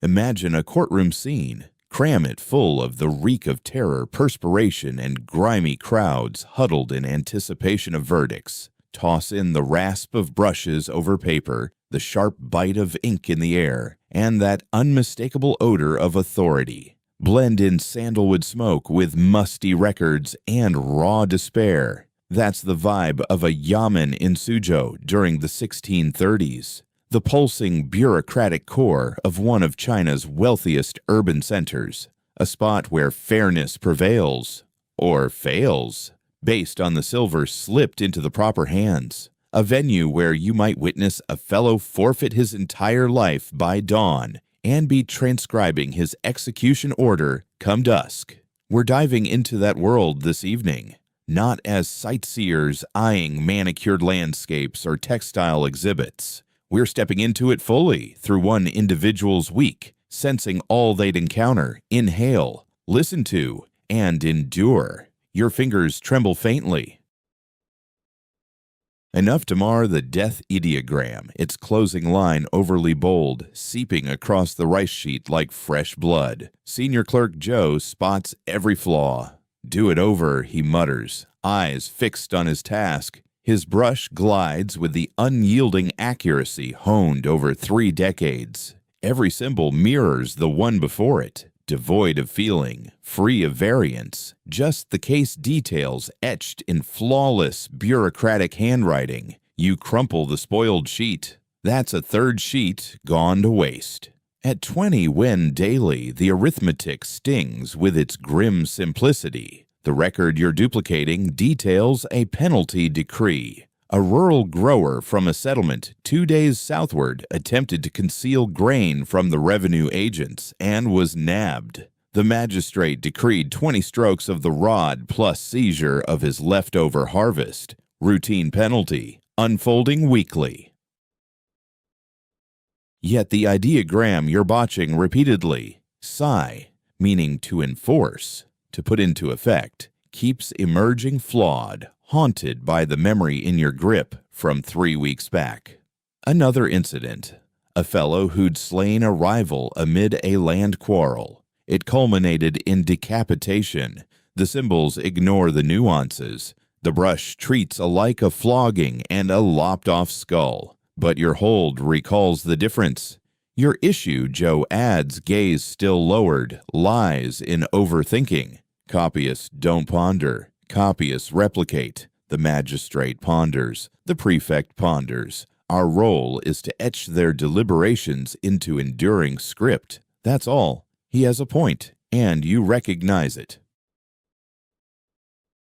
Imagine a courtroom scene. Cram it full of the reek of terror, perspiration, and grimy crowds huddled in anticipation of verdicts. Toss in the rasp of brushes over paper, the sharp bite of ink in the air, and that unmistakable odor of authority. Blend in sandalwood smoke with musty records and raw despair. That's the vibe of a yamen in Suzhou during the 1630s. The pulsing bureaucratic core of one of China's wealthiest urban centers, a spot where fairness prevails, or fails, based on the silver slipped into the proper hands, a venue where you might witness a fellow forfeit his entire life by dawn and be transcribing his execution order come dusk. We're diving into that world this evening, not as sightseers eyeing manicured landscapes or textile exhibits. We're stepping into it fully through one individual's week, sensing all they'd encounter, inhale, listen to, and endure. Your fingers tremble faintly. Enough to mar the death ideogram, its closing line overly bold, seeping across the rice sheet like fresh blood. Senior Clerk Joe spots every flaw. Do it over, he mutters, eyes fixed on his task. His brush glides with the unyielding accuracy honed over 3 decades. Every symbol mirrors the one before it, devoid of feeling, free of variance, just the case details etched in flawless, bureaucratic handwriting. You crumple the spoiled sheet. That's a third sheet gone to waste. At 20 Wen daily, the arithmetic stings with its grim simplicity. The record you're duplicating details a penalty decree. A rural grower from a settlement 2 days southward attempted to conceal grain from the revenue agents and was nabbed. The magistrate decreed 20 strokes of the rod plus seizure of his leftover harvest. Routine penalty, unfolding weekly. Yet the ideogram you're botching repeatedly, sigh, meaning to enforce, to put into effect, keeps emerging flawed, haunted by the memory in your grip from 3 weeks back. Another incident. A fellow who'd slain a rival amid a land quarrel. It culminated in decapitation. The symbols ignore the nuances. The brush treats alike a flogging and a lopped-off skull. But your hold recalls the difference. Your issue, Joe adds, gaze still lowered, lies in overthinking. Copyists don't ponder. Copyists replicate. The magistrate ponders. The prefect ponders. Our role is to etch their deliberations into enduring script. That's all. He has a point, and you recognize it.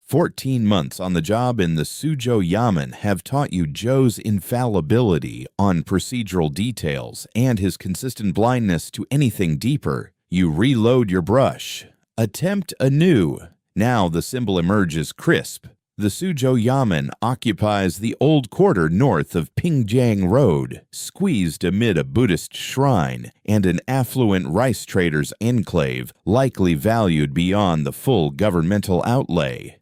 14 months on the job in the Suzhou Yamen have taught you Joe's infallibility on procedural details and his consistent blindness to anything deeper. You reload your brush. Attempt anew. Now the symbol emerges crisp. The Suzhou Yamen occupies the old quarter north of Pingjiang Road, squeezed amid a Buddhist shrine and an affluent rice trader's enclave, likely valued beyond the full governmental outlay.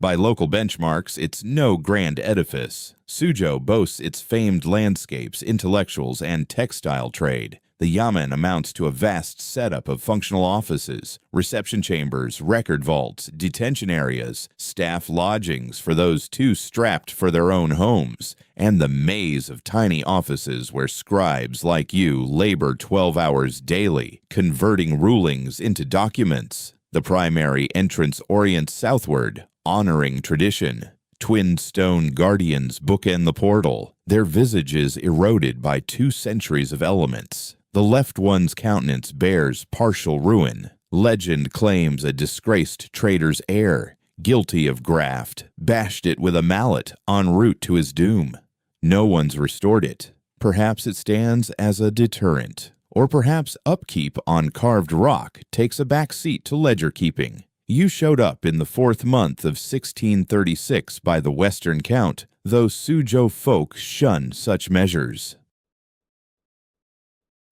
By local benchmarks, it's no grand edifice. Suzhou boasts its famed landscapes, intellectuals, and textile trade. The yamen amounts to a vast setup of functional offices, reception chambers, record vaults, detention areas, staff lodgings for those too strapped for their own homes, and the maze of tiny offices where scribes like you labor 12 hours daily, converting rulings into documents. The primary entrance orients southward, honoring tradition. Twin stone guardians bookend the portal, their visages eroded by 2 centuries of elements. The left one's countenance bears partial ruin. Legend claims a disgraced trader's heir, guilty of graft, bashed it with a mallet en route to his doom. No one's restored it. Perhaps it stands as a deterrent, or perhaps upkeep on carved rock takes a back seat to ledger keeping. You showed up in the 4th month of 1636 by the Western count, though Suzhou folk shun such measures.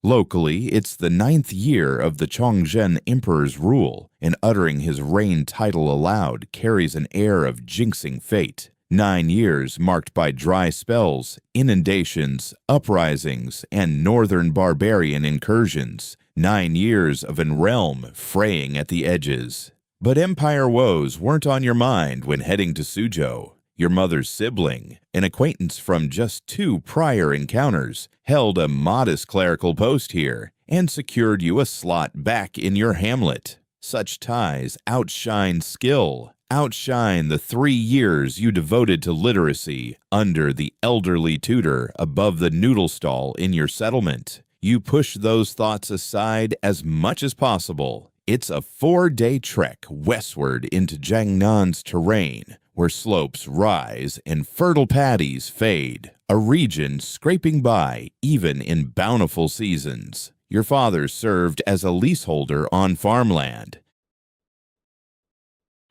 Locally, it's the 9th year of the Chongzhen Emperor's rule, and uttering his reign title aloud carries an air of jinxing fate. 9 years marked by dry spells, inundations, uprisings, and northern barbarian incursions. 9 years of an realm fraying at the edges. But empire woes weren't on your mind when heading to Suzhou. Your mother's sibling, an acquaintance from just 2 prior encounters, held a modest clerical post here and secured you a slot back in your hamlet. Such ties outshine skill, outshine the 3 years you devoted to literacy under the elderly tutor above the noodle stall in your settlement. You push those thoughts aside as much as possible. It's a 4-day trek westward into Jiangnan's terrain, where slopes rise and fertile paddies fade, a region scraping by even in bountiful seasons. Your father served as a leaseholder on farmland.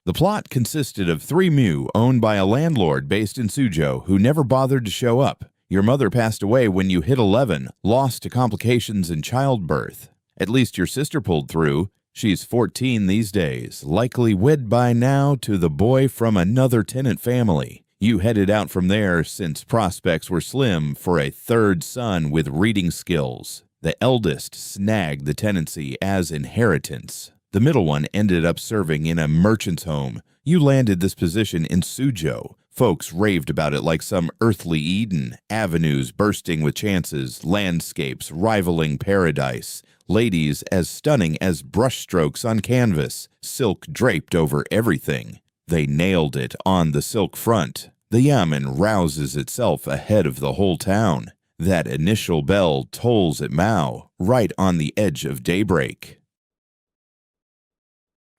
The plot consisted of 3 mu owned by a landlord based in Suzhou who never bothered to show up. Your mother passed away when you hit 11, lost to complications in childbirth. At least your sister pulled through. She's 14 these days, likely wed by now to the boy from another tenant family. You headed out from there since prospects were slim for a 3rd son with reading skills. The eldest snagged the tenancy as inheritance. The middle one ended up serving in a merchant's home. You landed this position in Suzhou. Folks raved about it like some earthly Eden, avenues bursting with chances, landscapes rivaling paradise, ladies as stunning as brushstrokes on canvas, silk draped over everything. They nailed it on the silk front. The yamen rouses itself ahead of the whole town. That initial bell tolls at Mao, right on the edge of daybreak.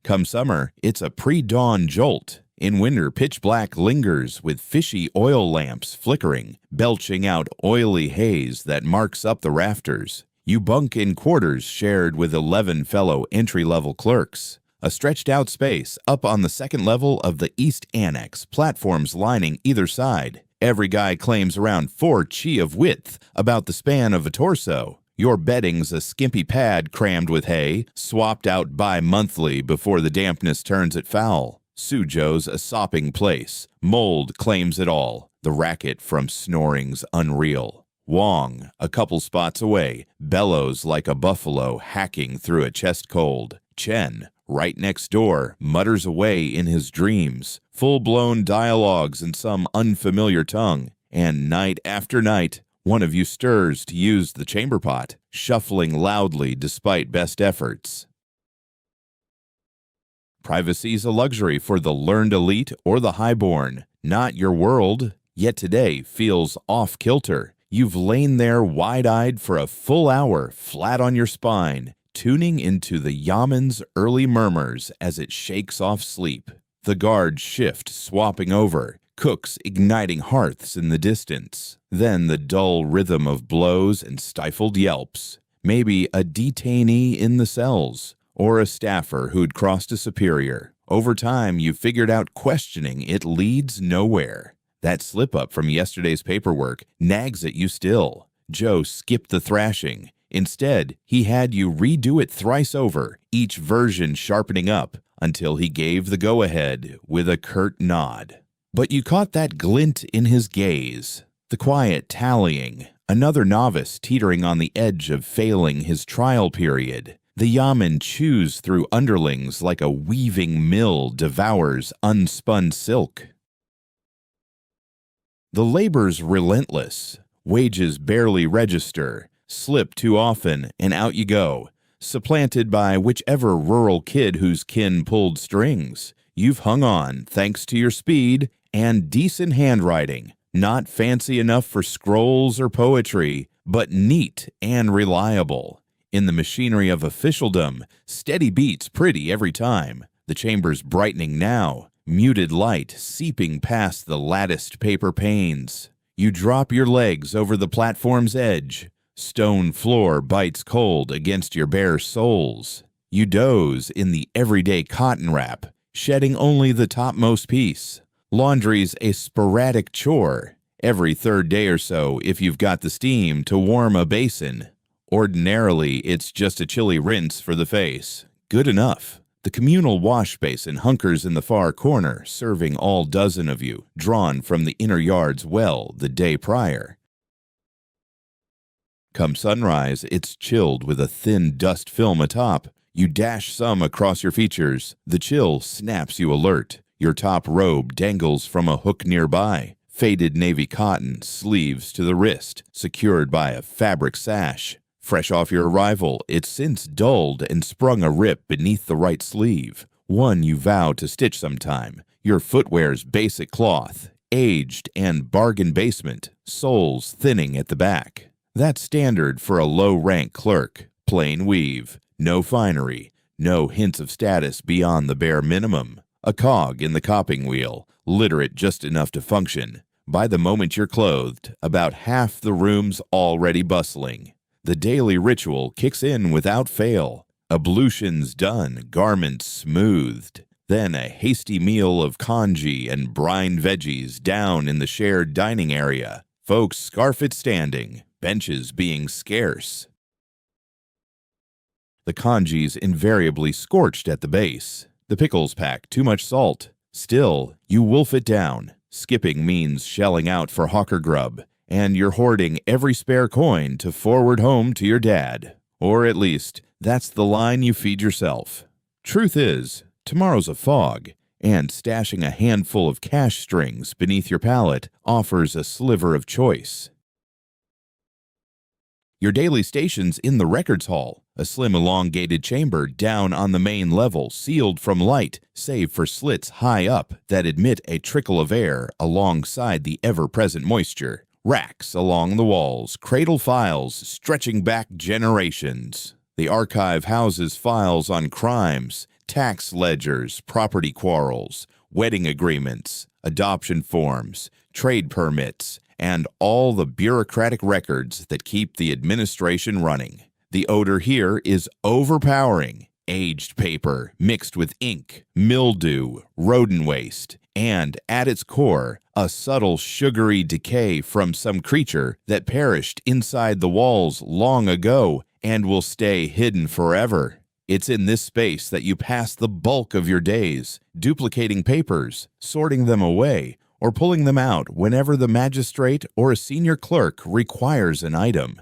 Come summer, it's a pre-dawn jolt. In winter, pitch black lingers with fishy oil lamps flickering, belching out oily haze that marks up the rafters. You bunk in quarters shared with 11 fellow entry-level clerks. A stretched-out space up on the 2nd level of the East Annex, platforms lining either side. Every guy claims around 4 chi of width, about the span of a torso. Your bedding's a skimpy pad crammed with hay, swapped out bi-monthly before the dampness turns it foul. Suzhou's a sopping place. Mold claims it all. The racket from snoring's unreal. Wong, a couple spots away, bellows like a buffalo hacking through a chest cold. Chen, right next door, mutters away in his dreams, full-blown dialogues in some unfamiliar tongue. And night after night, one of you stirs to use the chamber pot, shuffling loudly despite best efforts. Privacy's a luxury for the learned elite or the highborn, not your world. Yet today feels off-kilter. You've lain there wide-eyed for a full hour, flat on your spine, tuning into the yamen's early murmurs as it shakes off sleep. The guards shift, swapping over, cooks igniting hearths in the distance. Then the dull rhythm of blows and stifled yelps. Maybe a detainee in the cells, or a staffer who'd crossed a superior. Over time, you figured out questioning it leads nowhere. That slip-up from yesterday's paperwork nags at you still. Joe skipped the thrashing. Instead, he had you redo it thrice over, each version sharpening up, until he gave the go-ahead with a curt nod. But you caught that glint in his gaze, the quiet tallying, another novice teetering on the edge of failing his trial period. The yamen chews through underlings like a weaving mill devours unspun silk. The labor's relentless. Wages barely register, slip too often, and out you go, supplanted by whichever rural kid whose kin pulled strings. You've hung on thanks to your speed and decent handwriting, not fancy enough for scrolls or poetry, but neat and reliable. In the machinery of officialdom, steady beats pretty every time. The chamber's brightening now, muted light seeping past the latticed paper panes. You drop your legs over the platform's edge. Stone floor bites cold against your bare soles. You doze in the everyday cotton wrap, shedding only the topmost piece. Laundry's a sporadic chore, every 3rd day or so if you've got the steam to warm a basin. Ordinarily, it's just a chilly rinse for the face. Good enough. The communal wash basin hunkers in the far corner, serving all dozen of you, drawn from the inner yard's well the day prior. Come sunrise, it's chilled with a thin dust film atop. You dash some across your features. The chill snaps you alert. Your top robe dangles from a hook nearby. Faded navy cotton, sleeves to the wrist, secured by a fabric sash. Fresh off your arrival, it's since dulled and sprung a rip beneath the right sleeve. One you vow to stitch sometime. Your footwear's basic cloth, aged and bargain basement, soles thinning at the back. That's standard for a low-rank clerk. Plain weave, no finery, no hints of status beyond the bare minimum. A cog in the copying wheel, literate just enough to function. By the moment you're clothed, about half the room's already bustling. The daily ritual kicks in without fail. Ablutions done, garments smoothed. Then a hasty meal of congee and brined veggies down in the shared dining area. Folks scarf it standing, benches being scarce. The congee's invariably scorched at the base. The pickles pack too much salt. Still, you wolf it down. Skipping means shelling out for hawker grub, and you're hoarding every spare coin to forward home to your dad. Or at least, that's the line you feed yourself. Truth is, tomorrow's a fog, and stashing a handful of cash strings beneath your pallet offers a sliver of choice. Your daily station's in the records hall, a slim elongated chamber down on the main level, sealed from light, save for slits high up that admit a trickle of air alongside the ever-present moisture. Racks along the walls, cradle files stretching back generations. The archive houses files on crimes, tax ledgers, property quarrels, wedding agreements, adoption forms, trade permits, and all the bureaucratic records that keep the administration running. The odor here is overpowering. Aged paper mixed with ink, mildew, rodent waste, and at its core, a subtle sugary decay from some creature that perished inside the walls long ago and will stay hidden forever. It's in this space that you pass the bulk of your days, duplicating papers, sorting them away, or pulling them out whenever the magistrate or a senior clerk requires an item.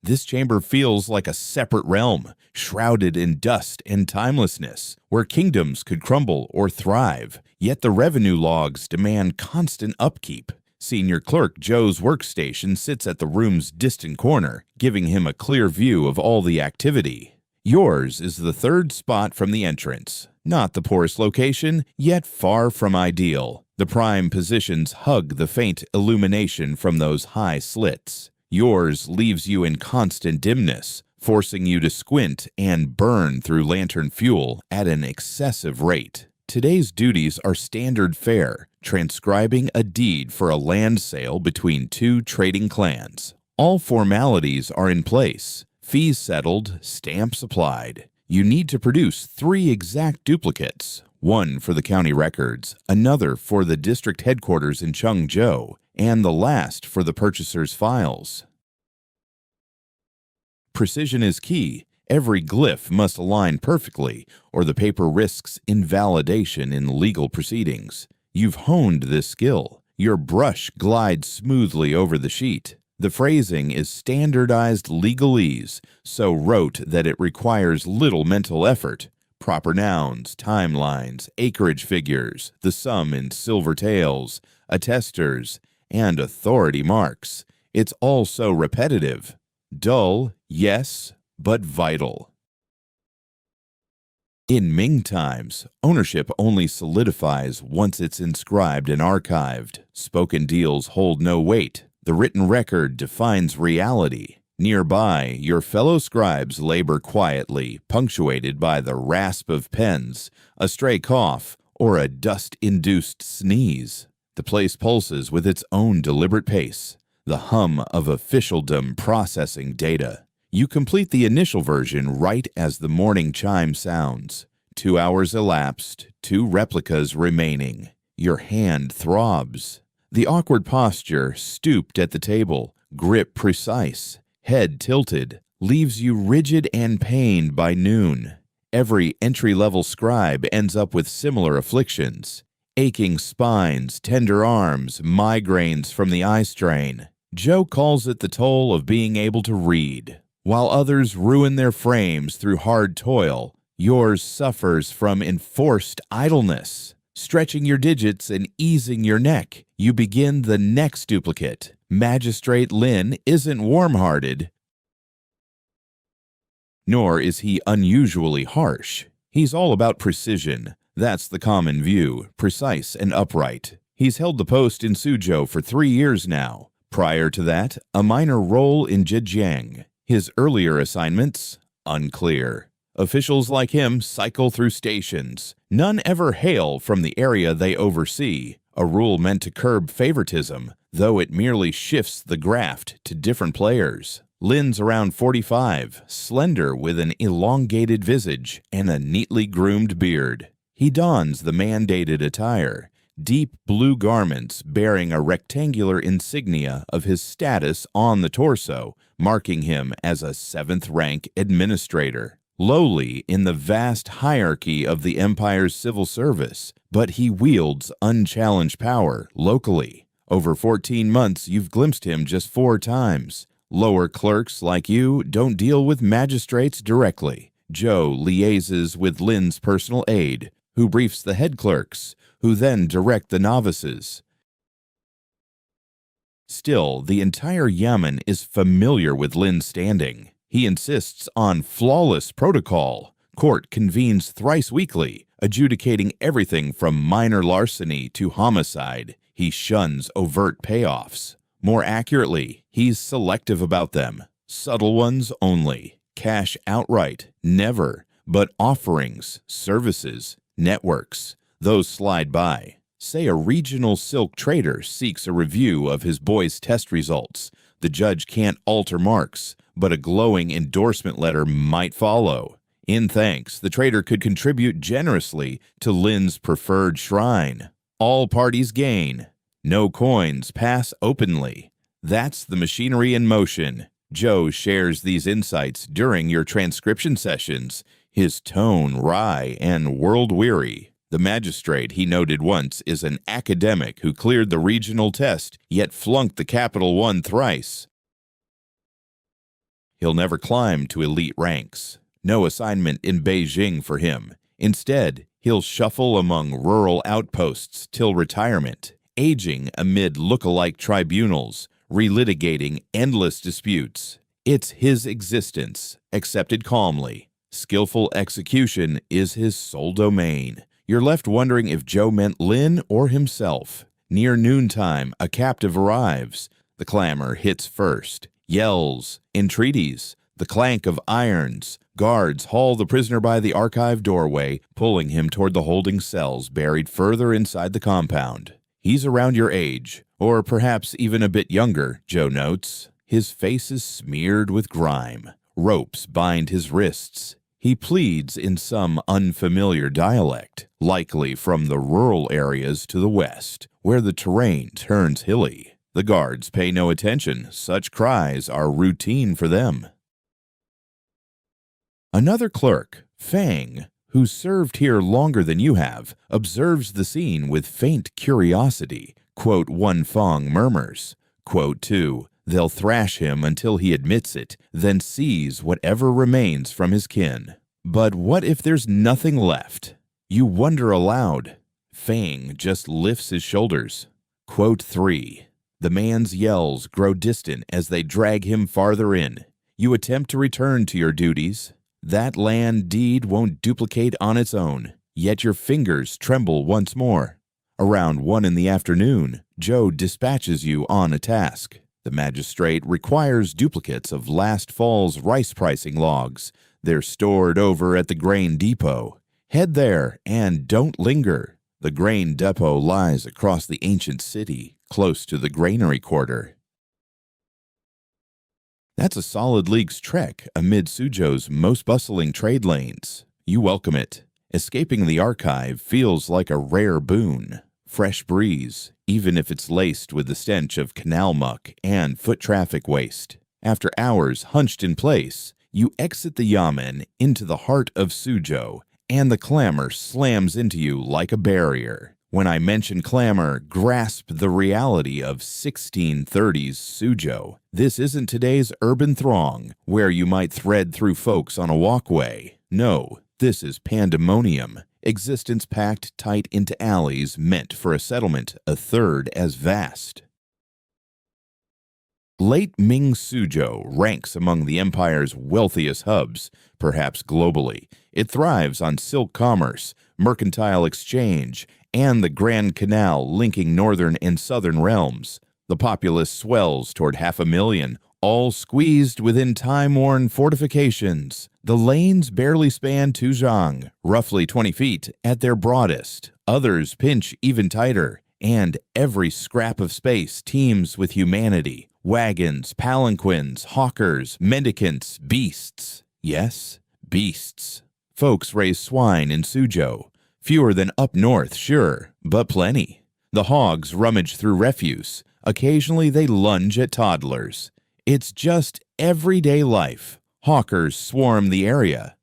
This chamber feels like a separate realm, shrouded in dust and timelessness, where kingdoms could crumble or thrive, yet the revenue logs demand constant upkeep. Senior Clerk Joe's workstation sits at the room's distant corner, giving him a clear view of all the activity. Yours is the third spot from the entrance. Not the poorest location, yet far from ideal. The prime positions hug the faint illumination from those high slits. Yours leaves you in constant dimness, forcing you to squint and burn through lantern fuel at an excessive rate. Today's duties are standard fare, transcribing a deed for a land sale between two trading clans. All formalities are in place, fees settled, stamps applied. You need to produce 3 exact duplicates, one for the county records, another for the district headquarters in Chengzhou, and the last for the purchaser's files. Precision is key. Every glyph must align perfectly, or the paper risks invalidation in legal proceedings. You've honed this skill. Your brush glides smoothly over the sheet. The phrasing is standardized legalese, so rote that it requires little mental effort. Proper nouns, timelines, acreage figures, the sum in silver tails, attesters, and authority marks. It's all so repetitive. Dull, yes, but vital. In Ming times, ownership only solidifies once it's inscribed and archived. Spoken deals hold no weight. The written record defines reality. Nearby, your fellow scribes labor quietly, punctuated by the rasp of pens, a stray cough, or a dust-induced sneeze. The place pulses with its own deliberate pace, the hum of officialdom processing data. You complete the initial version right as the morning chime sounds. 2 hours elapsed, 2 replicas remaining. Your hand throbs. The awkward posture, stooped at the table, grip precise, head tilted, leaves you rigid and pained by noon. Every entry-level scribe ends up with similar afflictions. Aching spines, tender arms, migraines from the eye strain. Joe calls it the toll of being able to read. While others ruin their frames through hard toil, yours suffers from enforced idleness. Stretching your digits and easing your neck, you begin the next duplicate. Magistrate Lin isn't warm-hearted, nor is he unusually harsh. He's all about precision. That's the common view, precise and upright. He's held the post in Suzhou for 3 years now. Prior to that, a minor role in Zhejiang. His earlier assignments? Unclear. Officials like him cycle through stations. None ever hail from the area they oversee, a rule meant to curb favoritism, though it merely shifts the graft to different players. Lin's around 45, slender with an elongated visage and a neatly groomed beard. He dons the mandated attire, deep blue garments bearing a rectangular insignia of his status on the torso, marking him as a 7th-rank administrator. Lowly in the vast hierarchy of the Empire's civil service, but he wields unchallenged power locally. Over 14 months, you've glimpsed him just 4 times. Lower clerks like you don't deal with magistrates directly. Joe liaises with Lin's personal aide, who briefs the head clerks, who then direct the novices. Still, the entire Yamen is familiar with Lin's standing. He insists on flawless protocol. Court convenes thrice weekly, adjudicating everything from minor larceny to homicide. He shuns overt payoffs. More accurately, he's selective about them. Subtle ones only. Cash outright, never. But offerings, services, networks, those slide by. Say a regional silk trader seeks a review of his boy's test results. The judge can't alter marks, but a glowing endorsement letter might follow. In thanks, the trader could contribute generously to Lin's preferred shrine. All parties gain. No coins pass openly. That's the machinery in motion. Joe shares these insights during your transcription sessions, his tone wry and world-weary. The magistrate, he noted once, is an academic who cleared the regional test, yet flunked the Capital One thrice. He'll never climb to elite ranks. No assignment in Beijing for him. Instead, he'll shuffle among rural outposts till retirement, aging amid look-alike tribunals, relitigating endless disputes. It's his existence, accepted calmly. Skillful execution is his sole domain. You're left wondering if Joe meant Lin or himself. Near noontime, a captive arrives. The clamor hits first. Yells, entreaties, the clank of irons. Guards haul the prisoner by the archive doorway, pulling him toward the holding cells buried further inside the compound. He's around your age, or perhaps even a bit younger, Joe notes. His face is smeared with grime. Ropes bind his wrists. He pleads in some unfamiliar dialect, likely from the rural areas to the west, where the terrain turns hilly. The guards pay no attention. Such cries are routine for them. Another clerk, Fang, who served here longer than you have, observes the scene with faint curiosity. Quote, one Fong murmurs. Quote 2, they'll thrash him until he admits it, then seize whatever remains from his kin. But what if there's nothing left? You wonder aloud. Fang just lifts his shoulders. Quote 3, the man's yells grow distant as they drag him farther in. You attempt to return to your duties. That land deed won't duplicate on its own, yet your fingers tremble once more. Around 1 in the afternoon, Joe dispatches you on a task. The magistrate requires duplicates of last fall's rice pricing logs. They're stored over at the grain depot. Head there and don't linger. The grain depot lies across the ancient city, close to the granary quarter. That's a solid league's trek amid Suzhou's most bustling trade lanes. You welcome it. Escaping the archive feels like a rare boon. Fresh breeze, even if it's laced with the stench of canal muck and foot traffic waste. After hours hunched in place, You exit the yamen into the heart of Suzhou, and the clamor slams into you like a barrier. When I mention clamor, grasp the reality of 1630s Suzhou. This isn't today's urban throng, where you might thread through folks on a walkway. No, this is pandemonium, existence packed tight into alleys meant for a settlement a third as vast. Late Ming Suzhou ranks among the empire's wealthiest hubs, perhaps globally. It thrives on silk commerce, mercantile exchange, and the Grand Canal linking northern and southern realms. The populace swells toward 500,000, all squeezed within time-worn fortifications. The lanes barely span 2 zhang, roughly 20 feet at their broadest. Others pinch even tighter, and every scrap of space teems with humanity. Wagons, palanquins, hawkers, mendicants, beasts. Yes, beasts. Folks raise swine in Suzhou. Fewer than up north, sure, but plenty. The hogs rummage through refuse. Occasionally they lunge at toddlers. It's just everyday life. Hawkers swarm the area.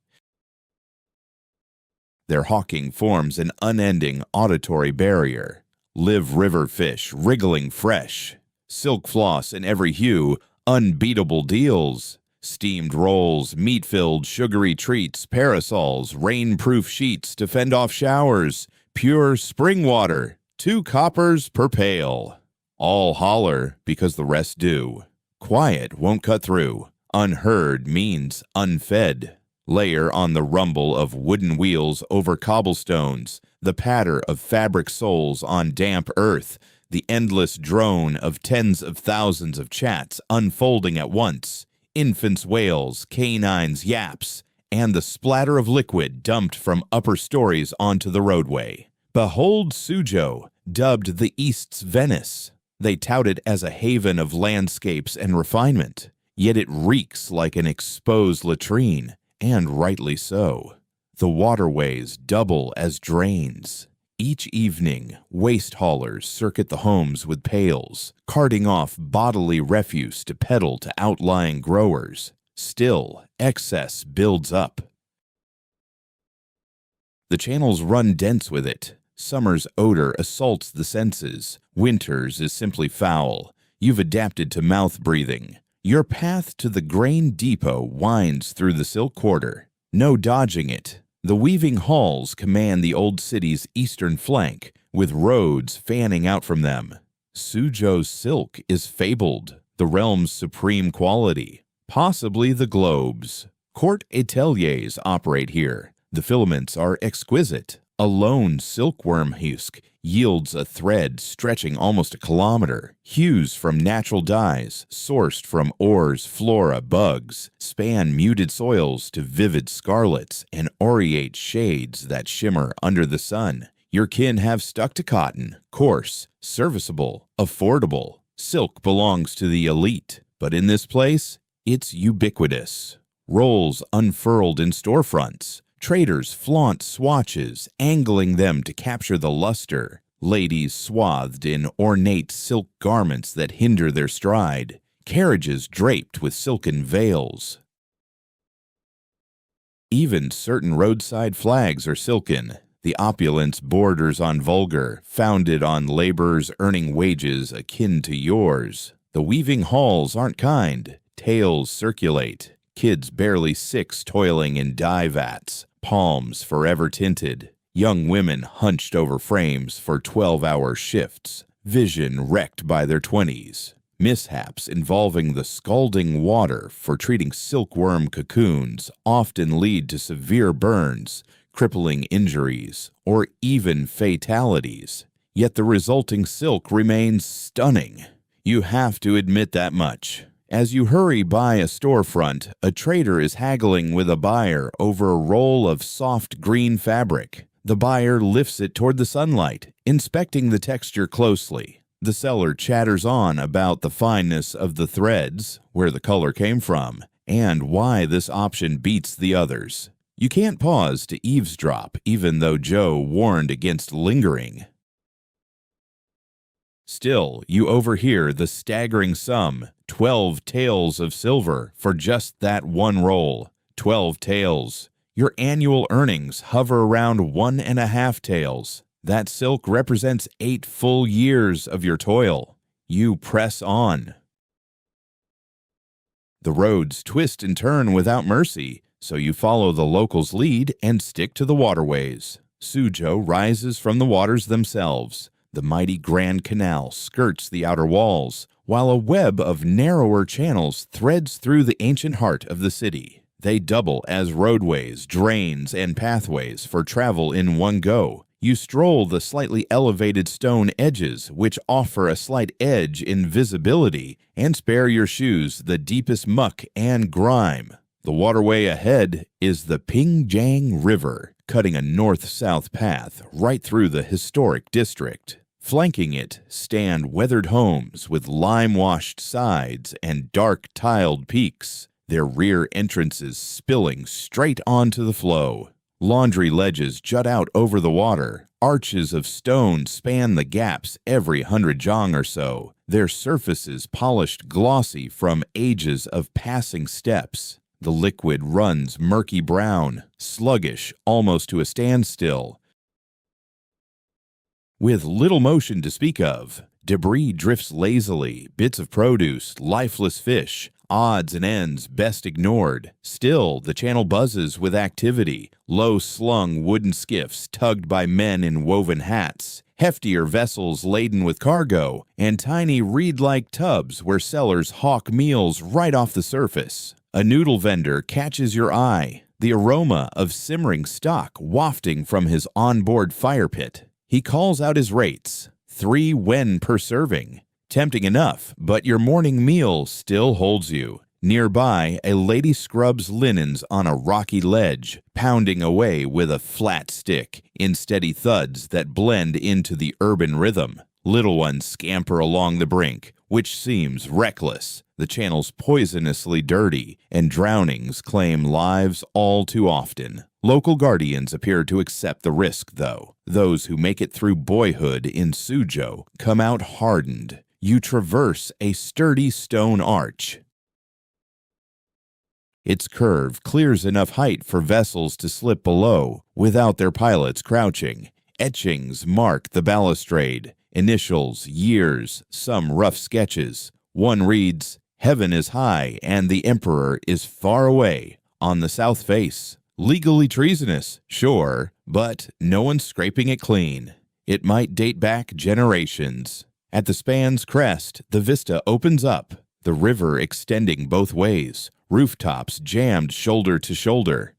Their hawking forms an unending auditory barrier. Live river fish wriggling fresh. Silk floss in every hue, unbeatable deals. Steamed rolls, meat-filled sugary treats, parasols, rain-proof sheets to fend off showers, pure spring water, 2 coppers per pail. All holler because the rest do. Quiet won't cut through. Unheard means unfed. Layer on the rumble of wooden wheels over cobblestones, the patter of fabric soles on damp earth, the endless drone of tens of thousands of chats unfolding at once, infants' wails, canines' yaps, and the splatter of liquid dumped from upper stories onto the roadway. Behold Suzhou, dubbed the East's Venice. They tout it as a haven of landscapes and refinement, yet it reeks like an exposed latrine, and rightly so. The waterways double as drains. Each evening, waste haulers circuit the homes with pails, carting off bodily refuse to peddle to outlying growers. Still, excess builds up. The channels run dense with it. Summer's odor assaults the senses. Winter's is simply foul. You've adapted to mouth breathing. Your path to the grain depot winds through the Silk Quarter. No dodging it. The weaving halls command the old city's eastern flank, with roads fanning out from them. Suzhou's silk is fabled, the realm's supreme quality, possibly the globe's. Court ateliers operate here. The filaments are exquisite. A lone silkworm husk yields a thread stretching almost a kilometer. Hues from natural dyes, sourced from ores, flora, bugs, span muted soils to vivid scarlets and aureate shades that shimmer under the sun. Your kin have stuck to cotton, coarse, serviceable, affordable. Silk belongs to the elite, but in this place, it's ubiquitous. Rolls unfurled in storefronts. Traders flaunt swatches, angling them to capture the luster. Ladies swathed in ornate silk garments that hinder their stride. Carriages draped with silken veils. Even certain roadside flags are silken. The opulence borders on vulgar, founded on laborers earning wages akin to yours. The weaving halls aren't kind. Tales circulate. Kids barely 6 toiling in dye vats. Palms forever tinted, young women hunched over frames for 12-hour shifts, vision wrecked by their 20s, mishaps involving the scalding water for treating silkworm cocoons often lead to severe burns, crippling injuries, or even fatalities. Yet the resulting silk remains stunning. You have to admit that much. As you hurry by a storefront, a trader is haggling with a buyer over a roll of soft green fabric. The buyer lifts it toward the sunlight, inspecting the texture closely. The seller chatters on about the fineness of the threads, where the color came from, and why this option beats the others. You can't pause to eavesdrop, even though Joe warned against lingering. Still, you overhear the staggering sum, 12 taels of silver for just that one roll. 12 taels. Your annual earnings hover around 1.5 taels. That silk represents 8 full years of your toil. You press on. The roads twist and turn without mercy, so you follow the locals' lead and stick to the waterways. Suzhou rises from the waters themselves. The mighty Grand Canal skirts the outer walls, while a web of narrower channels threads through the ancient heart of the city. They double as roadways, drains, and pathways for travel in one go. You stroll the slightly elevated stone edges, which offer a slight edge in visibility and spare your shoes the deepest muck and grime. The waterway ahead is the Pingjiang River, cutting a north-south path right through the historic district. Flanking it stand weathered homes with lime-washed sides and dark tiled peaks, their rear entrances spilling straight onto the flow. Laundry ledges jut out over the water. Arches of stone span the gaps every 100 zhang or so, their surfaces polished glossy from ages of passing steps. The liquid runs murky brown, sluggish almost to a standstill. With little motion to speak of, debris drifts lazily, bits of produce, lifeless fish, odds and ends best ignored. Still, the channel buzzes with activity, low-slung wooden skiffs tugged by men in woven hats, heftier vessels laden with cargo, and tiny reed-like tubs where sellers hawk meals right off the surface. A noodle vendor catches your eye, the aroma of simmering stock wafting from his onboard fire pit. He calls out his rates, 3 wen per serving. Tempting enough, but your morning meal still holds you. Nearby, a lady scrubs linens on a rocky ledge, pounding away with a flat stick in steady thuds that blend into the urban rhythm. Little ones scamper along the brink, which seems reckless. The channel's poisonously dirty, and drownings claim lives all too often. Local guardians appear to accept the risk, though. Those who make it through boyhood in Suzhou come out hardened. You traverse a sturdy stone arch. Its curve clears enough height for vessels to slip below without their pilots crouching. Etchings mark the balustrade. Initials, years, some rough sketches. One reads, "Heaven is high and the emperor is far away," on the south face. Legally treasonous, sure, but no one's scraping it clean. It might date back generations. At the span's crest, the vista opens up, the river extending both ways, rooftops jammed shoulder to shoulder.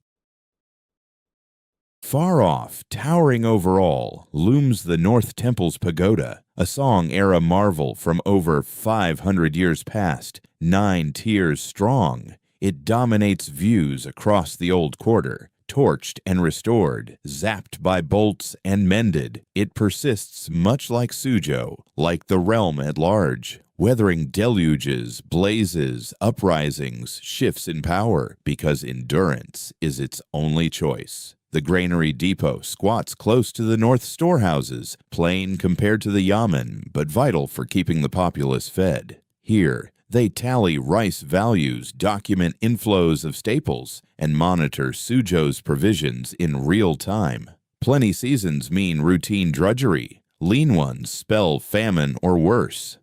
Far off, towering over all, looms the North Temple's pagoda, a Song-era marvel from over 500 years past, 9 tiers strong. It dominates views across the old quarter, torched and restored, zapped by bolts and mended. It persists much like Suzhou, like the realm at large, weathering deluges, blazes, uprisings, shifts in power, because endurance is its only choice. The granary depot squats close to the north storehouses, plain compared to the yamen, but vital for keeping the populace fed. Here, they tally rice values, document inflows of staples, and monitor Suzhou's provisions in real time. Plenty seasons mean routine drudgery. Lean ones spell famine or worse.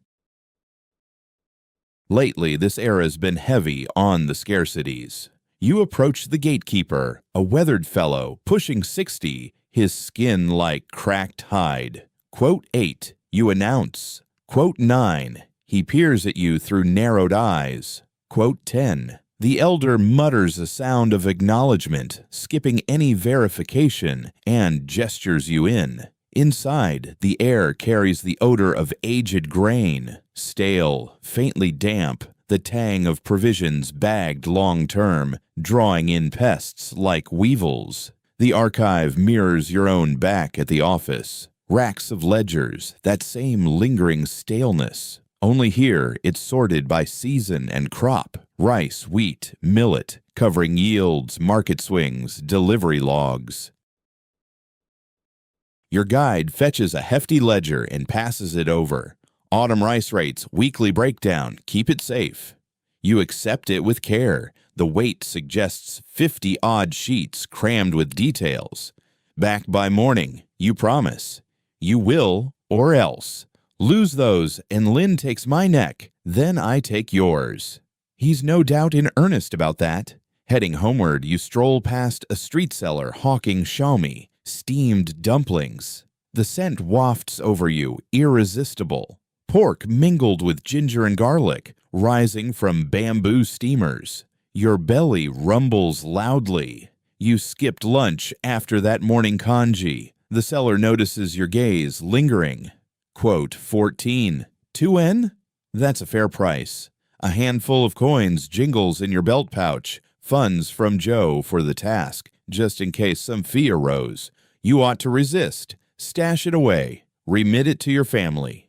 Lately, this era's been heavy on the scarcities. You approach the gatekeeper, a weathered fellow, pushing 60, his skin like cracked hide. Quote 8, you announce. Quote 9, he peers at you through narrowed eyes. Quote 10, the elder mutters a sound of acknowledgement, skipping any verification, and gestures you in. Inside, the air carries the odor of aged grain, stale, faintly damp, the tang of provisions bagged long-term, drawing in pests like weevils. The archive mirrors your own back at the office. Racks of ledgers, that same lingering staleness. Only here, it's sorted by season and crop. Rice, wheat, millet, covering yields, market swings, delivery logs. Your guide fetches a hefty ledger and passes it over. Autumn rice rates, weekly breakdown, keep it safe. You accept it with care. The weight suggests 50-odd sheets crammed with details. Back by morning, you promise. You will, or else. Lose those, and Lynn takes my neck, then I take yours. He's no doubt in earnest about that. Heading homeward, you stroll past a street seller hawking xiaomi, steamed dumplings. The scent wafts over you, irresistible. Pork mingled with ginger and garlic, rising from bamboo steamers. Your belly rumbles loudly. You skipped lunch after that morning congee. The seller notices your gaze lingering. Quote, 14. 2N? That's a fair price. A handful of coins jingles in your belt pouch, funds from Joe for the task, just in case some fee arose. You ought to resist. Stash it away. Remit it to your family.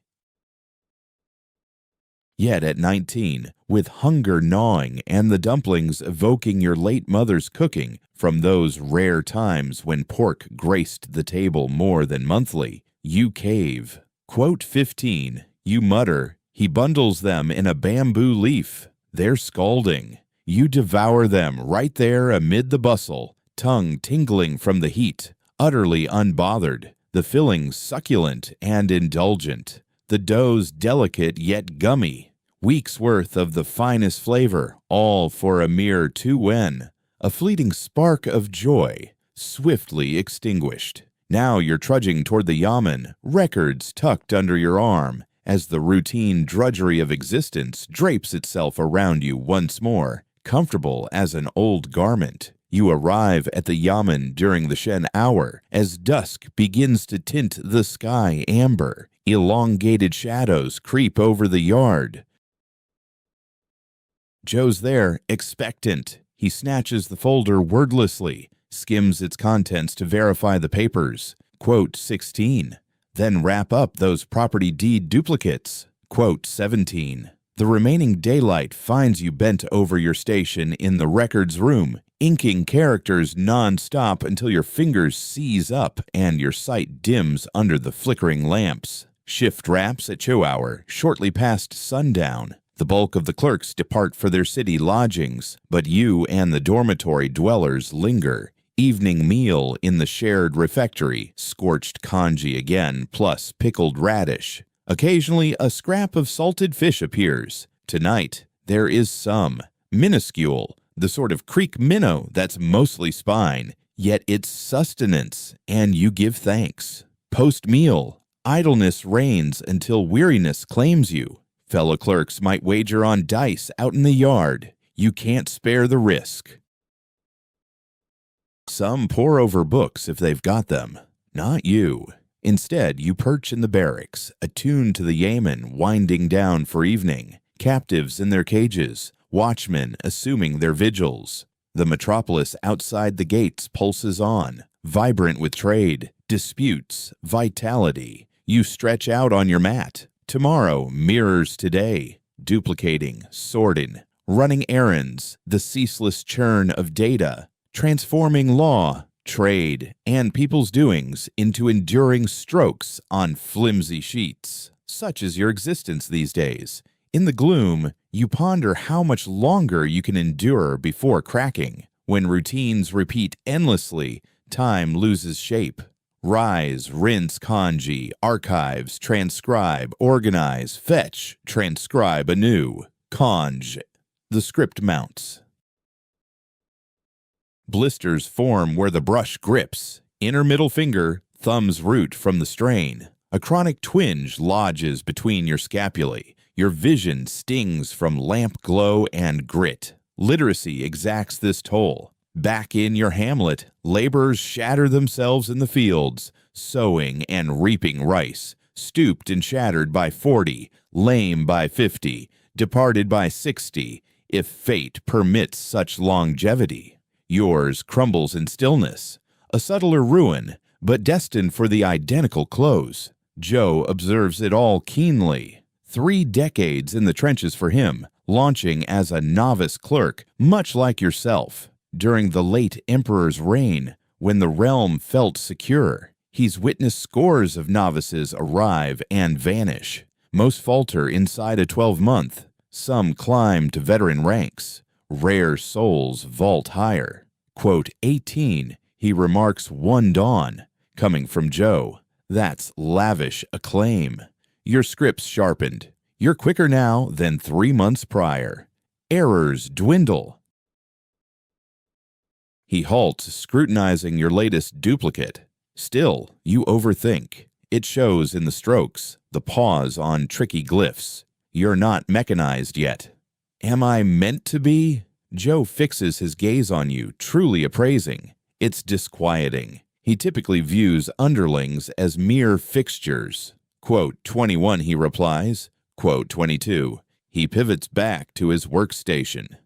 Yet at 19, with hunger gnawing and the dumplings evoking your late mother's cooking from those rare times when pork graced the table more than monthly, you cave. Quote 15. You mutter. He bundles them in a bamboo leaf. They're scalding. You devour them right there amid the bustle, tongue tingling from the heat, utterly unbothered, the fillings succulent and indulgent, the doughs delicate yet gummy, weeks' worth of the finest flavor, all for a mere 2N, a fleeting spark of joy, swiftly extinguished. Now you're trudging toward the yamen, records tucked under your arm, as the routine drudgery of existence drapes itself around you once more, comfortable as an old garment. You arrive at the yamen during the Shen hour, as dusk begins to tint the sky amber. Elongated shadows creep over the yard. Joe's there, expectant. He snatches the folder wordlessly, skims its contents to verify the papers. Quote 16. Then wrap up those property deed duplicates. Quote 17. The remaining daylight finds you bent over your station in the records room, inking characters non-stop until your fingers seize up and your sight dims under the flickering lamps. Shift wraps at show hour, shortly past sundown. The bulk of the clerks depart for their city lodgings, but you and the dormitory dwellers linger. Evening meal in the shared refectory, scorched congee again, plus pickled radish. Occasionally, a scrap of salted fish appears. Tonight, there is some. Minuscule, the sort of creek minnow that's mostly spine, yet it's sustenance, and you give thanks. Post-meal, idleness reigns until weariness claims you. Fellow clerks might wager on dice out in the yard. You can't spare the risk. Some pore over books if they've got them. Not you. Instead, you perch in the barracks, attuned to the yamen winding down for evening, captives in their cages, watchmen assuming their vigils. The metropolis outside the gates pulses on, vibrant with trade, disputes, vitality. You stretch out on your mat. Tomorrow mirrors today, duplicating, sorting, running errands, the ceaseless churn of data, transforming law, trade, and people's doings into enduring strokes on flimsy sheets. Such is your existence these days. In the gloom, you ponder how much longer you can endure before cracking. When routines repeat endlessly, time loses shape. Rise, rinse congee, archives, transcribe, organize, fetch, transcribe anew. Conge. The script mounts. Blisters form where the brush grips. Inner middle finger, thumbs root from the strain. A chronic twinge lodges between your scapulae. Your vision stings from lamp glow and grit. Literacy exacts this toll. Back in your hamlet, laborers shatter themselves in the fields, sowing and reaping rice, stooped and shattered by 40, lame by 50, departed by 60, if fate permits such longevity. Yours crumbles in stillness, a subtler ruin, but destined for the identical close. Joe observes it all keenly. 3 decades in the trenches for him, launching as a novice clerk, much like yourself. During the late emperor's reign, when the realm felt secure, he's witnessed scores of novices arrive and vanish. Most falter inside a 12-month. Some climb to veteran ranks. Rare souls vault higher. Quote 18, he remarks one dawn. Coming from Joe. That's lavish acclaim. Your script's sharpened. You're quicker now than 3 months prior. Errors dwindle. He halts, scrutinizing your latest duplicate. Still, you overthink. It shows in the strokes, the pause on tricky glyphs. You're not mechanized yet. Am I meant to be? Joe fixes his gaze on you, truly appraising. It's disquieting. He typically views underlings as mere fixtures. Quote 21, he replies. Quote 22, he pivots back to his workstation.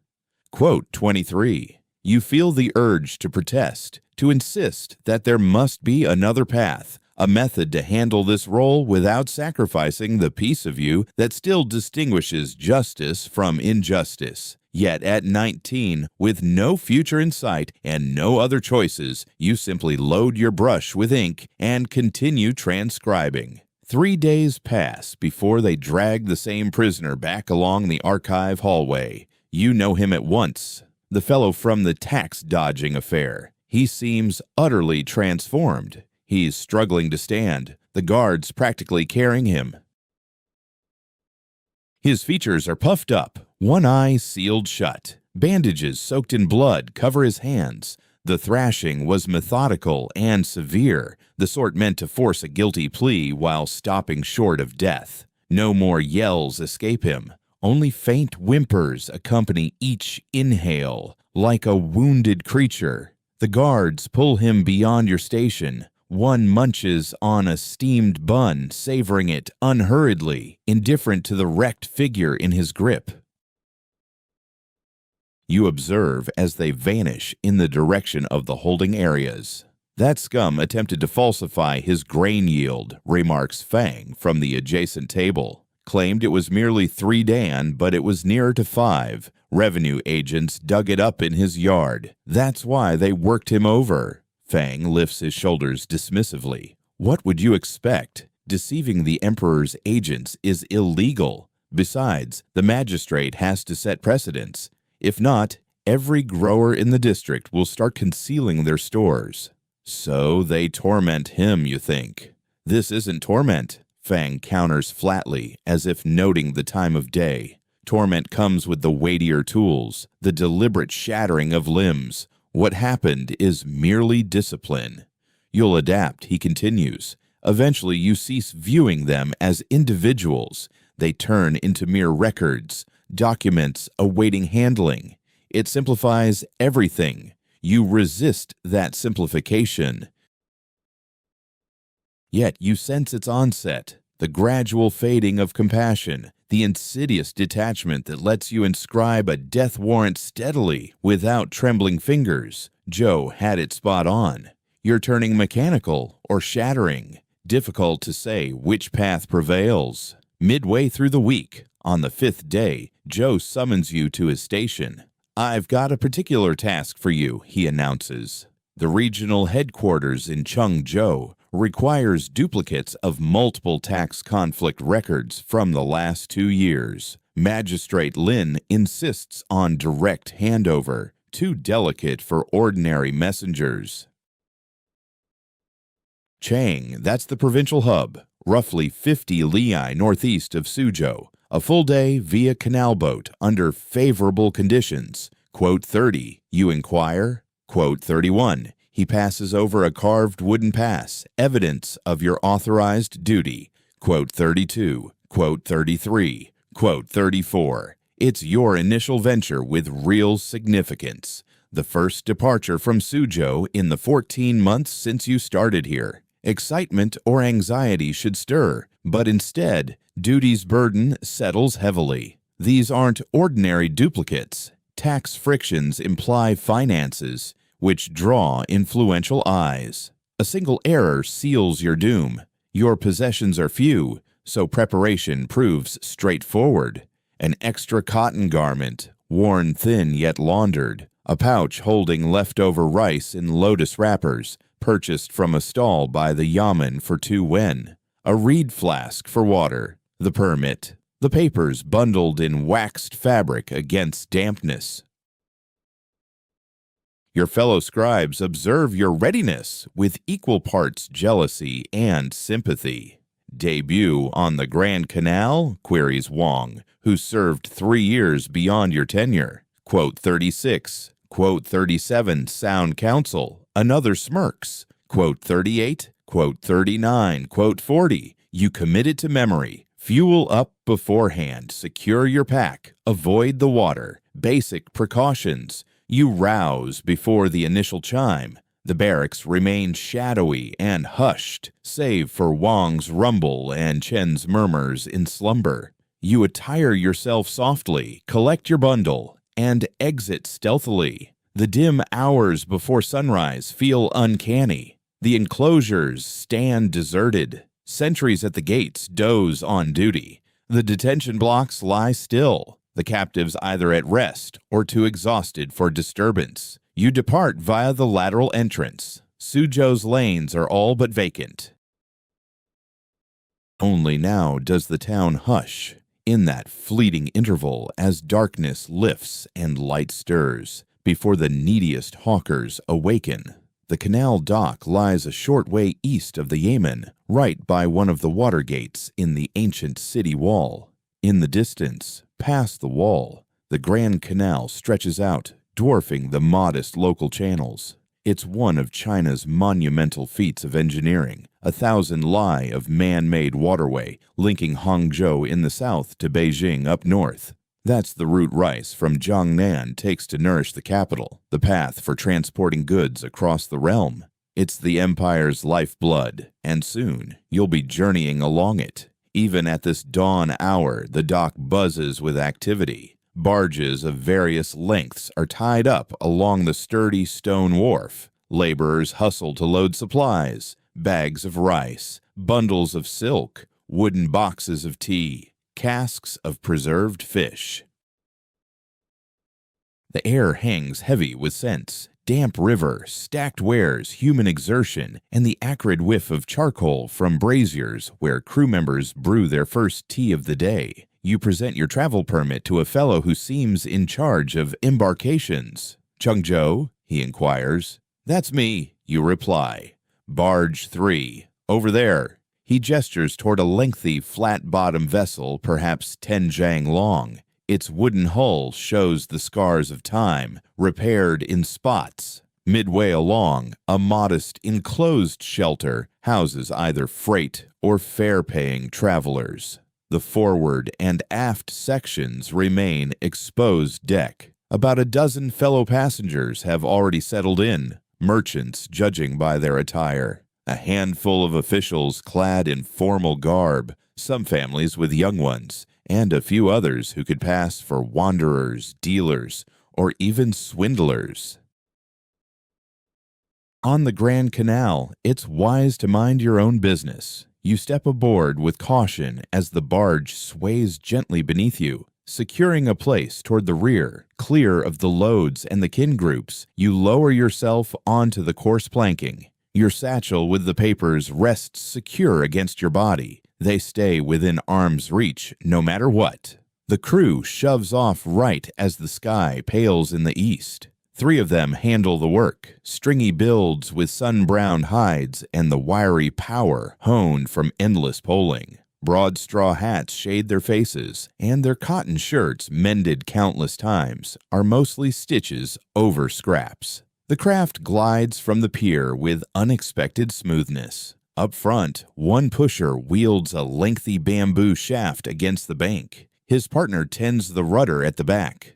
Quote 23, you feel the urge to protest, to insist that there must be another path, a method to handle this role without sacrificing the piece of you that still distinguishes justice from injustice. Yet at 19, with no future in sight and no other choices, you simply load your brush with ink and continue transcribing. 3 days pass before they drag the same prisoner back along the archive hallway. You know him at once, the fellow from the tax-dodging affair. He seems utterly transformed. He's struggling to stand, the guards practically carrying him. His features are puffed up, one eye sealed shut. Bandages soaked in blood cover his hands. The thrashing was methodical and severe, the sort meant to force a guilty plea while stopping short of death. No more yells escape him. Only faint whimpers accompany each inhale, like a wounded creature. The guards pull him beyond your station. One munches on a steamed bun, savoring it unhurriedly, indifferent to the wrecked figure in his grip. You observe as they vanish in the direction of the holding areas. That scum attempted to falsify his grain yield, remarks Fang from the adjacent table. Claimed it was merely 3 Dan, but it was nearer to 5. Revenue agents dug it up in his yard. That's why they worked him over. Fang lifts his shoulders dismissively. What would you expect? Deceiving the Emperor's agents is illegal. Besides, the magistrate has to set precedents. If not, every grower in the district will start concealing their stores. So they torment him, you think. This isn't torment, Fang counters flatly, as if noting the time of day. Torment comes with the weightier tools, the deliberate shattering of limbs. What happened is merely discipline. You'll adapt, he continues. Eventually you cease viewing them as individuals. They turn into mere records, documents awaiting handling. It simplifies everything. You resist that simplification. Yet you sense its onset, the gradual fading of compassion, the insidious detachment that lets you inscribe a death warrant steadily without trembling fingers. Joe had it spot on. You're turning mechanical or shattering. Difficult to say which path prevails. Midway through the week, on the 5th day, Joe summons you to his station. I've got a particular task for you, he announces. The regional headquarters in Chengzhou requires duplicates of multiple tax conflict records from the last 2 years. Magistrate Lin insists on direct handover, too delicate for ordinary messengers. Chang, that's the provincial hub, roughly 50 li northeast of Suzhou. A full day via canal boat under favorable conditions. Quote 30, you inquire? Quote 31, he passes over a carved wooden pass, evidence of your authorized duty. Quote 32, quote 33, quote 34, it's your initial venture with real significance. The first departure from Suzhou in the 14 months since you started here. Excitement or anxiety should stir, but instead, duty's burden settles heavily. These aren't ordinary duplicates. Tax frictions imply finances, which draw influential eyes. A single error seals your doom. Your possessions are few, so preparation proves straightforward. An extra cotton garment, worn thin yet laundered. A pouch holding leftover rice in lotus wrappers, purchased from a stall by the yamen for 2 wen. A reed flask for water. The permit. The papers bundled in waxed fabric against dampness. Your fellow scribes observe your readiness with equal parts jealousy and sympathy. Debut on the Grand Canal? Queries Wong, who served 3 years beyond your tenure. Quote 36. Quote 37, sound counsel. Another smirks. Quote 38. Quote 39. Quote 40. You commit it to memory. Fuel up beforehand. Secure your pack. Avoid the water. Basic precautions. You rouse before the initial chime. The barracks remain shadowy and hushed, save for Wang's rumble and Chen's murmurs in slumber. You attire yourself softly, collect your bundle, and exit stealthily. The dim hours before sunrise feel uncanny. The enclosures stand deserted. Sentries at the gates doze on duty. The detention blocks lie still. The captives either at rest or too exhausted for disturbance. You depart via the lateral entrance. Suzhou's lanes are all but vacant. Only now does the town hush, in that fleeting interval as darkness lifts and light stirs, before the neediest hawkers awaken. The canal dock lies a short way east of the Yamen, right by one of the water gates in the ancient city wall. In the distance, past the wall, the Grand Canal stretches out, dwarfing the modest local channels. It's one of China's monumental feats of engineering, 1,000 li of man-made waterway linking Hangzhou in the south to Beijing up north. That's the route rice from Jiangnan takes to nourish the capital, the path for transporting goods across the realm. It's the empire's lifeblood, and soon you'll be journeying along it. Even at this dawn hour, the dock buzzes with activity. Barges of various lengths are tied up along the sturdy stone wharf. Laborers hustle to load supplies, bags of rice, bundles of silk, wooden boxes of tea, casks of preserved fish. The air hangs heavy with scents. Damp river, stacked wares, human exertion, and the acrid whiff of charcoal from braziers where crew members brew their first tea of the day. You present your travel permit to a fellow who seems in charge of embarkations. "Chengzhou?" he inquires. "That's me," you reply. "Barge 3, over there." He gestures toward a lengthy, flat-bottomed vessel, perhaps 10 zhang long. Its wooden hull shows the scars of time, repaired in spots. Midway along, a modest, enclosed shelter houses either freight or fare-paying travelers. The forward and aft sections remain exposed deck. About a dozen fellow passengers have already settled in, merchants judging by their attire. A handful of officials clad in formal garb, some families with young ones, and a few others who could pass for wanderers, dealers, or even swindlers. On the Grand Canal, it's wise to mind your own business. You step aboard with caution as the barge sways gently beneath you. Securing a place toward the rear, clear of the loads and the kin groups, you lower yourself onto the coarse planking. Your satchel with the papers rests secure against your body. They stay within arm's reach no matter what. The crew shoves off right as the sky pales in the east. 3 of them handle the work, stringy builds with sun-browned hides and the wiry power honed from endless poling. Broad straw hats shade their faces, and their cotton shirts, mended countless times, are mostly stitches over scraps. The craft glides from the pier with unexpected smoothness. Up front, one pusher wields a lengthy bamboo shaft against the bank. His partner tends the rudder at the back.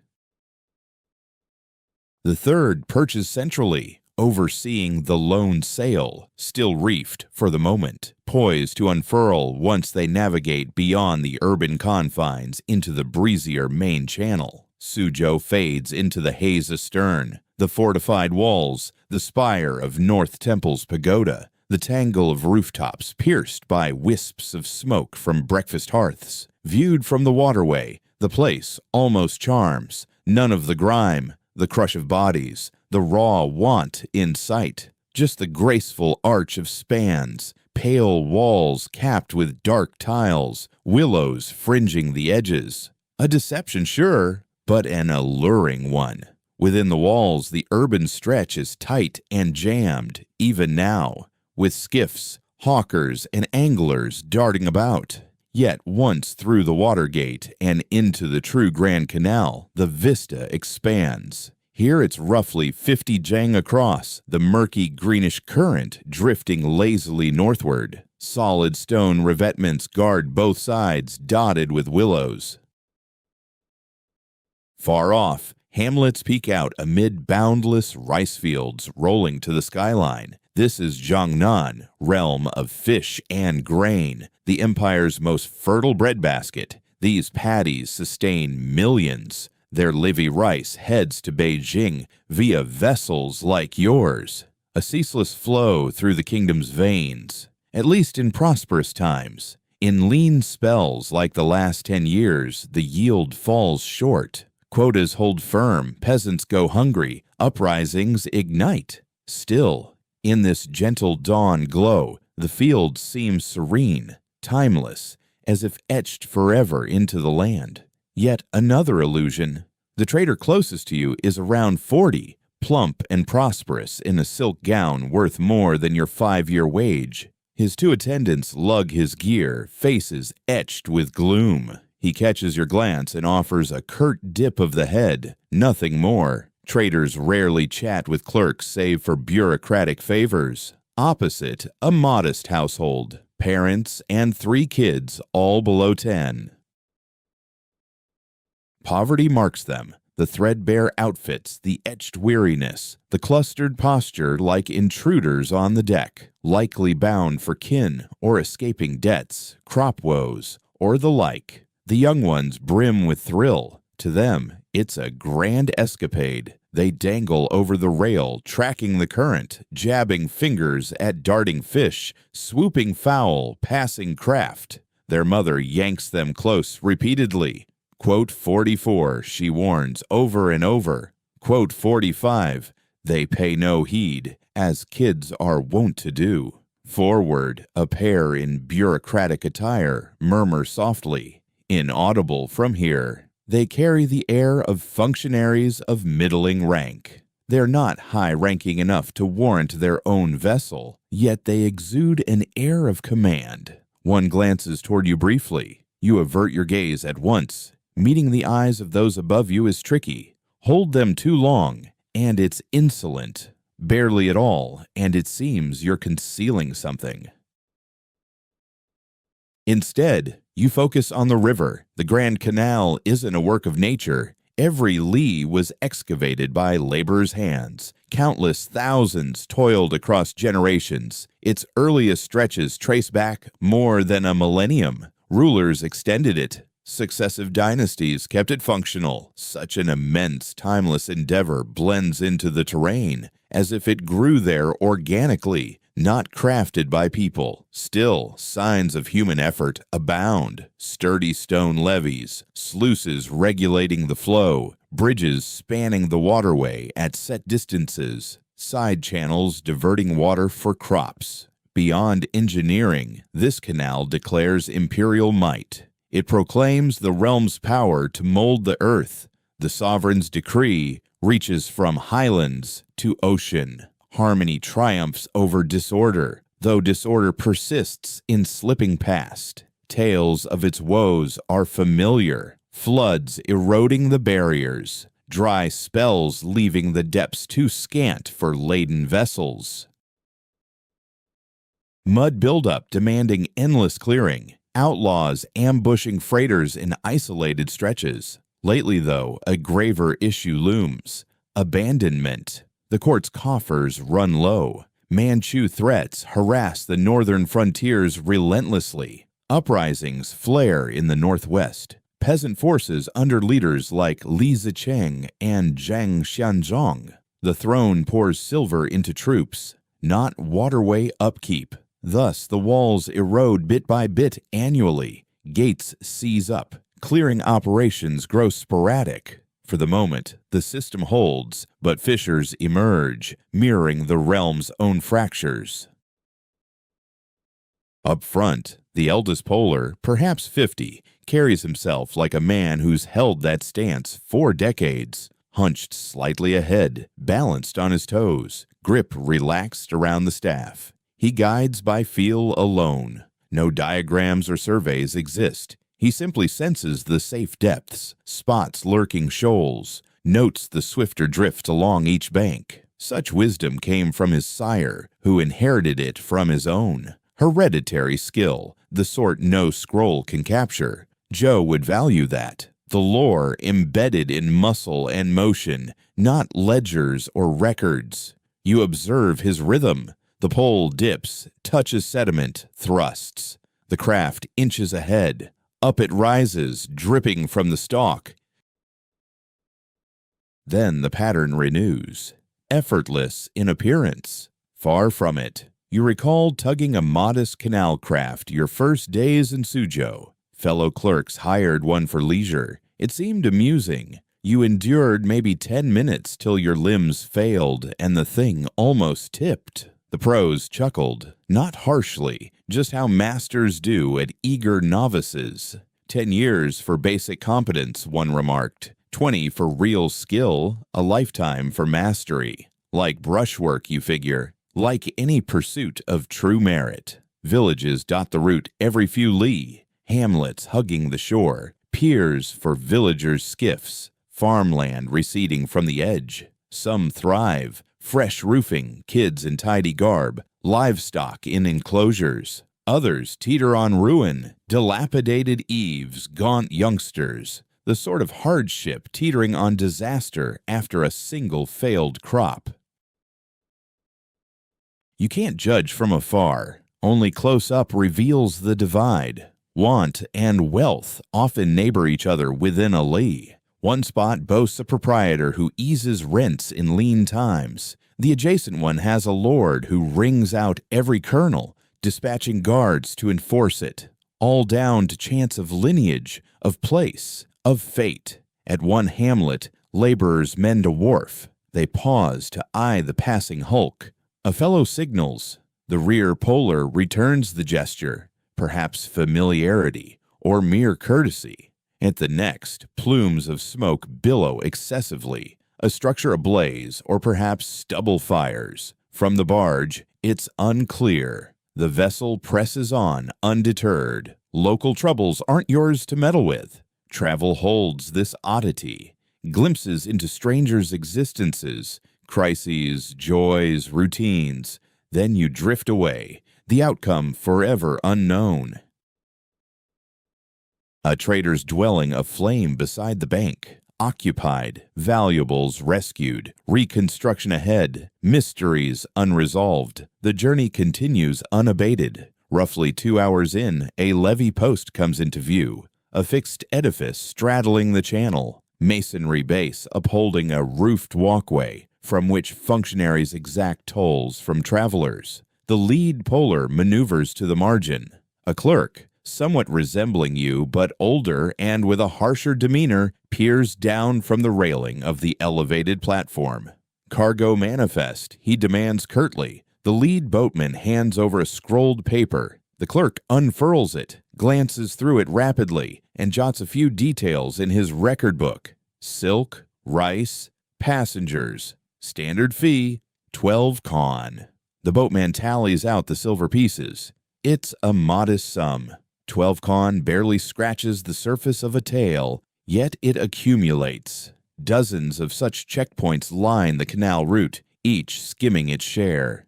The third perches centrally, overseeing the lone sail, still reefed for the moment, poised to unfurl once they navigate beyond the urban confines into the breezier main channel. Suzhou fades into the haze astern, the fortified walls, the spire of North Temple's pagoda, the tangle of rooftops pierced by wisps of smoke from breakfast hearths. Viewed from the waterway, the place almost charms. None of the grime, the crush of bodies, the raw want in sight. Just the graceful arch of spans, pale walls capped with dark tiles, willows fringing the edges. A deception, sure, but an alluring one. Within the walls, the urban stretch is tight and jammed, even now, with skiffs, hawkers, and anglers darting about. Yet once through the water gate and into the true Grand Canal, the vista expands. Here it's roughly 50 jang across, the murky greenish current drifting lazily northward. Solid stone revetments guard both sides, dotted with willows. Far off, hamlets peek out amid boundless rice fields rolling to the skyline. This is Jiangnan, realm of fish and grain, the empire's most fertile breadbasket. These paddies sustain millions. Their livy rice heads to Beijing via vessels like yours, a ceaseless flow through the kingdom's veins, at least in prosperous times. In lean spells like the last 10 years, the yield falls short. Quotas hold firm, peasants go hungry, uprisings ignite. Still, in this gentle dawn glow, the fields seem serene, timeless, as if etched forever into the land. Yet another illusion. The trader closest to you is around 40, plump and prosperous in a silk gown worth more than your 5-year wage. His 2 attendants lug his gear, faces etched with gloom. He catches your glance and offers a curt dip of the head, nothing more. Traders rarely chat with clerks save for bureaucratic favors. Opposite, a modest household, parents and 3 kids, all below 10. Poverty marks them, the threadbare outfits, the etched weariness, the clustered posture like intruders on the deck, likely bound for kin or escaping debts, crop woes, or the like. The young ones brim with thrill. To them, it's a grand escapade. They dangle over the rail, tracking the current, jabbing fingers at darting fish, swooping fowl, passing craft. Their mother yanks them close repeatedly. Quote 44, she warns over and over. Quote 45, they pay no heed, as kids are wont to do. Forward, a pair in bureaucratic attire murmur softly. Inaudible from here, they carry the air of functionaries of middling rank. They're not high-ranking enough to warrant their own vessel, yet they exude an air of command. One glances toward you briefly. You avert your gaze at once. Meeting the eyes of those above you is tricky. Hold them too long, and it's insolent. Barely at all, and it seems you're concealing something. Instead, you focus on the river. The Grand Canal isn't a work of nature. Every li was excavated by laborers' hands. Countless thousands toiled across generations. Its earliest stretches trace back more than a millennium. Rulers extended it. Successive dynasties kept it functional. Such an immense, timeless endeavor blends into the terrain, as if it grew there organically, not crafted by people. Still, signs of human effort abound. Sturdy stone levees, sluices regulating the flow, bridges spanning the waterway at set distances, side channels diverting water for crops. Beyond engineering, this canal declares imperial might. It proclaims the realm's power to mold the earth. The sovereign's decree reaches from highlands to ocean. Harmony triumphs over disorder, though disorder persists in slipping past. Tales of its woes are familiar. Floods eroding the barriers. Dry spells leaving the depths too scant for laden vessels. Mud buildup demanding endless clearing. Outlaws ambushing freighters in isolated stretches. Lately, though, a graver issue looms. Abandonment. The court's coffers run low. Manchu threats harass the northern frontiers relentlessly. Uprisings flare in the northwest. Peasant forces under leaders like Li Zicheng and Zhang Xianzhong. The throne pours silver into troops, not waterway upkeep. Thus, the walls erode bit by bit annually. Gates seize up. Clearing operations grow sporadic. For the moment, the system holds, but fissures emerge, mirroring the realm's own fractures. Up front, the eldest polar, perhaps 50, carries himself like a man who's held that stance 4 decades, hunched slightly ahead, balanced on his toes, grip relaxed around the staff. He guides by feel alone. No diagrams or surveys exist. He simply senses the safe depths, spots lurking shoals, notes the swifter drift along each bank. Such wisdom came from his sire, who inherited it from his own. Hereditary skill, the sort no scroll can capture. Joe would value that. The lore embedded in muscle and motion, not ledgers or records. You observe his rhythm. The pole dips, touches sediment, thrusts. The craft inches ahead. Up it rises, dripping from the stalk. Then the pattern renews. Effortless in appearance. Far from it. You recall tugging a modest canal craft your first days in Suzhou. Fellow clerks hired one for leisure. It seemed amusing. You endured maybe 10 minutes till your limbs failed and the thing almost tipped. The pros chuckled, not harshly, just how masters do at eager novices. 10 years for basic competence, one remarked. 20 for real skill, a lifetime for mastery. Like brushwork, you figure. Like any pursuit of true merit. Villages dot the route every few li. Hamlets hugging the shore. Piers for villagers' skiffs. Farmland receding from the edge. Some thrive. Fresh roofing, kids in tidy garb. Livestock in enclosures. Others teeter on ruin. Dilapidated eaves, gaunt youngsters. The sort of hardship teetering on disaster after a single failed crop. You can't judge from afar. Only close-up reveals the divide. Want and wealth often neighbor each other within a li. One spot boasts a proprietor who eases rents in lean times. The adjacent one has a lord who wrings out every kernel, dispatching guards to enforce it. All down to chance of lineage, of place, of fate. At one hamlet, laborers mend a wharf. They pause to eye the passing hulk. A fellow signals. The rear polar returns the gesture, perhaps familiarity or mere courtesy. At the next, plumes of smoke billow excessively, a structure ablaze or perhaps stubble fires. From the barge, it's unclear. The vessel presses on undeterred. Local troubles aren't yours to meddle with. Travel holds this oddity, glimpses into strangers' existences, crises, joys, routines. Then you drift away, the outcome forever unknown. A trader's dwelling aflame beside the bank, occupied, valuables rescued, reconstruction ahead, mysteries unresolved. The journey continues unabated. Roughly 2 hours in, a levee post comes into view, a fixed edifice straddling the channel, masonry base upholding a roofed walkway, from which functionaries exact tolls from travelers. The lead polar maneuvers to the margin. A clerk, somewhat resembling you but older and with a harsher demeanor, peers down from the railing of the elevated platform. Cargo manifest, he demands curtly. The lead boatman hands over a scrolled paper. The clerk unfurls it, glances through it rapidly, and jots a few details in his record book. Silk, rice, passengers. Standard fee, 12 con. The boatman tallies out the silver pieces. It's a modest sum. 12 con barely scratches the surface of a tale, yet it accumulates. Dozens of such checkpoints line the canal route, each skimming its share.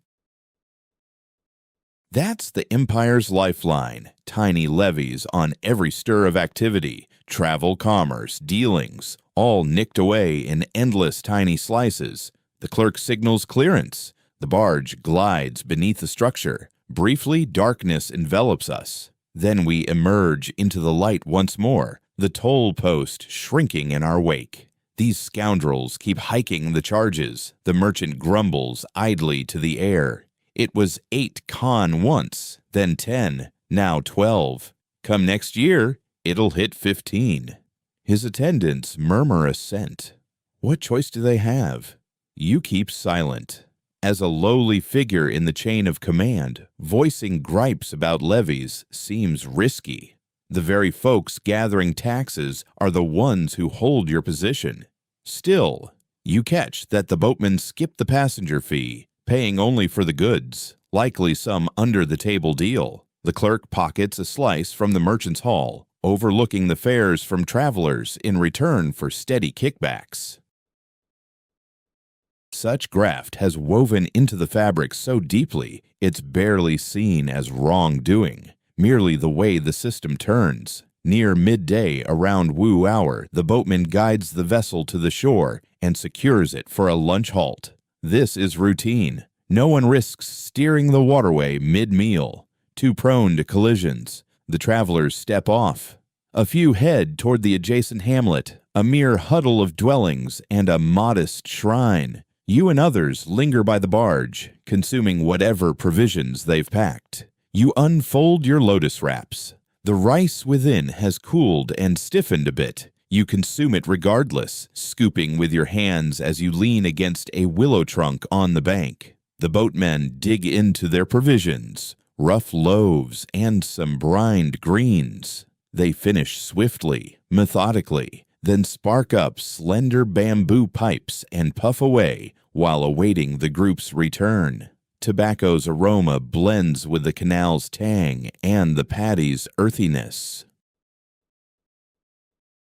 That's the Empire's lifeline. Tiny levies on every stir of activity, travel, commerce, dealings, all nicked away in endless tiny slices. The clerk signals clearance. The barge glides beneath the structure. Briefly, darkness envelops us. Then we emerge into the light once more, the toll post shrinking in our wake. These scoundrels keep hiking the charges. The merchant grumbles idly to the air. It was 8 con once, then 10, now 12. Come next year, it'll hit 15. His attendants murmur assent. What choice do they have? You keep silent. As a lowly figure in the chain of command, voicing gripes about levies seems risky. The very folks gathering taxes are the ones who hold your position. Still, you catch that the boatmen skip the passenger fee, paying only for the goods, likely some under-the-table deal. The clerk pockets a slice from the merchant's haul, overlooking the fares from travelers in return for steady kickbacks. Such graft has woven into the fabric so deeply it's barely seen as wrongdoing, merely the way the system turns. Near midday around Woo hour, the boatman guides the vessel to the shore and secures it for a lunch halt. This is routine. No one risks steering the waterway mid-meal. Too prone to collisions, the travelers step off. A few head toward the adjacent hamlet, a mere huddle of dwellings and a modest shrine. You and others linger by the barge, consuming whatever provisions they've packed. You unfold your lotus wraps. The rice within has cooled and stiffened a bit. You consume it regardless, scooping with your hands as you lean against a willow trunk on the bank. The boatmen dig into their provisions, rough loaves and some brined greens. They finish swiftly, methodically, then spark up slender bamboo pipes and puff away while awaiting the group's return. Tobacco's aroma blends with the canal's tang and the paddy's earthiness.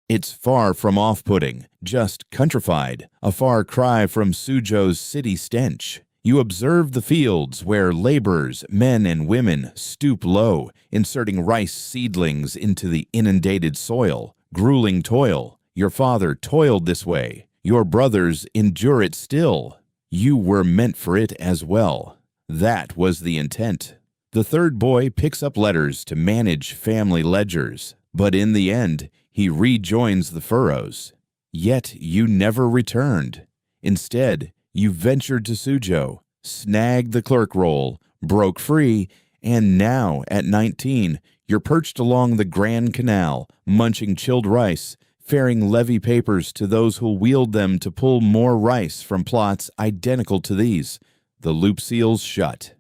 It's far from off-putting, just countrified, a far cry from Suzhou's city stench. You observe the fields where laborers, men and women, stoop low, inserting rice seedlings into the inundated soil. Grueling toil. Your father toiled this way. Your brothers endure it still. You were meant for it as well. That was the intent. The third boy picks up letters to manage family ledgers, but in the end, he rejoins the furrows. Yet you never returned. Instead, you ventured to Suzhou, snagged the clerk role, broke free, and now, at 19, you're perched along the Grand Canal, munching chilled rice, ferrying levy papers to those who'll wield them to pull more rice from plots identical to these. The loop seal's shut.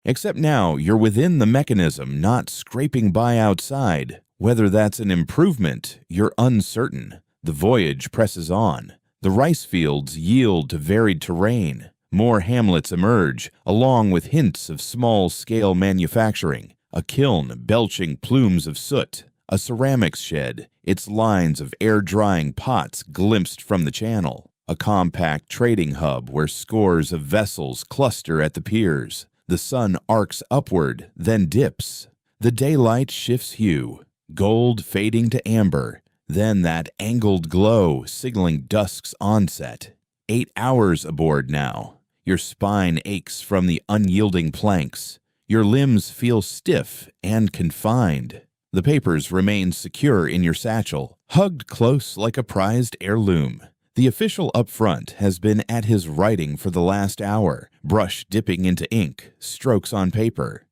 Except now you're within the mechanism, not scraping by outside. Whether that's an improvement, you're uncertain. The voyage presses on. The rice fields yield to varied terrain. More hamlets emerge, along with hints of small-scale manufacturing. A kiln belching plumes of soot. A ceramics shed, its lines of air-drying pots glimpsed from the channel. A compact trading hub where scores of vessels cluster at the piers. The sun arcs upward, then dips. The daylight shifts hue, gold fading to amber, then that angled glow signaling dusk's onset. 8 hours aboard now. Your spine aches from the unyielding planks. Your limbs feel stiff and confined. The papers remain secure in your satchel, hugged close like a prized heirloom. The official up front has been at his writing for the last hour, brush dipping into ink, strokes on paper.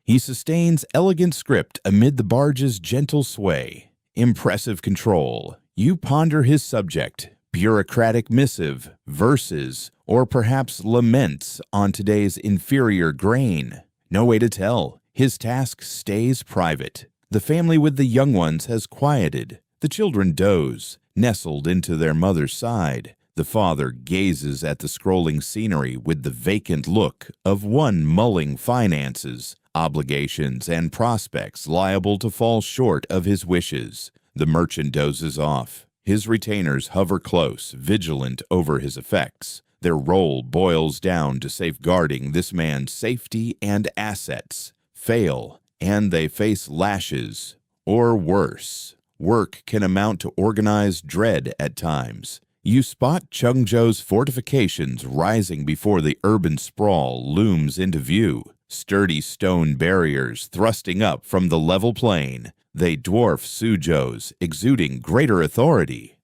He sustains elegant script amid the barge's gentle sway. Impressive control. You ponder his subject, bureaucratic missive, verses, or perhaps laments on today's inferior grain. No way to tell. His task stays private. The family with the young ones has quieted. The children doze, nestled into their mother's side. The father gazes at the scrolling scenery with the vacant look of one mulling finances, obligations, and prospects liable to fall short of his wishes. The merchant dozes off. His retainers hover close, vigilant over his effects. Their role boils down to safeguarding this man's safety and assets. Fail, and they face lashes, or worse. Work can amount to organized dread at times. You spot Chengzhou's fortifications rising before the urban sprawl looms into view. Sturdy stone barriers thrusting up from the level plain. They dwarf Suzhou's, exuding greater authority.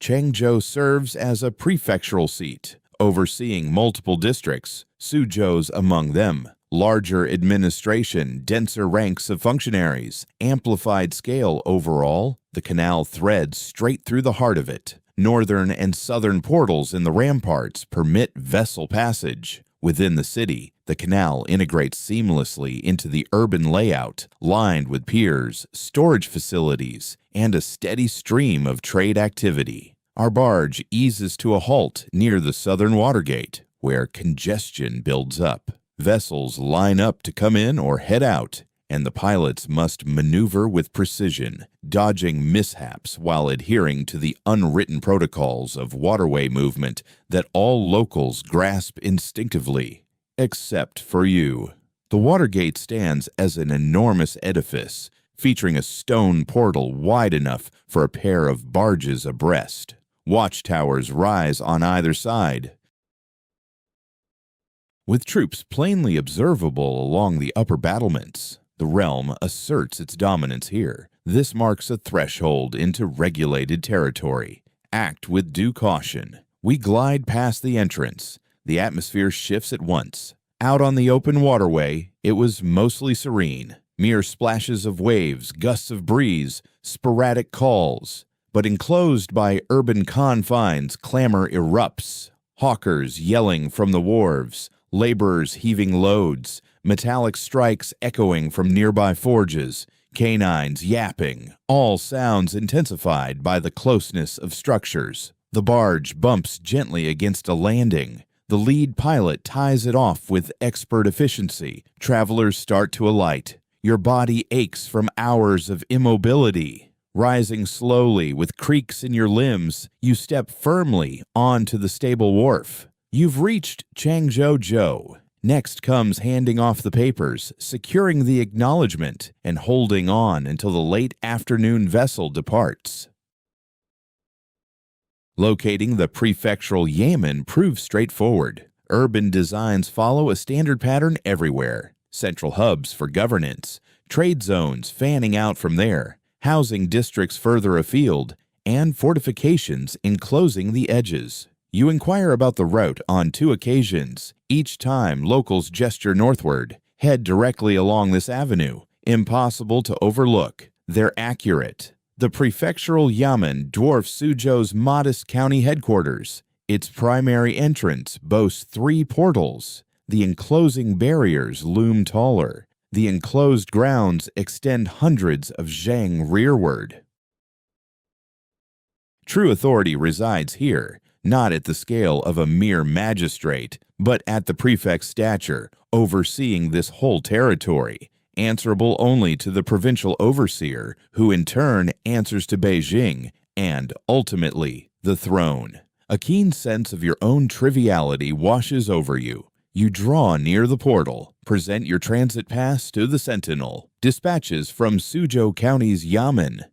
Chengzhou serves as a prefectural seat, overseeing multiple districts, Suzhou's among them. Larger administration, denser ranks of functionaries, amplified scale overall, the canal threads straight through the heart of it. Northern and southern portals in the ramparts permit vessel passage. Within the city, the canal integrates seamlessly into the urban layout, lined with piers, storage facilities, and a steady stream of trade activity. Our barge eases to a halt near the southern watergate, where congestion builds up. Vessels line up to come in or head out, and the pilots must maneuver with precision, dodging mishaps while adhering to the unwritten protocols of waterway movement that all locals grasp instinctively, except for you. The Watergate stands as an enormous edifice, featuring a stone portal wide enough for a pair of barges abreast. Watchtowers rise on either side, with troops plainly observable along the upper battlements. The realm asserts its dominance here. This marks a threshold into regulated territory. Act with due caution. We glide past the entrance. The atmosphere shifts at once. Out on the open waterway, it was mostly serene. Mere splashes of waves, gusts of breeze, sporadic calls. But enclosed by urban confines, clamor erupts. Hawkers yelling from the wharves, laborers heaving loads, metallic strikes echoing from nearby forges, canines yapping, all sounds intensified by the closeness of structures. The barge bumps gently against a landing. The lead pilot ties it off with expert efficiency. Travelers start to alight. Your body aches from hours of immobility. Rising slowly with creaks in your limbs, you step firmly onto the stable wharf. You've reached Changzhou. Next comes handing off the papers, securing the acknowledgement, and holding on until the late afternoon vessel departs. Locating the prefectural yamen proves straightforward. Urban designs follow a standard pattern everywhere. Central hubs for governance, trade zones fanning out from there, housing districts further afield, and fortifications enclosing the edges. You inquire about the route on 2 occasions. Each time, locals gesture northward. Head directly along this avenue. Impossible to overlook. They're accurate. The prefectural yamen dwarfs Suzhou's modest county headquarters. Its primary entrance boasts 3 portals. The enclosing barriers loom taller. The enclosed grounds extend hundreds of zhang rearward. True authority resides here, not at the scale of a mere magistrate, but at the prefect's stature, overseeing this whole territory, answerable only to the provincial overseer, who in turn answers to Beijing, and, ultimately, the throne. A keen sense of your own triviality washes over you. You draw near the portal, present your transit pass to the sentinel. Dispatches from Suzhou County's yamen.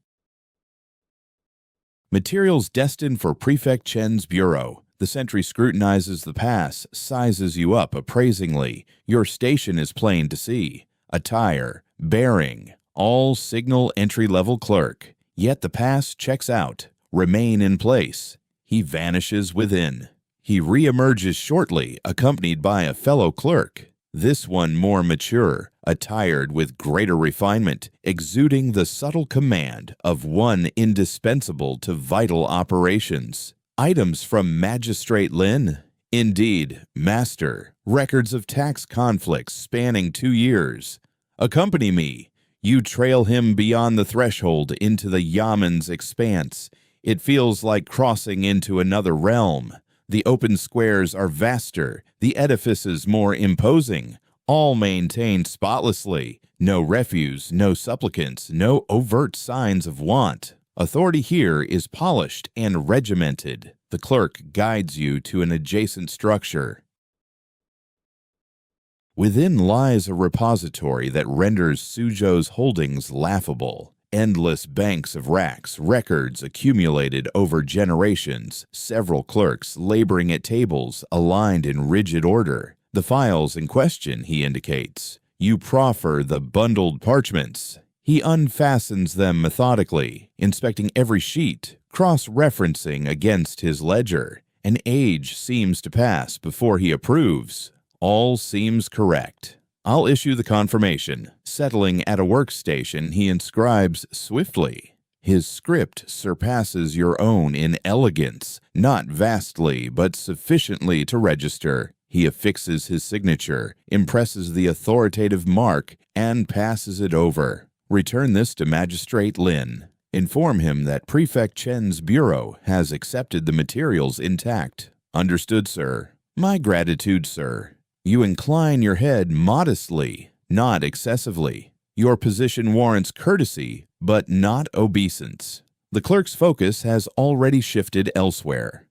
Materials destined for Prefect Chen's bureau. The sentry scrutinizes the pass, sizes you up appraisingly. Your station is plain to see. Attire, bearing, all signal entry-level clerk. Yet the pass checks out. Remain in place. He vanishes within. He re-emerges shortly, accompanied by a fellow clerk. This one more mature, attired with greater refinement, exuding the subtle command of one indispensable to vital operations. Items from Magistrate Lin? Indeed, master. Records of tax conflicts spanning 2 years. Accompany me. You trail him beyond the threshold into the yamen's expanse. It feels like crossing into another realm. The open squares are vaster, the edifices more imposing, all maintained spotlessly. No refuse, no supplicants, no overt signs of want. Authority here is polished and regimented. The clerk guides you to an adjacent structure. Within lies a repository that renders Suzhou's holdings laughable. Endless banks of racks, records accumulated over generations, several clerks laboring at tables aligned in rigid order. The files in question, he indicates. You proffer the bundled parchments. He unfastens them methodically, inspecting every sheet, cross-referencing against his ledger. An age seems to pass before he approves. All seems correct. I'll issue the confirmation. Settling at a workstation, he inscribes swiftly. His script surpasses your own in elegance, not vastly, but sufficiently to register. He affixes his signature, impresses the authoritative mark, and passes it over. Return this to Magistrate Lin. Inform him that Prefect Chen's bureau has accepted the materials intact. Understood, sir. My gratitude, sir. You incline your head modestly, not excessively. Your position warrants courtesy, but not obeisance. The clerk's focus has already shifted elsewhere.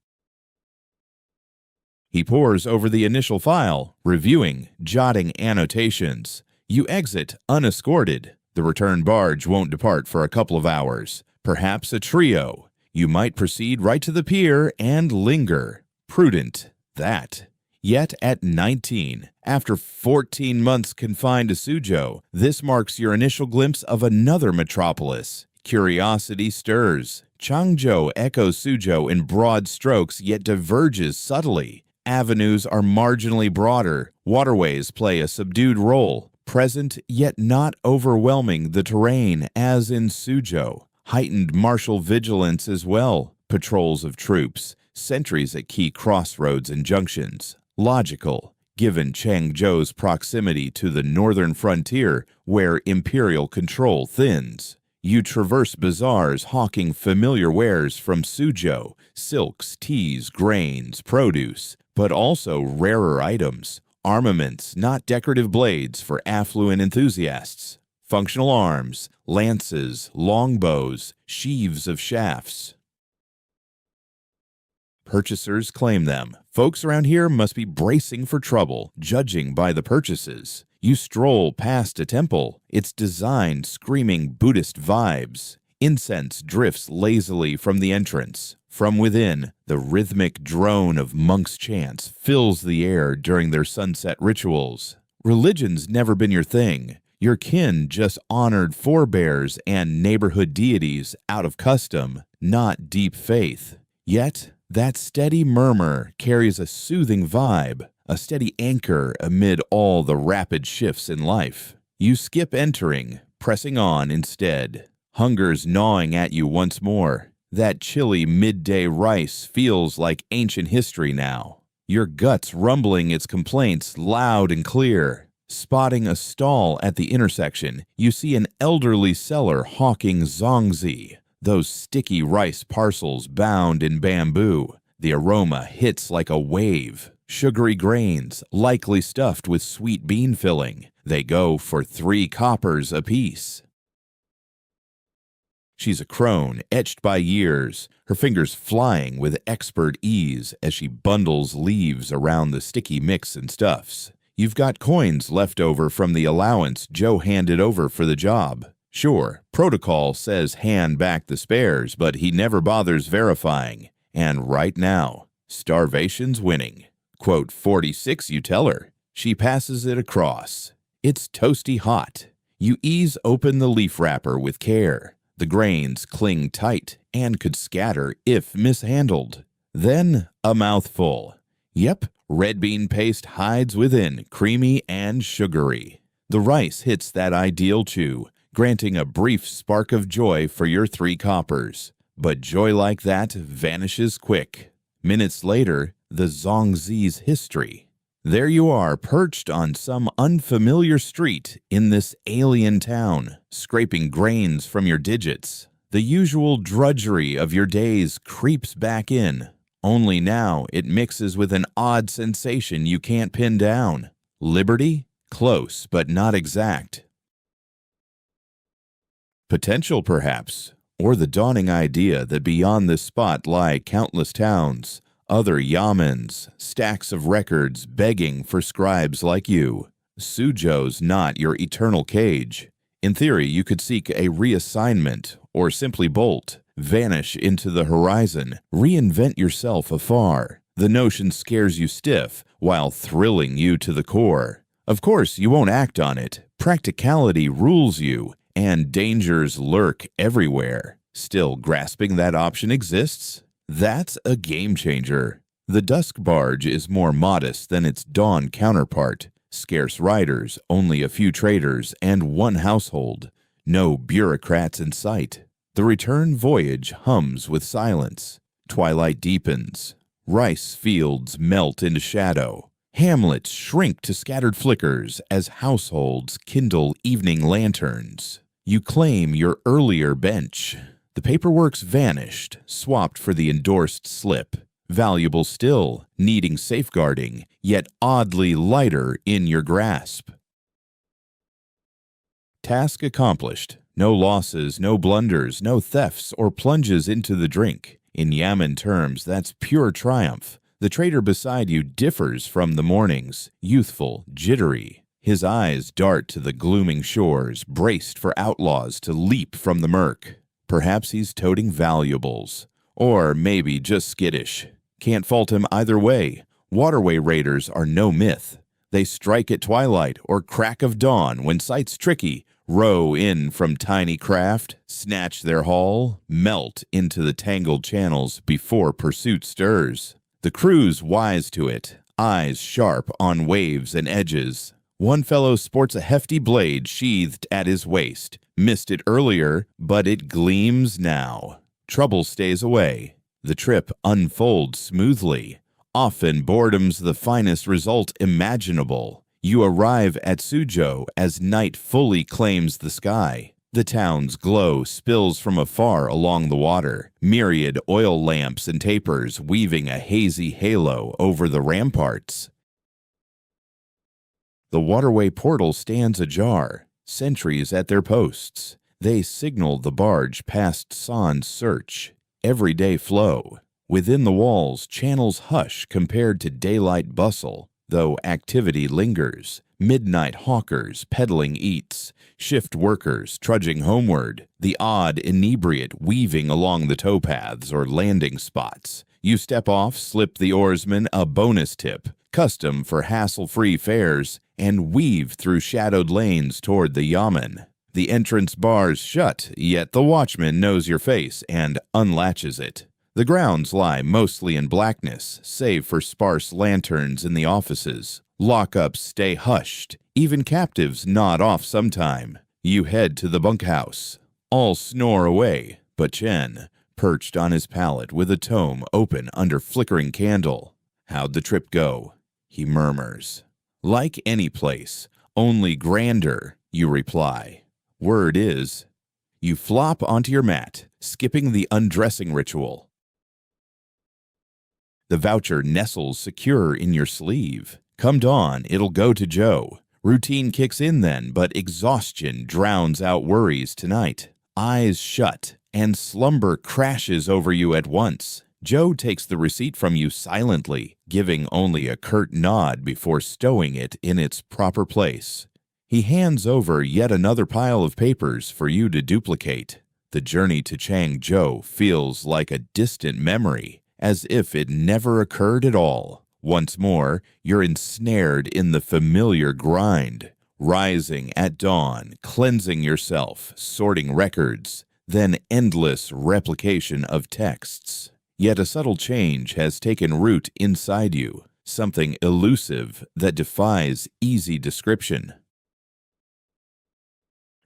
He pores over the initial file, reviewing, jotting annotations. You exit unescorted. The return barge won't depart for a couple of hours, perhaps a trio. You might proceed right to the pier and linger. Prudent, that. Yet at 19, after 14 months confined to Suzhou, this marks your initial glimpse of another metropolis. Curiosity stirs. Changzhou echoes Suzhou in broad strokes, yet diverges subtly. Avenues are marginally broader. Waterways play a subdued role, present yet not overwhelming the terrain as in Suzhou. Heightened martial vigilance as well. Patrols of troops, sentries at key crossroads and junctions. Logical, given Changzhou's proximity to the northern frontier where imperial control thins. You traverse bazaars hawking familiar wares from Suzhou, silks, teas, grains, produce, but also rarer items, armaments, not decorative blades for affluent enthusiasts, functional arms, lances, longbows, sheaves of shafts. Purchasers claim them. Folks around here must be bracing for trouble, judging by the purchases. You stroll past a temple, its design screaming Buddhist vibes. Incense drifts lazily from the entrance. From within, the rhythmic drone of monks' chants fills the air during their sunset rituals. Religion's never been your thing. Your kin just honored forebears and neighborhood deities out of custom, not deep faith. Yet, that steady murmur carries a soothing vibe, a steady anchor amid all the rapid shifts in life. You skip entering, pressing on instead. Hunger's gnawing at you once more. That chilly midday rice feels like ancient history now. Your gut's rumbling its complaints loud and clear. Spotting a stall at the intersection, you see an elderly seller hawking zongzi, those sticky rice parcels bound in bamboo. The aroma hits like a wave. Sugary grains, likely stuffed with sweet bean filling. They go for 3 coppers apiece. She's a crone, etched by years, her fingers flying with expert ease as she bundles leaves around the sticky mix and stuffs. You've got coins left over from the allowance Joe handed over for the job. Sure, protocol says hand back the spares, but he never bothers verifying. And right now, starvation's winning. Quote 46, you tell her. She passes it across. It's toasty hot. You ease open the leaf wrapper with care. The grains cling tight and could scatter if mishandled. Then a mouthful. Yep, red bean paste hides within, creamy and sugary. The rice hits that ideal chew, granting a brief spark of joy for your 3 coppers. But joy like that vanishes quick. Minutes later, the zongzi's history. There you are, perched on some unfamiliar street in this alien town, scraping grains from your digits. The usual drudgery of your days creeps back in. Only now it mixes with an odd sensation you can't pin down. Liberty? Close, but not exact. Potential, perhaps, or the dawning idea that beyond this spot lie countless towns, other yamens, stacks of records begging for scribes like you. Suzhou's not your eternal cage. In theory, you could seek a reassignment or simply bolt, vanish into the horizon, reinvent yourself afar. The notion scares you stiff while thrilling you to the core. Of course, you won't act on it. Practicality rules you, and dangers lurk everywhere. Still grasping that option exists? That's a game changer. The dusk barge is more modest than its dawn counterpart, Scarce riders, only a few traders, and one household. No bureaucrats in sight. The return voyage hums with silence. Twilight deepens. Rice fields melt into shadow. Hamlets shrink to scattered flickers as households kindle evening lanterns. You claim your earlier bench. The paperwork's vanished, swapped for the endorsed slip. Valuable still, needing safeguarding, yet oddly lighter in your grasp. Task accomplished. No losses, no blunders, no thefts or plunges into the drink. In Yaman terms, that's pure triumph. The trader beside you differs from the mornings, youthful, jittery. His eyes dart to the glooming shores, braced for outlaws to leap from the murk. Perhaps he's toting valuables. Or maybe just skittish. Can't fault him either way. Waterway raiders are no myth. They strike at twilight or crack of dawn when sight's tricky, row in from tiny craft, snatch their haul, melt into the tangled channels before pursuit stirs. The crew's wise to it, eyes sharp on waves and edges. One fellow sports a hefty blade sheathed at his waist. Missed it earlier, but it gleams now. Trouble stays away. The trip unfolds smoothly. Often boredom's the finest result imaginable. You arrive at Suzhou as night fully claims the sky. The town's glow spills from afar along the water, myriad oil lamps and tapers weaving a hazy halo over the ramparts. The waterway portal stands ajar, sentries at their posts. They signal the barge past San's search. Everyday flow. Within the walls, channels hush compared to daylight bustle, though activity lingers. Midnight hawkers peddling eats, shift workers trudging homeward, the odd inebriate weaving along the towpaths or landing spots. You step off, slip the oarsman a bonus tip, custom for hassle-free fares, and weave through shadowed lanes toward the yamen. The entrance bar's shut, yet the watchman knows your face and unlatches it. The grounds lie mostly in blackness, save for sparse lanterns in the offices. Lockups stay hushed. Even captives nod off sometime. You head to the bunkhouse. All snore away, but Chen, perched on his pallet with a tome open under flickering candle. "How'd the trip go?" he murmurs. "Like any place, only grander," you reply. Word is, you flop onto your mat, skipping the undressing ritual. The voucher nestles secure in your sleeve. Come dawn, it'll go to Joe. Routine kicks in then, but exhaustion drowns out worries tonight. Eyes shut, and slumber crashes over you at once. Joe takes the receipt from you silently, giving only a curt nod before stowing it in its proper place. He hands over yet another pile of papers for you to duplicate. The journey to Changzhou feels like a distant memory, as if it never occurred at all. Once more, you're ensnared in the familiar grind, rising at dawn, cleansing yourself, sorting records, then endless replication of texts. Yet a subtle change has taken root inside you, something elusive that defies easy description.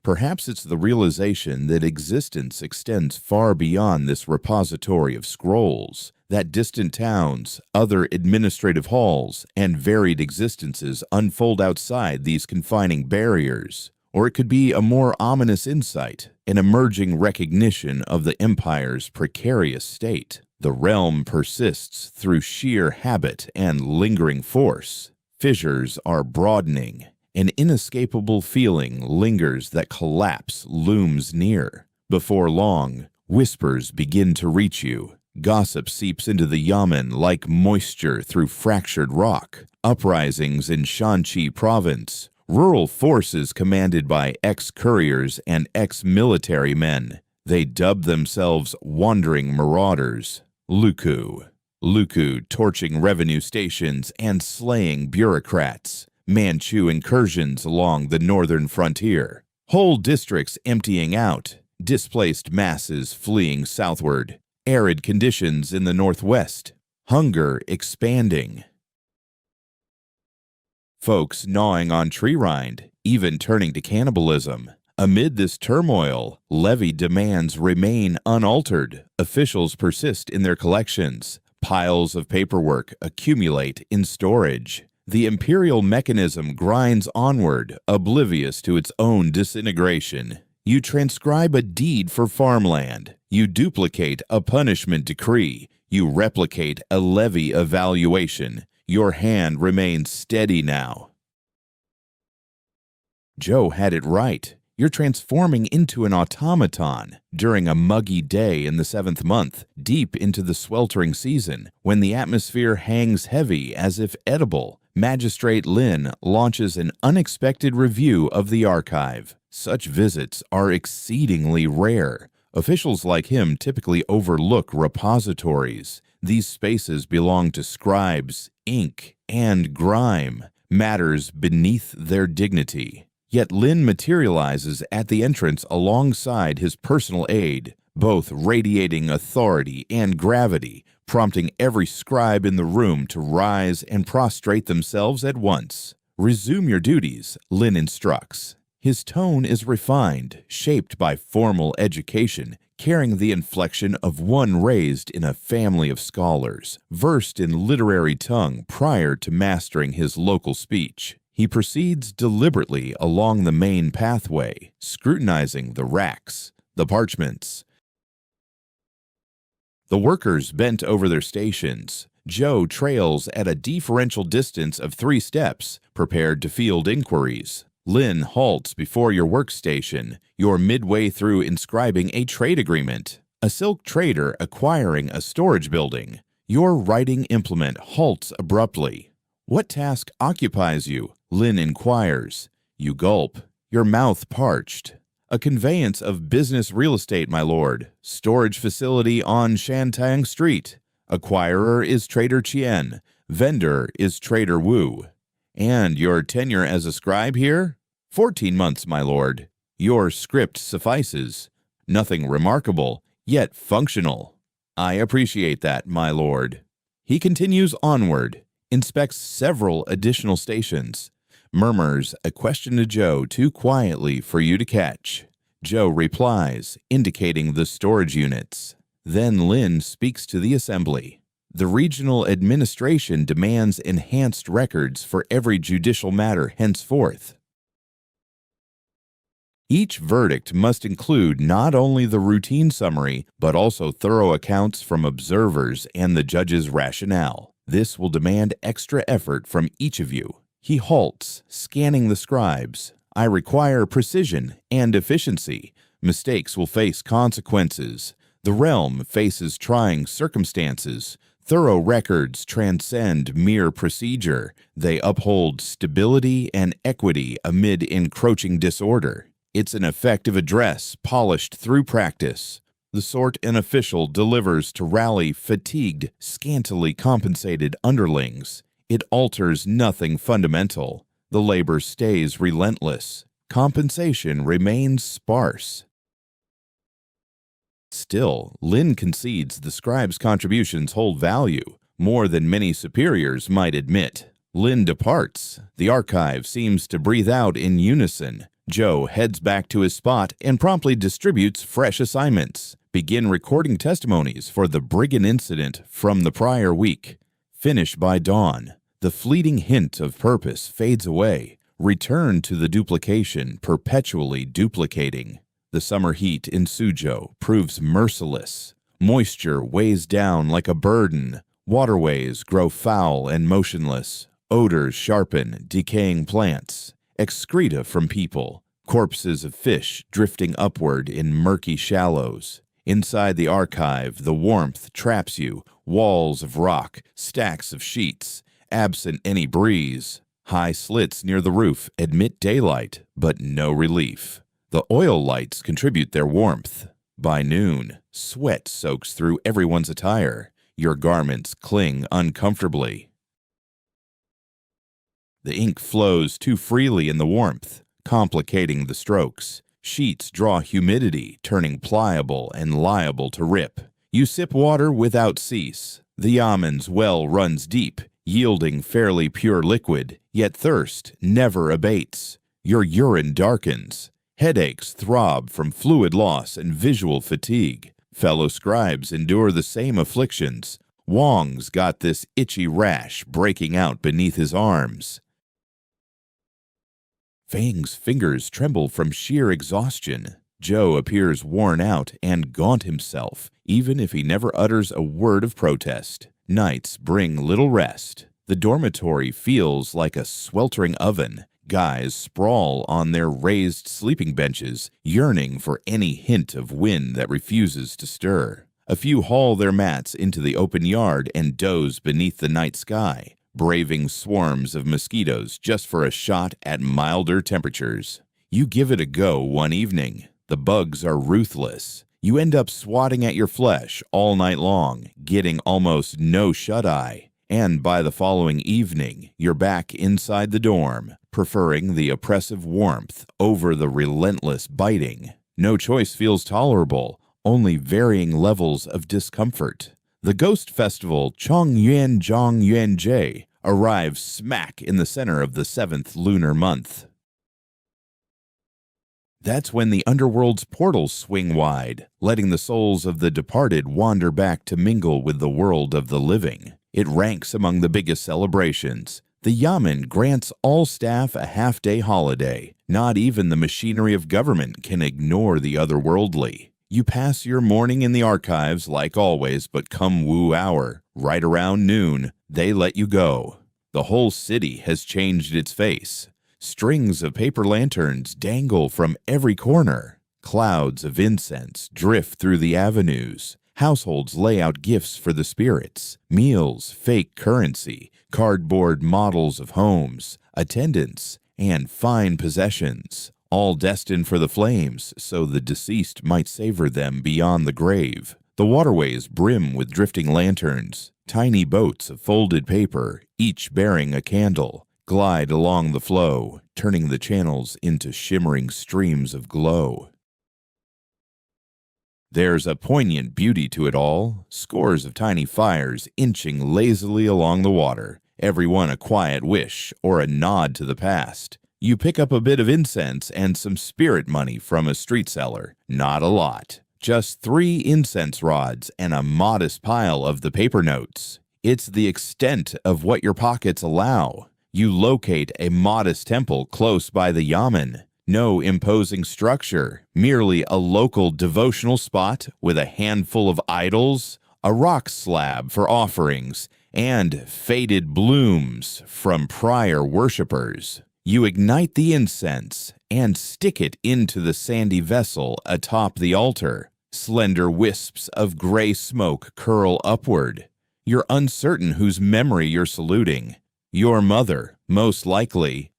Perhaps it's the realization that existence extends far beyond this repository of scrolls, that distant towns, other administrative halls, and varied existences unfold outside these confining barriers. Or it could be a more ominous insight, an emerging recognition of the empire's precarious state. The realm persists through sheer habit and lingering force. Fissures are broadening. An inescapable feeling lingers that collapse looms near. Before long, whispers begin to reach you. Gossip seeps into the yamen like moisture through fractured rock. Uprisings in Shanxi province. Rural forces commanded by ex-couriers and ex-military men. They dub themselves wandering marauders. Luku torching revenue stations and slaying bureaucrats. Manchu incursions along the northern frontier. Whole districts emptying out. Displaced masses fleeing southward. Arid conditions in the northwest. Hunger expanding. folks gnawing on tree rind, even turning to cannibalism. Amid this turmoil, levy demands remain unaltered. Officials persist in their collections. Piles of paperwork accumulate in storage. The imperial mechanism grinds onward, oblivious to its own disintegration. You transcribe a deed for farmland. You duplicate a punishment decree. You replicate a levy evaluation. Your hand remains steady now. Joe had it right. You're transforming into an automaton during a muggy day in the 7th month, deep into the sweltering season, when the atmosphere hangs heavy as if edible. Magistrate Lin launches an unexpected review of the archive. Such visits are exceedingly rare. Officials like him typically overlook repositories. These spaces belong to scribes, ink, and grime, matters beneath their dignity. Yet Lin materializes at the entrance alongside his personal aide, both radiating authority and gravity, prompting every scribe in the room to rise and prostrate themselves at once. "Resume your duties," Lin instructs. His tone is refined, shaped by formal education, carrying the inflection of one raised in a family of scholars, versed in literary tongue prior to mastering his local speech. He proceeds deliberately along the main pathway, scrutinizing the racks, the parchments. The workers bent over their stations. Joe trails at a deferential distance of 3 steps, prepared to field inquiries. Lin halts before your workstation. You're midway through inscribing a trade agreement. A silk trader acquiring a storage building. Your writing implement halts abruptly. "What task occupies you?" Lin inquires. You gulp, your mouth parched. "A conveyance of business real estate, my lord. Storage facility on Shantang Street. Acquirer is Trader Chien. Vendor is Trader Wu." "And your tenure as a scribe here?" 14 months, my lord. Your script suffices. Nothing remarkable, yet functional." "I appreciate that, my lord." He continues onward, inspects several additional stations, murmurs a question to Joe too quietly for you to catch. Joe replies, indicating the storage units. Then Lin speaks to the assembly. "The regional administration demands enhanced records for every judicial matter henceforth. Each verdict must include not only the routine summary, but also thorough accounts from observers and the judge's rationale. This will demand extra effort from each of you." He halts, scanning the scribes. "I require precision and efficiency. Mistakes will face consequences. The realm faces trying circumstances. Thorough records transcend mere procedure. They uphold stability and equity amid encroaching disorder. It's an effective address polished through practice. The sort an official delivers to rally fatigued, scantily compensated underlings. It alters nothing fundamental. The labor stays relentless. Compensation remains sparse." Still, Lin concedes the scribe's contributions hold value, more than many superiors might admit. Lin departs. The archive seems to breathe out in unison. Joe heads back to his spot and promptly distributes fresh assignments. Begin recording testimonies for the brigand incident from the prior week. Finish by dawn. The fleeting hint of purpose fades away. Return to the duplication, perpetually duplicating. The summer heat in Suzhou proves merciless. Moisture weighs down like a burden. Waterways grow foul and motionless. Odors sharpen decaying plants. Excreta from people. Corpses of fish drifting upward in murky shallows. Inside the archive, the warmth traps you. Walls of rock, stacks of sheets. Absent any breeze. High slits near the roof admit daylight, but no relief. The oil lights contribute their warmth. By noon, sweat soaks through everyone's attire. Your garments cling uncomfortably. The ink flows too freely in the warmth, complicating the strokes. Sheets draw humidity, turning pliable and liable to rip. You sip water without cease. The almond's well runs deep, yielding fairly pure liquid, yet thirst never abates. Your urine darkens. Headaches throb from fluid loss and visual fatigue. Fellow scribes endure the same afflictions. Wong's got this itchy rash breaking out beneath his arms. Fang's fingers tremble from sheer exhaustion. Joe appears worn out and gaunt himself, even if he never utters a word of protest. Nights bring little rest. The dormitory feels like a sweltering oven. Guys sprawl on their raised sleeping benches, yearning for any hint of wind that refuses to stir. A few haul their mats into the open yard and doze beneath the night sky, braving swarms of mosquitoes just for a shot at milder temperatures. You give it a go one evening. The bugs are ruthless. You end up swatting at your flesh all night long, getting almost no shut-eye. And by the following evening, you're back inside the dorm, preferring the oppressive warmth over the relentless biting. No choice feels tolerable, only varying levels of discomfort. The ghost festival Chongyuan Zhongyuanjie arrives smack in the center of the 7th lunar month. That's when the underworld's portals swing wide, letting the souls of the departed wander back to mingle with the world of the living. It ranks among the biggest celebrations. The Yamen grants all staff a half-day holiday. Not even the machinery of government can ignore the otherworldly. You pass your morning in the archives like always, but come woo hour, right around noon, they let you go. The whole city has changed its face. Strings of paper lanterns dangle from every corner. Clouds of incense drift through the avenues. Households lay out gifts for the spirits. Meals, fake currency, cardboard models of homes, attendants, and fine possessions, all destined for the flames so the deceased might savor them beyond the grave. The waterways brim with drifting lanterns. Tiny boats of folded paper, each bearing a candle, glide along the flow, turning the channels into shimmering streams of glow. There's a poignant beauty to it all, scores of tiny fires inching lazily along the water, every one a quiet wish or a nod to the past. You pick up a bit of incense and some spirit money from a street seller. Not a lot. Just 3 incense rods and a modest pile of the paper notes. It's the extent of what your pockets allow. You locate a modest temple close by the yamen. No imposing structure, merely a local devotional spot with a handful of idols, a rock slab for offerings, and faded blooms from prior worshippers. You ignite the incense and stick it into the sandy vessel atop the altar. Slender wisps of gray smoke curl upward. You're uncertain whose memory you're saluting. Your mother, most likely.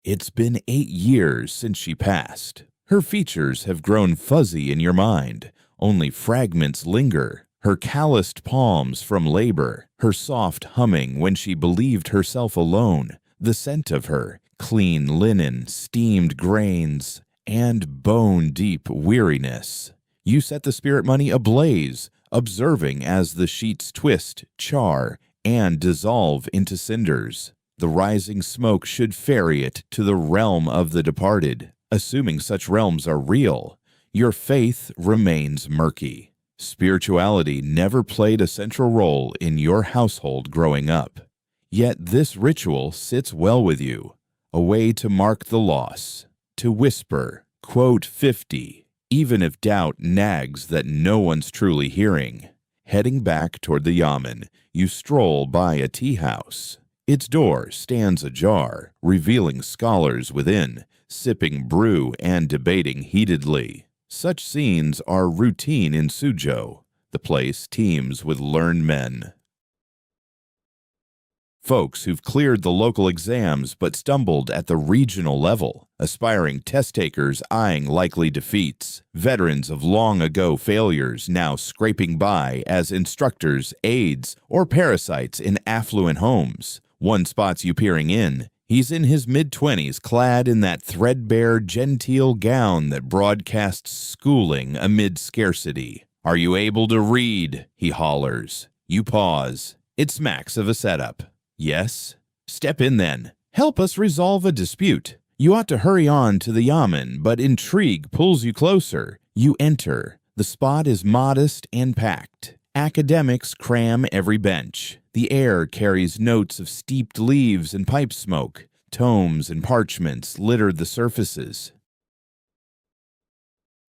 It's been 8 years since she passed. Her features have grown fuzzy in your mind. Only fragments linger. Her calloused palms from labor, her soft humming when she believed herself alone, the scent of her, clean linen, steamed grains, and bone-deep weariness. You set the spirit money ablaze, observing as the sheets twist, char, and dissolve into cinders. The rising smoke should ferry it to the realm of the departed, assuming such realms are real. Your faith remains murky. Spirituality never played a central role in your household growing up. Yet this ritual sits well with you, a way to mark the loss, to whisper, quote 50, even if doubt nags that no one's truly hearing. Heading back toward the yamen, you stroll by a tea house. Its door stands ajar, revealing scholars within, sipping brew and debating heatedly. Such scenes are routine in Suzhou. The place teems with learned men. Folks who've cleared the local exams but stumbled at the regional level, aspiring test takers eyeing likely defeats, veterans of long-ago failures now scraping by as instructors, aides, or parasites in affluent homes. One spots you peering in. He's in his mid-20s, clad in that threadbare, genteel gown that broadcasts schooling amid scarcity. "Are you able to read?" he hollers. You pause. It smacks of a setup. Yes? Step in then. Help us resolve a dispute. You ought to hurry on to the yamen, but intrigue pulls you closer. You enter. The spot is modest and packed. Academics cram every bench. The air carries notes of steeped leaves and pipe smoke. Tomes and parchments litter the surfaces.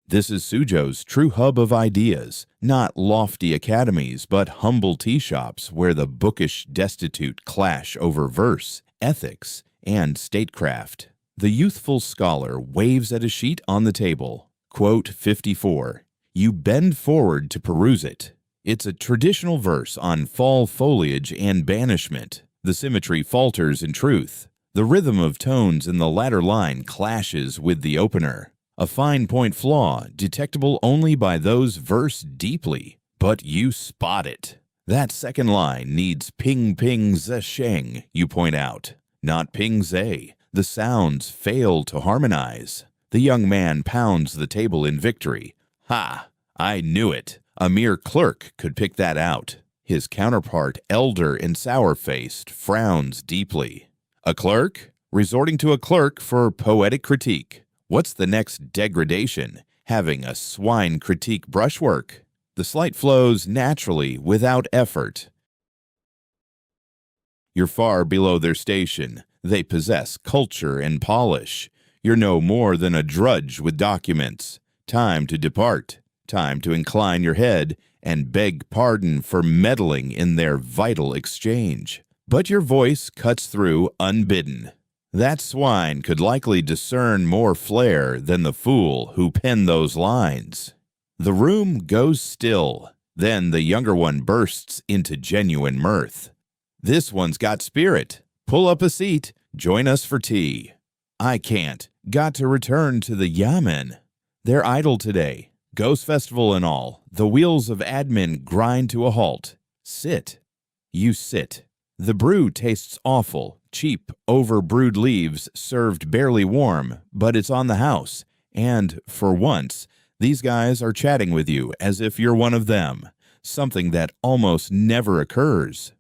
This is Suzhou's true hub of ideas, not lofty academies, but humble tea shops where the bookish destitute clash over verse, ethics, and statecraft. The youthful scholar waves at a sheet on the table. Quote 54. You bend forward to peruse it. It's a traditional verse on fall foliage and banishment. The symmetry falters in truth. The rhythm of tones in the latter line clashes with the opener. A fine point flaw detectable only by those versed deeply, but you spot it. That second line needs ping ping ze sheng, you point out, not ping ze. The sounds fail to harmonize. The young man pounds the table in victory. Ha! I knew it. A mere clerk could pick that out. His counterpart, elder and sour-faced, frowns deeply. A clerk? Resorting to a clerk for poetic critique. What's the next degradation? Having a swine critique brushwork. The slight flows naturally, without effort. You're far below their station. They possess culture and polish. You're no more than a drudge with documents. Time to depart. Time to incline your head and beg pardon for meddling in their vital exchange. But your voice cuts through unbidden. That swine could likely discern more flair than the fool who penned those lines. The room goes still. Then the younger one bursts into genuine mirth. This one's got spirit. Pull up a seat. Join us for tea. I can't. Got to return to the yamen. They're idle today. Ghost festival and all. The wheels of admin grind to a halt. Sit. You sit. The brew tastes awful. Cheap, over-brewed leaves served barely warm, but it's on the house. And, for once, these guys are chatting with you as if you're one of them, something that almost never occurs.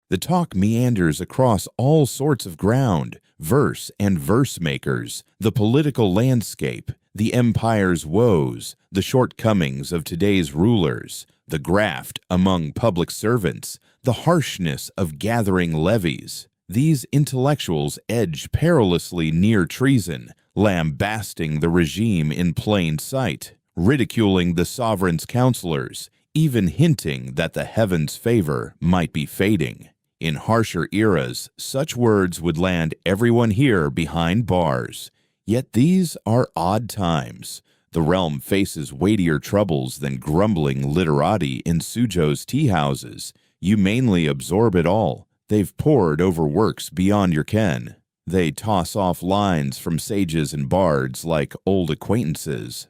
The talk meanders across all sorts of ground, verse and verse makers, the political landscape, the empire's woes, the shortcomings of today's rulers, the graft among public servants, the harshness of gathering levies. These intellectuals edge perilously near treason, lambasting the regime in plain sight, ridiculing the sovereign's counselors, even hinting that the heavens' favor might be fading. In harsher eras, such words would land everyone here behind bars. Yet these are odd times. The realm faces weightier troubles than grumbling literati in Suzhou's tea houses. You mainly absorb it all. They've pored over works beyond your ken. They toss off lines from sages and bards like old acquaintances.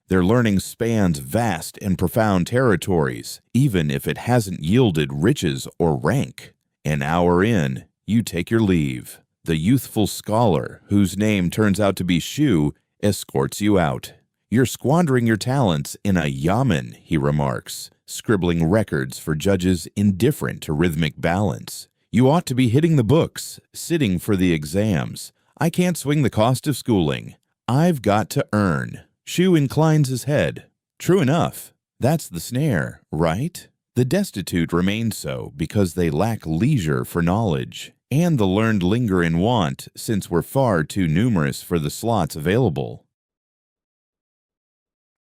Their learning spans vast and profound territories, even if it hasn't yielded riches or rank. An hour in, you take your leave. The youthful scholar, whose name turns out to be Shu, escorts you out. You're squandering your talents in a yamen, he remarks, scribbling records for judges indifferent to rhythmic balance. You ought to be hitting the books, sitting for the exams. I can't swing the cost of schooling. I've got to earn. Shu inclines his head. True enough. That's the snare, right? The destitute remain so because they lack leisure for knowledge, and the learned linger in want since we're far too numerous for the slots available.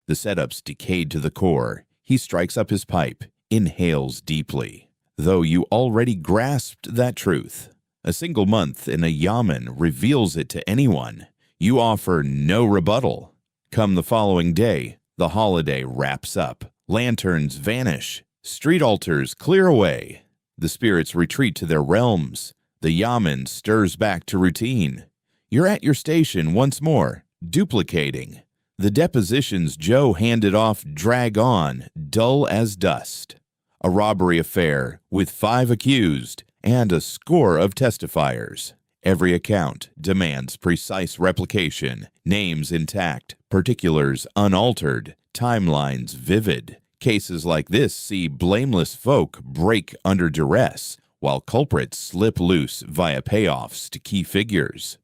The setup's decayed to the core. He strikes up his pipe, inhales deeply. Though you already grasped that truth. A single month in a yamen reveals it to anyone. You offer no rebuttal. Come the following day, the holiday wraps up. Lanterns vanish. Street altars clear away. The spirits retreat to their realms. The yamen stirs back to routine. You're at your station once more, duplicating. The depositions Joe handed off drag on, dull as dust. A robbery affair with 5 accused and a score of testifiers. Every account demands precise replication, names intact, particulars unaltered, timelines vivid. Cases like this see blameless folk break under duress, while culprits slip loose via payoffs to key figures.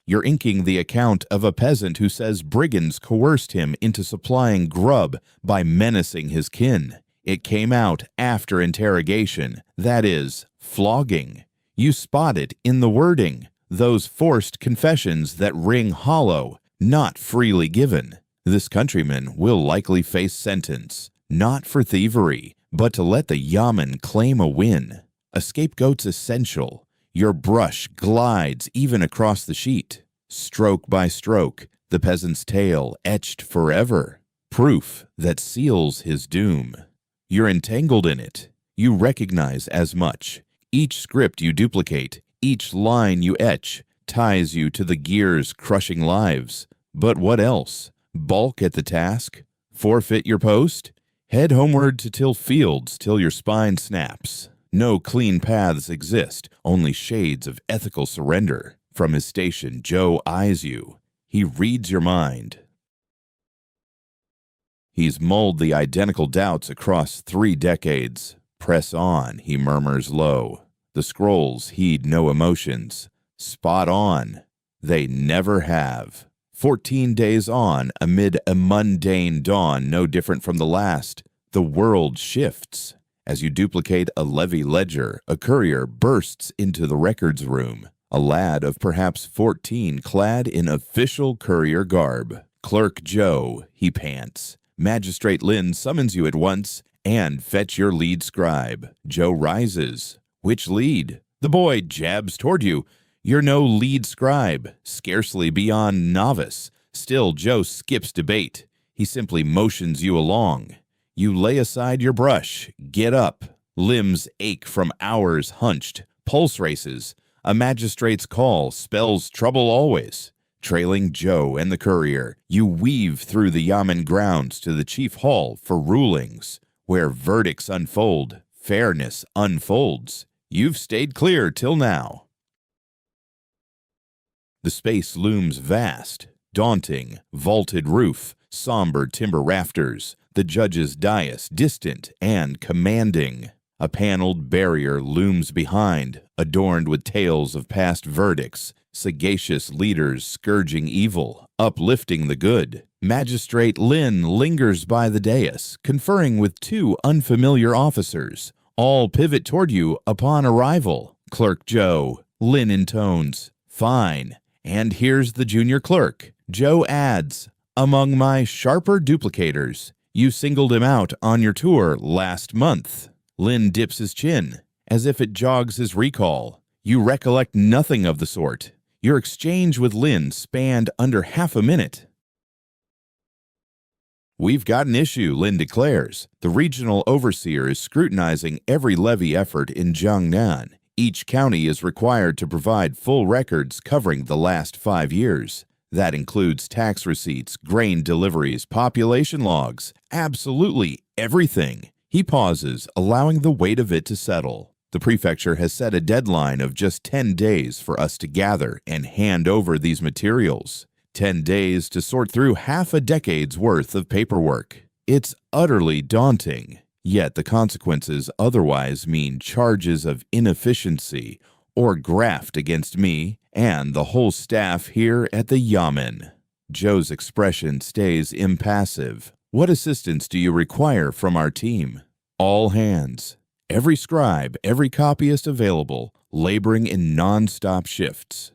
You're inking the account of a peasant who says brigands coerced him into supplying grub by menacing his kin. It came out after interrogation, that is, flogging. You spot it in the wording, those forced confessions that ring hollow, not freely given. This countryman will likely face sentence, not for thievery, but to let the yamen claim a win. A scapegoat's essential. Your brush glides even across the sheet. Stroke by stroke, the peasant's tale etched forever. Proof that seals his doom. You're entangled in it. You recognize as much. Each script you duplicate, each line you etch, ties you to the gears crushing lives. But what else? Balk at the task? Forfeit your post? Head homeward to till fields till your spine snaps. No clean paths exist, only shades of ethical surrender. From his station, Joe eyes you. He reads your mind. He's mulled the identical doubts across 3 decades. Press on, he murmurs low. The scrolls heed no emotions. Spot on. They never have. 14 days on, amid a mundane dawn no different from the last, the world shifts. As you duplicate a levy ledger, a courier bursts into the records room. A lad of perhaps 14 clad in official courier garb. Clerk Joe, he pants. Magistrate Lin summons you at once, and fetch your lead scribe. Joe rises. Which lead? The boy jabs toward you. You're no lead scribe, scarcely beyond novice. Still, Joe skips debate. He simply motions you along. You lay aside your brush, get up. Limbs ache from hours hunched, pulse races. A magistrate's call spells trouble always. Trailing Joe and the courier, you weave through the yamen grounds to the chief hall for rulings, where verdicts unfold, fairness unfolds. You've stayed clear till now. The space looms vast, daunting, vaulted roof, somber timber rafters, the judge's dais distant and commanding. A paneled barrier looms behind, adorned with tales of past verdicts, sagacious leaders scourging evil, uplifting the good. Magistrate Lin lingers by the dais, conferring with 2 unfamiliar officers. All pivot toward you upon arrival. Clerk Joe, Lin intones, fine. And here's the junior clerk. Joe adds, among my sharper duplicators. You singled him out on your tour last month. Lin dips his chin, as if it jogs his recall. You recollect nothing of the sort. Your exchange with Lin spanned under half a minute. We've got an issue, Lin declares. The regional overseer is scrutinizing every levy effort in Jiangnan. Each county is required to provide full records covering the last 5 years. That includes tax receipts, grain deliveries, population logs, absolutely everything. He pauses, allowing the weight of it to settle. The prefecture has set a deadline of just 10 days for us to gather and hand over these materials. 10 days to sort through half a decade's worth of paperwork. It's utterly daunting. Yet the consequences otherwise mean charges of inefficiency or graft against me and the whole staff here at the yamen. Joe's expression stays impassive. What assistance do you require from our team? All hands. Every scribe, every copyist available, laboring in non-stop shifts.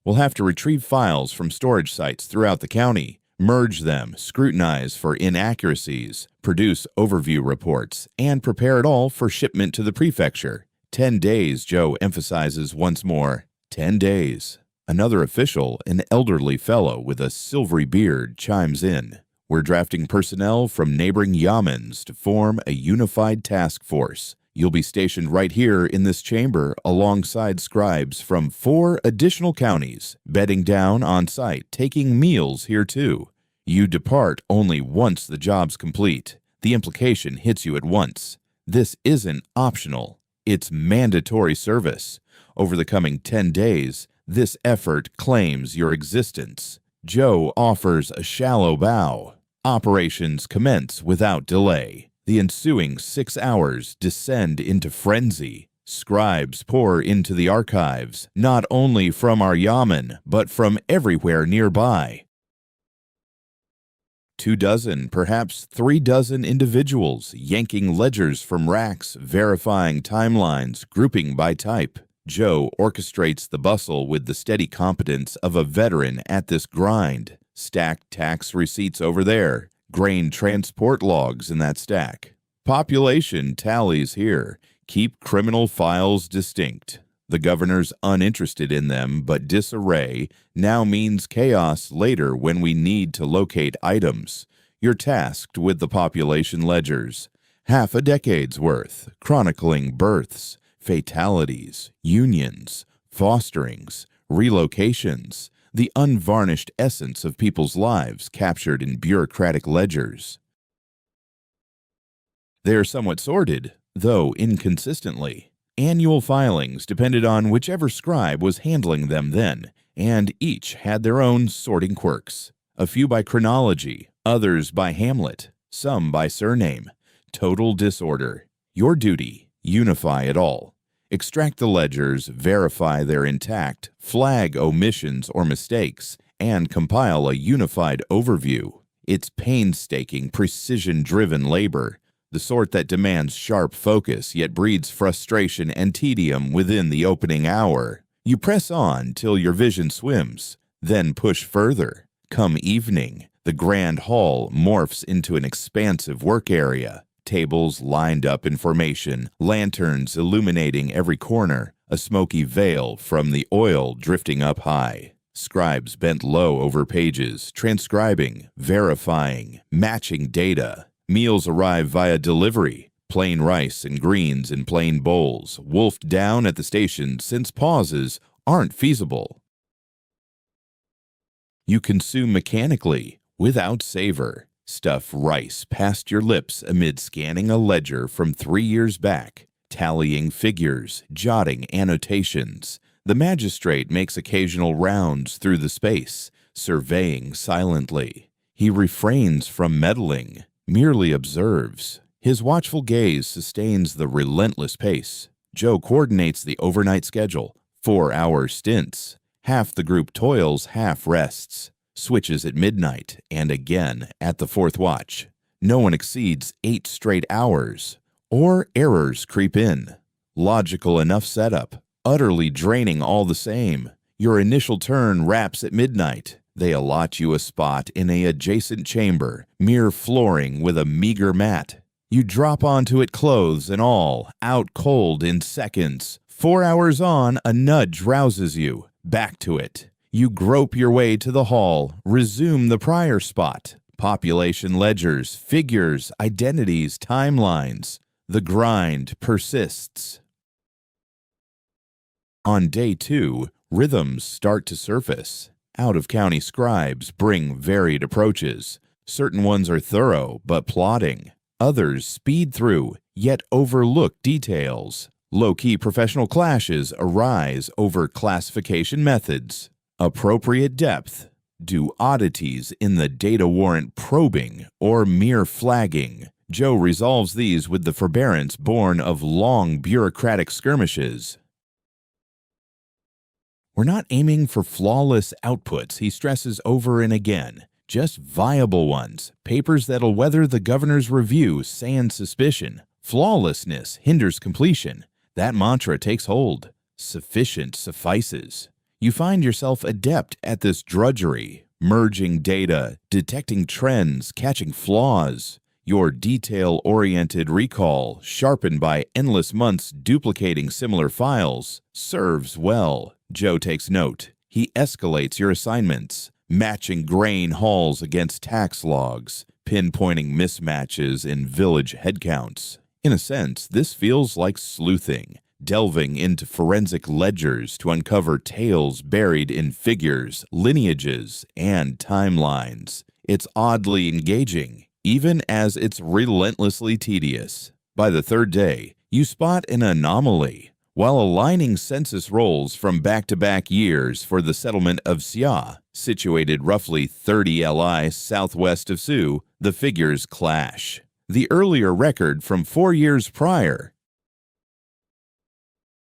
We'll have to retrieve files from storage sites throughout the county, merge them, scrutinize for inaccuracies, produce overview reports, and prepare it all for shipment to the prefecture. 10 days, Joe emphasizes once more. 10 days. Another official, an elderly fellow with a silvery beard, chimes in. We're drafting personnel from neighboring yamens to form a unified task force. You'll be stationed right here in this chamber alongside scribes from 4 additional counties, bedding down on site, taking meals here too. You depart only once the job's complete. The implication hits you at once. This isn't optional. It's mandatory service. Over the coming 10 days, this effort claims your existence. Joe offers a shallow bow. Operations commence without delay. The ensuing 6 hours descend into frenzy. Scribes pour into the archives, not only from our yamen, but from everywhere nearby. 24, perhaps 36 individuals yanking ledgers from racks, verifying timelines, grouping by type. Joe orchestrates the bustle with the steady competence of a veteran at this grind. Stacked tax receipts over there, grain transport logs in that stack. Population tallies here. Keep criminal files distinct. The governor's uninterested in them, but disarray now means chaos later when we need to locate items. You're tasked with the population ledgers. Half a decade's worth, chronicling births, fatalities, unions, fosterings, relocations, the unvarnished essence of people's lives captured in bureaucratic ledgers. They are somewhat sordid, though inconsistently. Annual filings depended on whichever scribe was handling them then, and each had their own sorting quirks. A few by chronology, others by hamlet, some by surname. Total disorder. Your duty, unify it all. Extract the ledgers, verify they're intact, flag omissions or mistakes, and compile a unified overview. It's painstaking, precision-driven labor, the sort that demands sharp focus yet breeds frustration and tedium within the opening hour. You press on till your vision swims, then push further. Come evening, the grand hall morphs into an expansive work area. Tables lined up in formation, lanterns illuminating every corner, a smoky veil from the oil drifting up high. Scribes bent low over pages, transcribing, verifying, matching data. Meals arrive via delivery, plain rice and greens in plain bowls, wolfed down at the station since pauses aren't feasible. You consume mechanically, without savor. Stuff rice past your lips amid scanning a ledger from 3 years back, tallying figures, jotting annotations. The magistrate makes occasional rounds through the space, surveying silently. He refrains from meddling, merely observes. His watchful gaze sustains the relentless pace. Joe coordinates the overnight schedule, 4-hour stints. Half the group toils, half rests. Switches at midnight and again at the 4th watch. No one exceeds 8 straight hours. Or errors creep in. Logical enough setup, utterly draining all the same. Your initial turn wraps at midnight. They allot you a spot in an adjacent chamber, mere flooring with a meager mat. You drop onto it, clothes and all, out cold in seconds. 4 hours on, a nudge rouses you. Back to it. You grope your way to the hall, resume the prior spot. Population ledgers, figures, identities, timelines. The grind persists. On day 2, rhythms start to surface. Out-of-county scribes bring varied approaches. Certain ones are thorough but plodding. Others speed through, yet overlook details. Low-key professional clashes arise over classification methods. Appropriate depth. Do oddities in the data warrant probing or mere flagging? Joe resolves these with the forbearance born of long bureaucratic skirmishes. We're not aiming for flawless outputs, he stresses over and again. Just viable ones, papers that'll weather the governor's review, sans suspicion. Flawlessness hinders completion. That mantra takes hold. Sufficient suffices. You find yourself adept at this drudgery, merging data, detecting trends, catching flaws. Your detail-oriented recall, sharpened by endless months duplicating similar files, serves well. Joe takes note. He escalates your assignments, matching grain hauls against tax logs, pinpointing mismatches in village headcounts. In a sense, this feels like sleuthing, delving into forensic ledgers to uncover tales buried in figures, lineages, and timelines. It's oddly engaging, even as it's relentlessly tedious. By the 3rd day, you spot an anomaly. while aligning census rolls from back-to-back years for the settlement of Xia, situated roughly 30 li southwest of Sioux, the figures clash. The earlier record from 4 years prior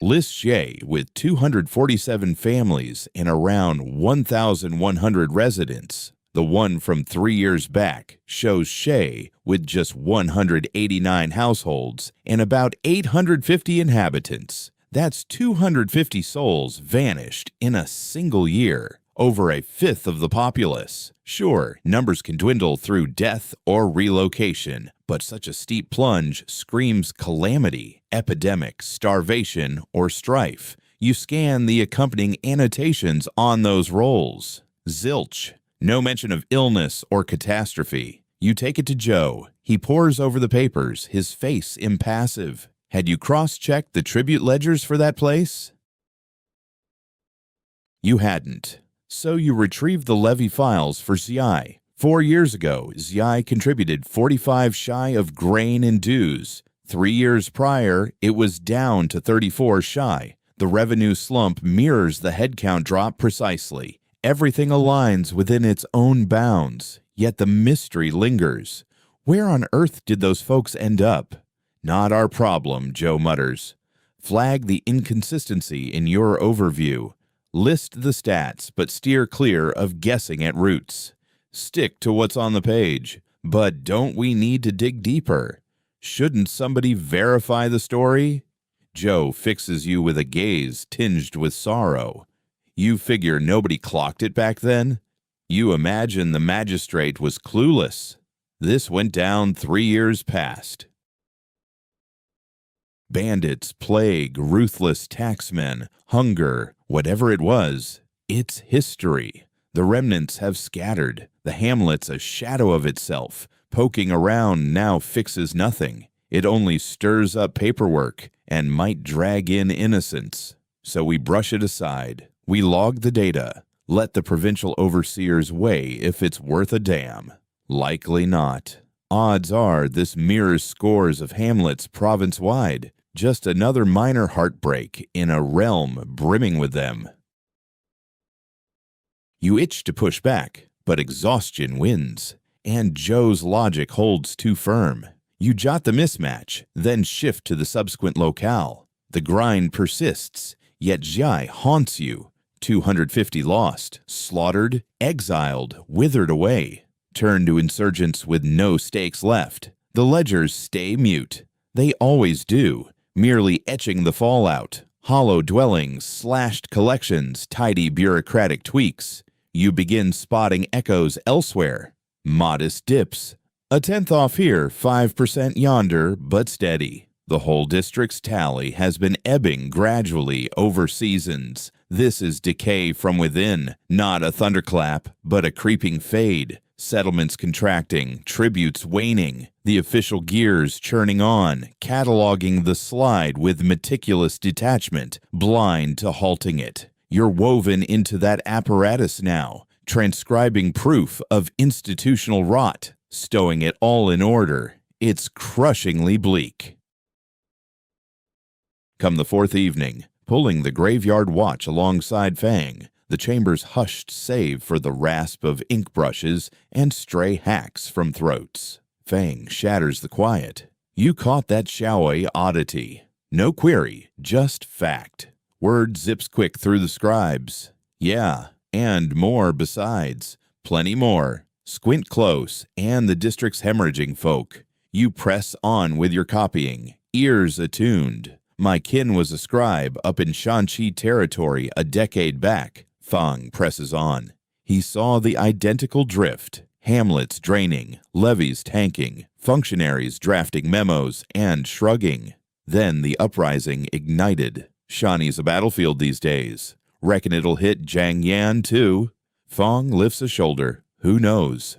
lists Xie with 247 families and around 1,100 residents. The one from 3 years back shows Xie with just 189 households and about 850 inhabitants. That's 250 souls vanished in a single year, over a fifth of the populace. Sure, numbers can dwindle through death or relocation, but such a steep plunge screams calamity, epidemic, starvation, or strife. You scan the accompanying annotations on those rolls. Zilch. No mention of illness or catastrophe. You take it to Joe. He pores over the papers, his face impassive. Had you cross-checked the tribute ledgers for that place? You hadn't. So you retrieved the levy files for Xiai. 4 years ago, Xiai contributed 45 shy of grain and dues. 3 years prior, it was down to 34 shy. The revenue slump mirrors the headcount drop precisely. Everything aligns within its own bounds, yet the mystery lingers. Where on earth did those folks end up? Not our problem, Joe mutters. Flag the inconsistency in your overview. List the stats, but steer clear of guessing at roots. Stick to what's on the page, but don't we need to dig deeper? Shouldn't somebody verify the story? Joe fixes you with a gaze tinged with sorrow. You figure nobody clocked it back then? You imagine the magistrate was clueless. This went down 3 years past. Bandits, plague, ruthless taxmen, hunger, whatever it was, it's history. The remnants have scattered. The hamlet's a shadow of itself. Poking around now fixes nothing. It only stirs up paperwork and might drag in innocence. So we brush it aside. We log the data. Let the provincial overseers weigh if it's worth a damn. Likely not. Odds are this mirrors scores of hamlets province-wide. Just another minor heartbreak in a realm brimming with them. You itch to push back, but exhaustion wins. And Joe's logic holds too firm. You jot the mismatch, then shift to the subsequent locale. The grind persists, yet Xiai haunts you. 250 lost, slaughtered, exiled, withered away. Turn to insurgents with no stakes left. The ledgers stay mute. They always do, merely etching the fallout. Hollow dwellings, slashed collections, tidy bureaucratic tweaks. You begin spotting echoes elsewhere. Modest dips. A tenth off here, 5% yonder, but steady. The whole district's tally has been ebbing gradually over seasons. This is decay from within, not a thunderclap, but a creeping fade. Settlements contracting, tributes waning, the official gears churning on, cataloging the slide with meticulous detachment, blind to halting it. You're woven into that apparatus now, transcribing proof of institutional rot, stowing it all in order. It's crushingly bleak. Come the fourth evening, pulling the graveyard watch alongside Fang, the chamber's hushed save for the rasp of ink brushes and stray hacks from throats. Fang shatters the quiet. You caught that Xiaowei oddity. No query, just fact. Word zips quick through the scribes. Yeah, and more besides. Plenty more. Squint close, and the district's hemorrhaging folk. You press on with your copying, ears attuned. My kin was a scribe up in Shanxi territory a decade back. Fang presses on. He saw the identical drift. Hamlets draining, levies tanking, functionaries drafting memos and shrugging. Then the uprising ignited. Shawnee's a battlefield these days. Reckon it'll hit Jiang Yan too. Fang lifts a shoulder. Who knows?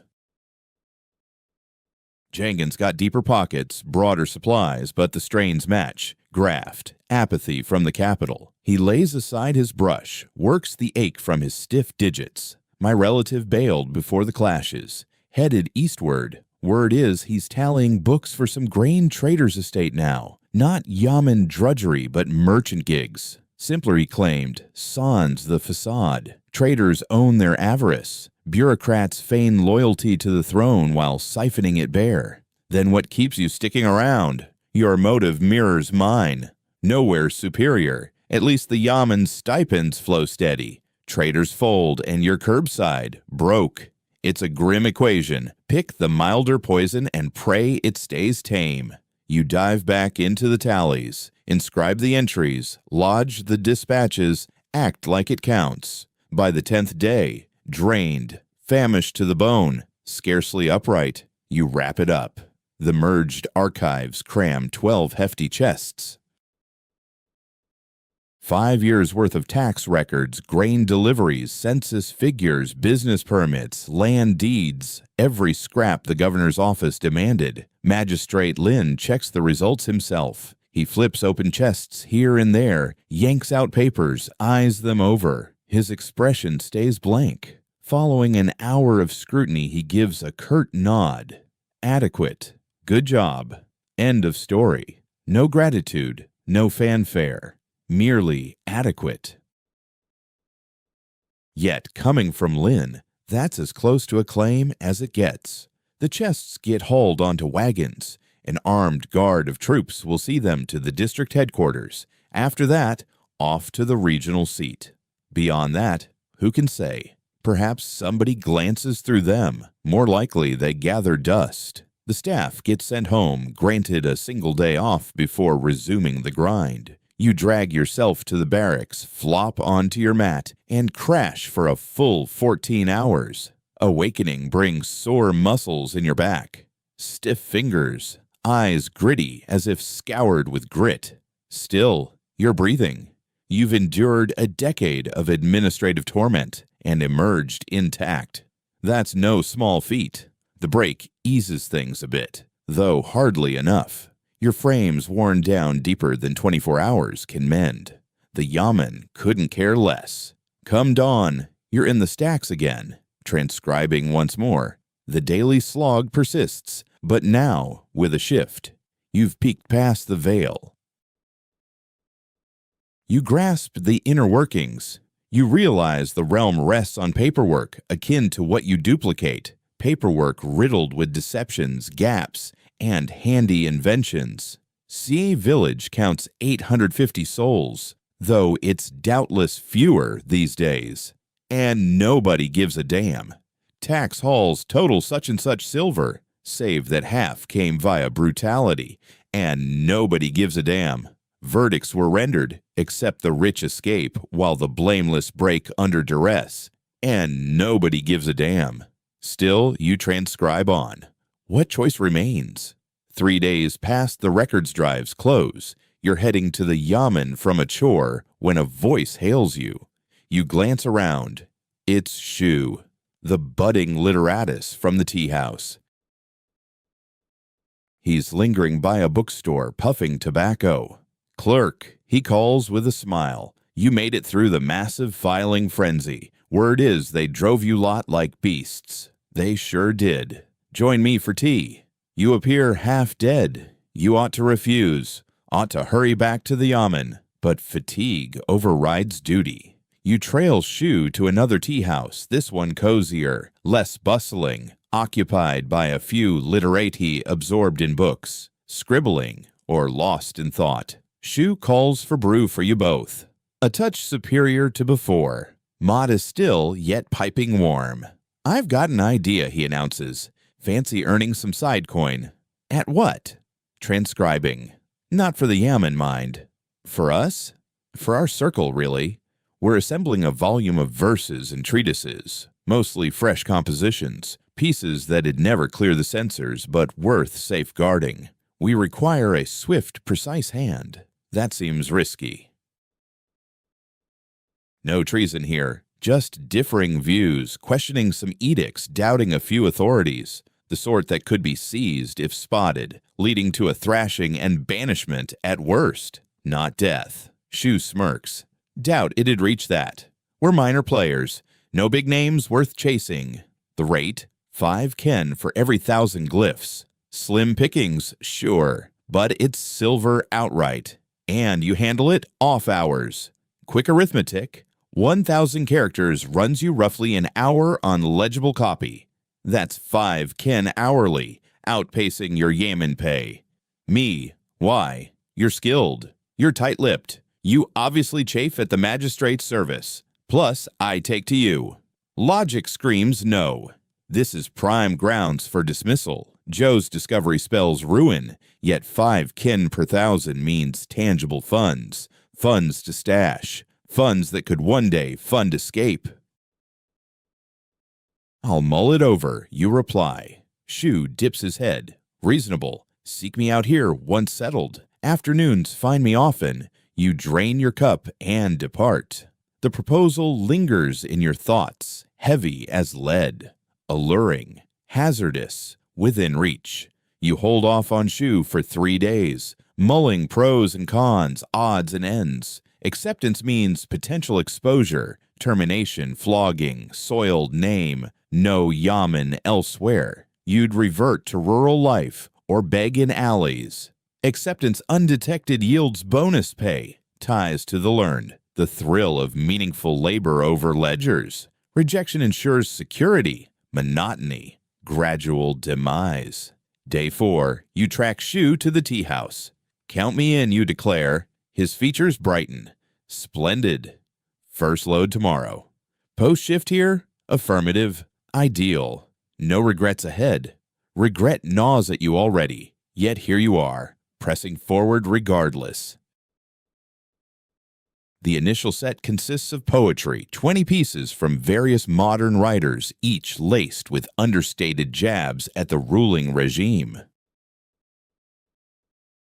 Jangan's got deeper pockets, broader supplies, but the strains match. Graft, apathy from the capital. He lays aside his brush, works the ache from his stiff digits. My relative bailed before the clashes. Headed eastward. Word is he's tallying books for some grain trader's estate now. Not yamen drudgery, but merchant gigs. Simpler, he claimed, sans the facade. Traders own their avarice. Bureaucrats feign loyalty to the throne while siphoning it bare. Then what keeps you sticking around? Your motive mirrors mine. Nowhere superior. At least the yamen's stipends flow steady. Traders fold and you're curbside, broke. It's a grim equation. Pick the milder poison and pray it stays tame. You dive back into the tallies, inscribe the entries, lodge the dispatches, act like it counts. By the 10th day, drained, famished to the bone, scarcely upright, you wrap it up. The merged archives cram 12 hefty chests. 5 years' worth of tax records, grain deliveries, census figures, business permits, land deeds, every scrap the governor's office demanded. Magistrate Lin checks the results himself. He flips open chests here and there, yanks out papers, eyes them over. His expression stays blank. Following an hour of scrutiny, he gives a curt nod. Adequate. Good job. End of story. No gratitude, no fanfare. Merely adequate. Yet, coming from Lin, that's as close to a claim as it gets. The chests get hauled onto wagons. An armed guard of troops will see them to the district headquarters. After that, off to the regional seat. Beyond that, who can say? Perhaps somebody glances through them. More likely, they gather dust. The staff gets sent home, granted a single day off before resuming the grind. You drag yourself to the barracks, flop onto your mat, and crash for a full 14 hours. Awakening brings sore muscles in your back, stiff fingers, eyes gritty as if scoured with grit. Still, you're breathing. You've endured a decade of administrative torment and emerged intact. That's no small feat. The break eases things a bit, though hardly enough. Your frame's worn down deeper than 24 hours can mend. The yamen couldn't care less. Come dawn, you're in the stacks again. Transcribing once more. The daily slog persists, but now, with a shift, you've peeked past the veil. You grasp the inner workings. You realize the realm rests on paperwork akin to what you duplicate. Paperwork riddled with deceptions, gaps, and handy inventions. CA Village counts 850 souls, though it's doubtless fewer these days. And nobody gives a damn. Tax hauls total such and such silver, save that half came via brutality, and nobody gives a damn. Verdicts were rendered, except the rich escape while the blameless break under duress, and nobody gives a damn. Still, you transcribe on. What choice remains? 3 days past the records drives close. You're heading to the yamen from a chore when a voice hails you. You glance around. It's Shu, the budding literatus from the tea house. He's lingering by a bookstore, puffing tobacco. Clerk, he calls with a smile. You made it through the massive filing frenzy. Word is they drove you lot like beasts. They sure did. Join me for tea. You appear half dead. You ought to refuse. Ought to hurry back to the yamen. But fatigue overrides duty. You trail Shu to another tea house, this one cozier, less bustling, occupied by a few literati absorbed in books, scribbling, or lost in thought. Shu calls for brew for you both. A touch superior to before. Modest still, yet piping warm. I've got an idea, he announces. Fancy earning some side coin. At what? Transcribing. Not for the yamen, mind. For us? For our circle, really. We're assembling a volume of verses and treatises, mostly fresh compositions, pieces that'd never clear the censors but worth safeguarding. We require a swift, precise hand. That seems risky. No treason here, just differing views, questioning some edicts, doubting a few authorities, the sort that could be seized if spotted, leading to a thrashing and banishment at worst, not death. Shu smirks. Doubt it'd reach that. We're minor players. No big names worth chasing. The rate? 5 ken for every 1,000 glyphs. Slim pickings, sure, but it's silver outright. And you handle it off hours. Quick arithmetic, 1,000 characters runs you roughly an hour on legible copy. That's 5 ken hourly, outpacing your yamen pay. Me, why? You're skilled. You're tight-lipped. You obviously chafe at the magistrate's service. Plus, I take to you. Logic screams no. This is prime grounds for dismissal. Joe's discovery spells ruin, yet 5 ken per thousand means tangible funds. Funds to stash. Funds that could one day fund escape. I'll mull it over, you reply. Shu dips his head. Reasonable. Seek me out here once settled. Afternoons find me often. You drain your cup and depart. The proposal lingers in your thoughts, heavy as lead. Alluring, hazardous, within reach. You hold off on Shu for 3 days, mulling pros and cons, odds and ends. Acceptance means potential exposure, termination, flogging, soiled name, no yamen elsewhere. You'd revert to rural life or beg in alleys. Acceptance undetected yields bonus pay, ties to the learned, the thrill of meaningful labor over ledgers. Rejection ensures security, monotony, gradual demise. Day 4, you track Shu to the tea house. Count me in, you declare. His features brighten. Splendid. First load tomorrow. Post shift here? Affirmative. Ideal. No regrets ahead. Regret gnaws at you already, yet here you are, pressing forward regardless. The initial set consists of poetry, 20 pieces from various modern writers, each laced with understated jabs at the ruling regime.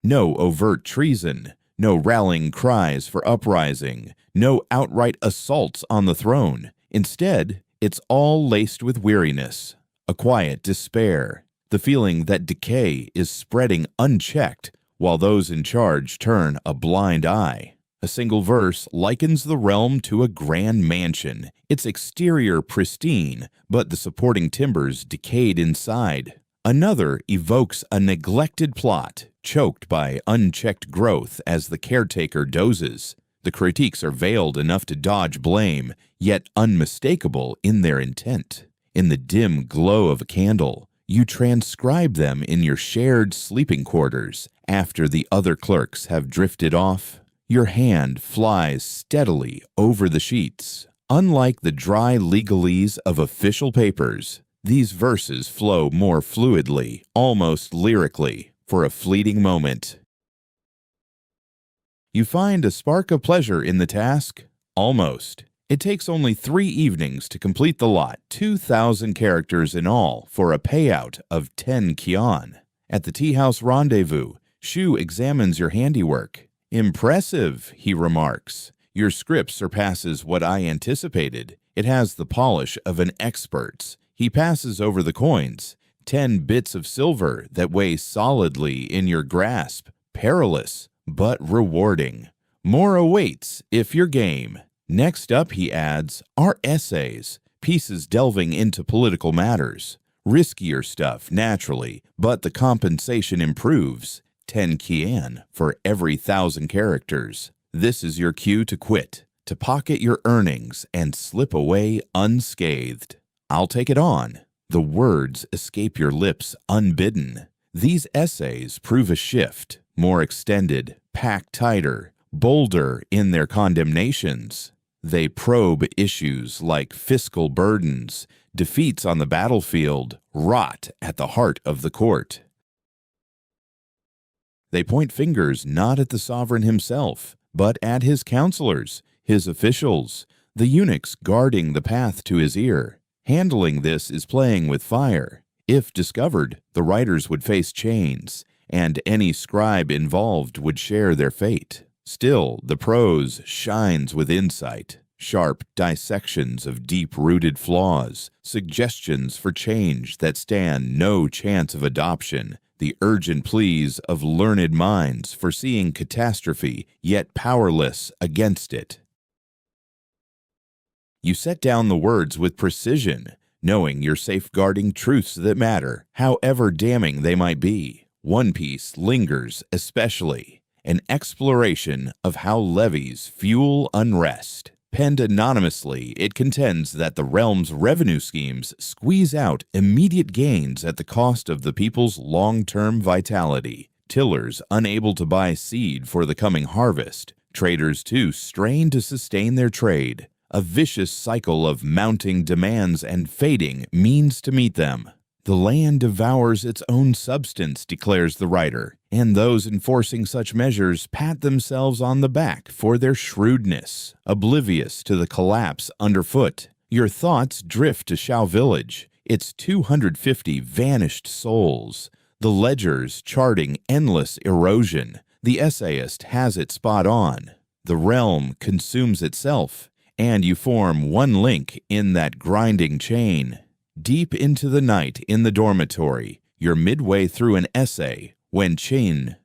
No overt treason, no rallying cries for uprising, no outright assaults on the throne. Instead, it's all laced with weariness, a quiet despair, the feeling that decay is spreading unchecked while those in charge turn a blind eye. A single verse likens the realm to a grand mansion, its exterior pristine, but the supporting timbers decayed inside. Another evokes a neglected plot, choked by unchecked growth as the caretaker dozes. The critiques are veiled enough to dodge blame, yet unmistakable in their intent. In the dim glow of a candle, you transcribe them in your shared sleeping quarters. After the other clerks have drifted off, your hand flies steadily over the sheets. Unlike the dry legalese of official papers, these verses flow more fluidly, almost lyrically, for a fleeting moment. You find a spark of pleasure in the task? Almost. It takes only 3 evenings to complete the lot, 2,000 characters in all, for a payout of 10 kyon. At the tea house rendezvous, Shu examines your handiwork. Impressive, he remarks. Your script surpasses what I anticipated. It has the polish of an expert's. He passes over the coins, 10 bits of silver that weigh solidly in your grasp. Perilous, but rewarding. More awaits if you're game. Next up, he adds, are essays, pieces delving into political matters. Riskier stuff, naturally, but the compensation improves. 10 kyen for every 1,000 characters. This is your cue to quit, to pocket your earnings and slip away unscathed. I'll take it on. The words escape your lips unbidden. These essays prove a shift, more extended, packed tighter, bolder in their condemnations. They probe issues like fiscal burdens, defeats on the battlefield, rot at the heart of the court. They point fingers not at the sovereign himself, but at his counselors, his officials, the eunuchs guarding the path to his ear. Handling this is playing with fire. If discovered, the writers would face chains, and any scribe involved would share their fate. Still, the prose shines with insight, sharp dissections of deep-rooted flaws, suggestions for change that stand no chance of adoption, the urgent pleas of learned minds foreseeing catastrophe, yet powerless against it. You set down the words with precision, knowing you're safeguarding truths that matter, however damning they might be. One piece lingers especially, an exploration of how levies fuel unrest. Penned anonymously, it contends that the realm's revenue schemes squeeze out immediate gains at the cost of the people's long-term vitality. Tillers unable to buy seed for the coming harvest. Traders, too, strain to sustain their trade. A vicious cycle of mounting demands and fading means to meet them. The land devours its own substance, declares the writer, and those enforcing such measures pat themselves on the back for their shrewdness, oblivious to the collapse underfoot. Your thoughts drift to Shao Village, its 250 vanished souls, the ledgers charting endless erosion. The essayist has it spot on. The realm consumes itself, and you form one link in that grinding chain. Deep into the night in the dormitory, you're midway through an essay when Chin,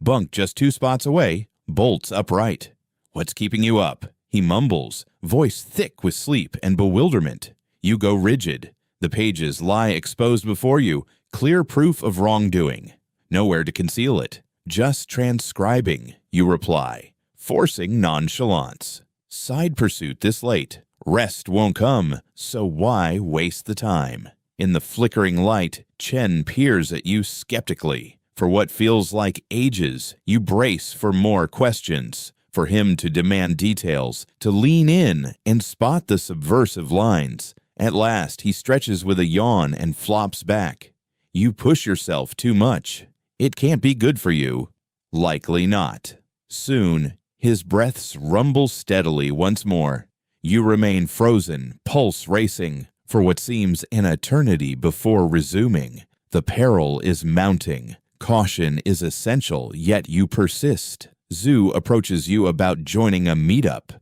bunk just 2 spots away, bolts upright. "What's keeping you up?" he mumbles, voice thick with sleep and bewilderment. You go rigid. The pages lie exposed before you, clear proof of wrongdoing. Nowhere to conceal it. "Just transcribing," you reply, forcing nonchalance. "Side pursuit this late. Rest won't come, so why waste the time?" In the flickering light, Chen peers at you skeptically. For what feels like ages, you brace for more questions, for him to demand details, to lean in and spot the subversive lines. At last, he stretches with a yawn and flops back. You push yourself too much. It can't be good for you. Likely not. Soon, his breaths rumble steadily once more. You remain frozen, pulse racing, for what seems an eternity before resuming. The peril is mounting. Caution is essential, yet you persist. Zhu approaches you about joining a meetup.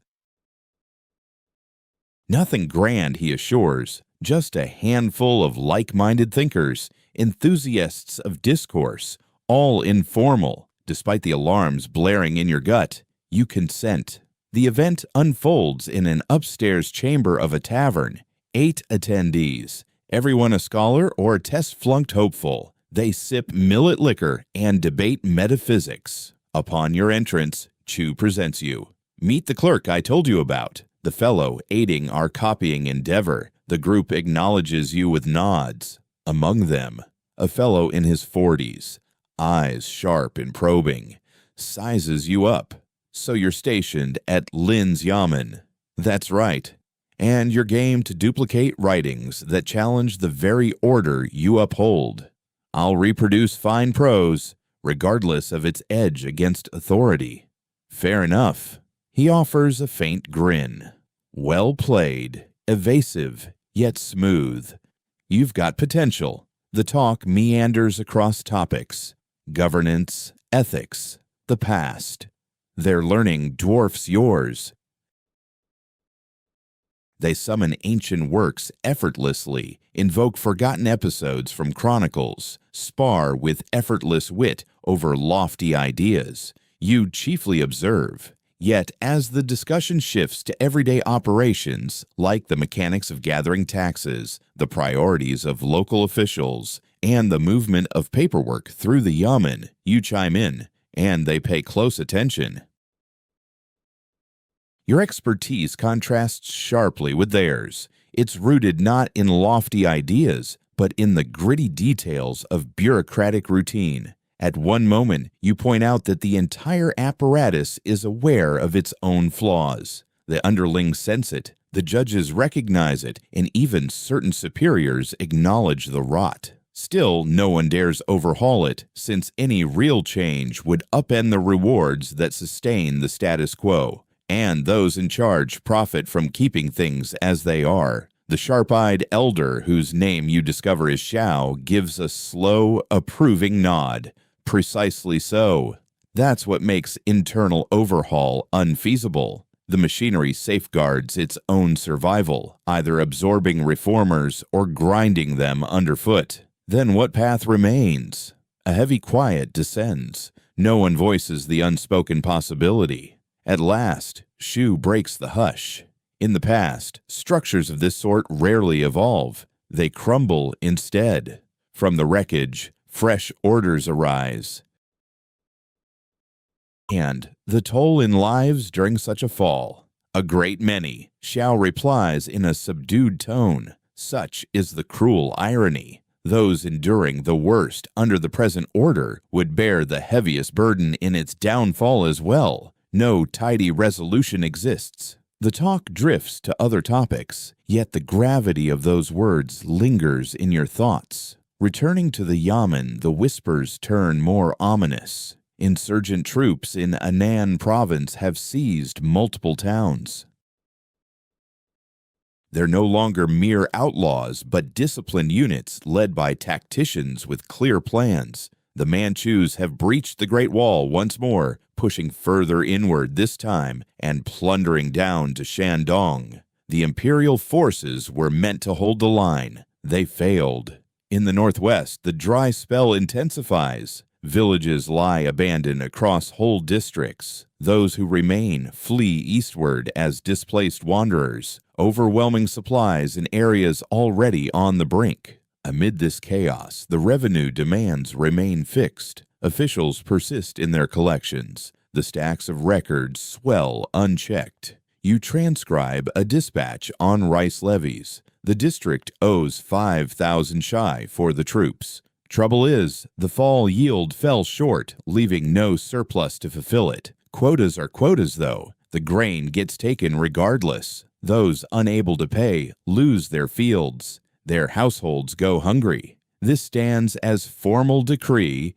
Nothing grand, he assures, just a handful of like-minded thinkers, enthusiasts of discourse, all informal. Despite the alarms blaring in your gut, you consent. The event unfolds in an upstairs chamber of a tavern. 8 attendees, everyone a scholar or test-flunked hopeful. They sip millet liquor and debate metaphysics. Upon your entrance, Chu presents you. "Meet the clerk I told you about, the fellow aiding our copying endeavor." The group acknowledges you with nods. Among them, a fellow in his 40s, eyes sharp and probing, sizes you up. "So you're stationed at Lin's Yamen." "That's right. And you're game to duplicate writings that challenge the very order you uphold." "I'll reproduce fine prose, regardless of its edge against authority." "Fair enough." He offers a faint grin. "Well played, evasive, yet smooth. You've got potential." The talk meanders across topics: governance, ethics, the past. Their learning dwarfs yours. They summon ancient works effortlessly, invoke forgotten episodes from chronicles, spar with effortless wit over lofty ideas. You chiefly observe. Yet, as the discussion shifts to everyday operations, like the mechanics of gathering taxes, the priorities of local officials, and the movement of paperwork through the yamen, you chime in, and they pay close attention. Your expertise contrasts sharply with theirs. It's rooted not in lofty ideas, but in the gritty details of bureaucratic routine. At one moment, you point out that the entire apparatus is aware of its own flaws. The underlings sense it, the judges recognize it, and even certain superiors acknowledge the rot. Still, no one dares overhaul it, since any real change would upend the rewards that sustain the status quo. And those in charge profit from keeping things as they are. The sharp-eyed elder, whose name you discover is Xiao, gives a slow, approving nod. Precisely so. That's what makes internal overhaul unfeasible. The machinery safeguards its own survival, either absorbing reformers or grinding them underfoot. Then what path remains? A heavy quiet descends. No one voices the unspoken possibility. At last, Shu breaks the hush. In the past, structures of this sort rarely evolve. They crumble instead. From the wreckage, fresh orders arise. And the toll in lives during such a fall. A great many, Xiao replies in a subdued tone. Such is the cruel irony. Those enduring the worst under the present order would bear the heaviest burden in its downfall as well. No tidy resolution exists. The talk drifts to other topics, yet the gravity of those words lingers in your thoughts. Returning to the yamen, the whispers turn more ominous. Insurgent troops in Annan province have seized multiple towns. They're no longer mere outlaws, but disciplined units led by tacticians with clear plans. The Manchus have breached the Great Wall once more, pushing further inward this time and plundering down to Shandong. The imperial forces were meant to hold the line. They failed. In the northwest, the dry spell intensifies. Villages lie abandoned across whole districts. Those who remain flee eastward as displaced wanderers, overwhelming supplies in areas already on the brink. Amid this chaos, the revenue demands remain fixed. Officials persist in their collections. The stacks of records swell unchecked. You transcribe a dispatch on rice levies. The district owes 5,000 shy for the troops. Trouble is, the fall yield fell short, leaving no surplus to fulfill it. Quotas are quotas, though. The grain gets taken regardless. Those unable to pay lose their fields. Their households go hungry. This stands as formal decree,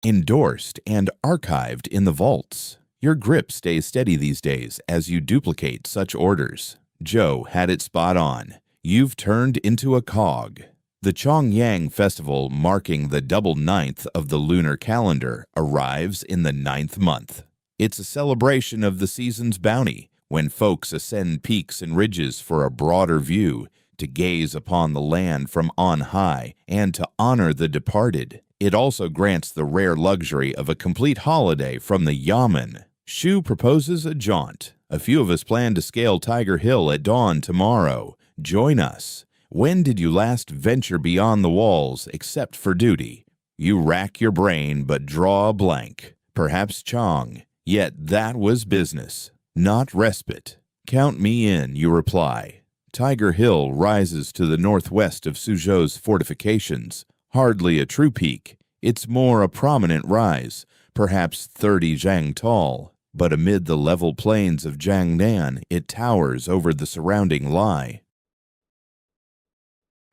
endorsed and archived in the vaults. Your grip stays steady these days as you duplicate such orders. Joe had it spot on. You've turned into a cog. The Chongyang festival, marking the double ninth of the lunar calendar, arrives in the 9th month. It's a celebration of the season's bounty, when folks ascend peaks and ridges for a broader view, to gaze upon the land from on high, and to honor the departed. It also grants the rare luxury of a complete holiday from the yamen. Shu proposes a jaunt. A few of us plan to scale Tiger Hill at dawn tomorrow. Join us. When did you last venture beyond the walls except for duty? You rack your brain but draw a blank. Perhaps Chong. Yet that was business, not respite. Count me in, you reply. Tiger Hill rises to the northwest of Suzhou's fortifications. Hardly a true peak. It's more a prominent rise, perhaps 30 zhang tall. But amid the level plains of Jiangnan, it towers over the surrounding Lai.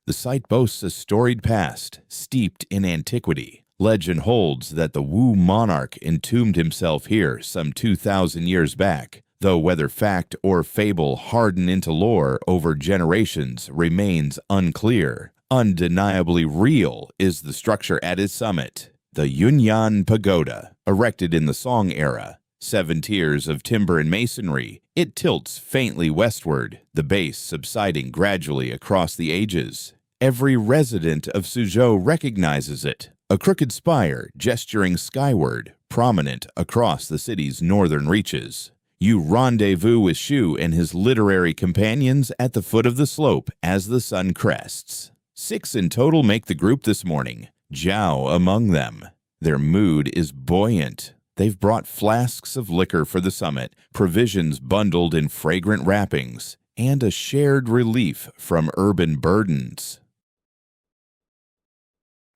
The site boasts a storied past, steeped in antiquity. Legend holds that the Wu monarch entombed himself here some 2,000 years back, though whether fact or fable harden into lore over generations remains unclear. Undeniably real is the structure at its summit, the Yunyan Pagoda, erected in the Song era. 7 tiers of timber and masonry, it tilts faintly westward, the base subsiding gradually across the ages. Every resident of Suzhou recognizes it, a crooked spire gesturing skyward, prominent across the city's northern reaches. You rendezvous with Shu and his literary companions at the foot of the slope as the sun crests. 6 in total make the group this morning, Zhao among them. Their mood is buoyant. They've brought flasks of liquor for the summit, provisions bundled in fragrant wrappings, and a shared relief from urban burdens.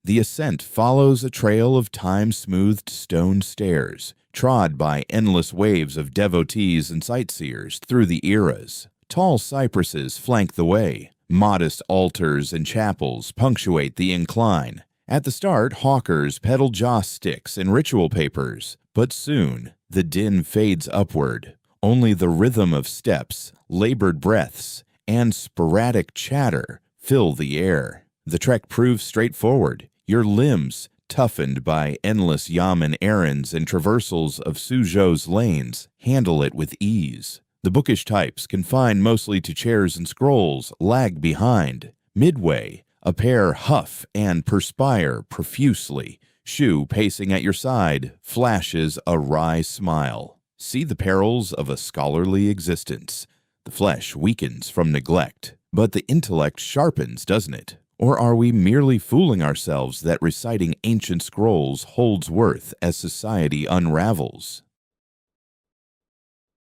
The ascent follows a trail of time-smoothed stone stairs, trod by endless waves of devotees and sightseers through the eras. Tall cypresses flank the way. Modest altars and chapels punctuate the incline. At the start, hawkers peddle joss sticks and ritual papers, but soon the din fades upward. Only the rhythm of steps, labored breaths, and sporadic chatter fill the air. The trek proves straightforward. Your limbs, toughened by endless yamen errands and traversals of Suzhou's lanes, handle it with ease. The bookish types, confined mostly to chairs and scrolls, lag behind. Midway, a pair huff and perspire profusely. Shu, pacing at your side, flashes a wry smile. See the perils of a scholarly existence. The flesh weakens from neglect, but the intellect sharpens, doesn't it? Or are we merely fooling ourselves that reciting ancient scrolls holds worth as society unravels?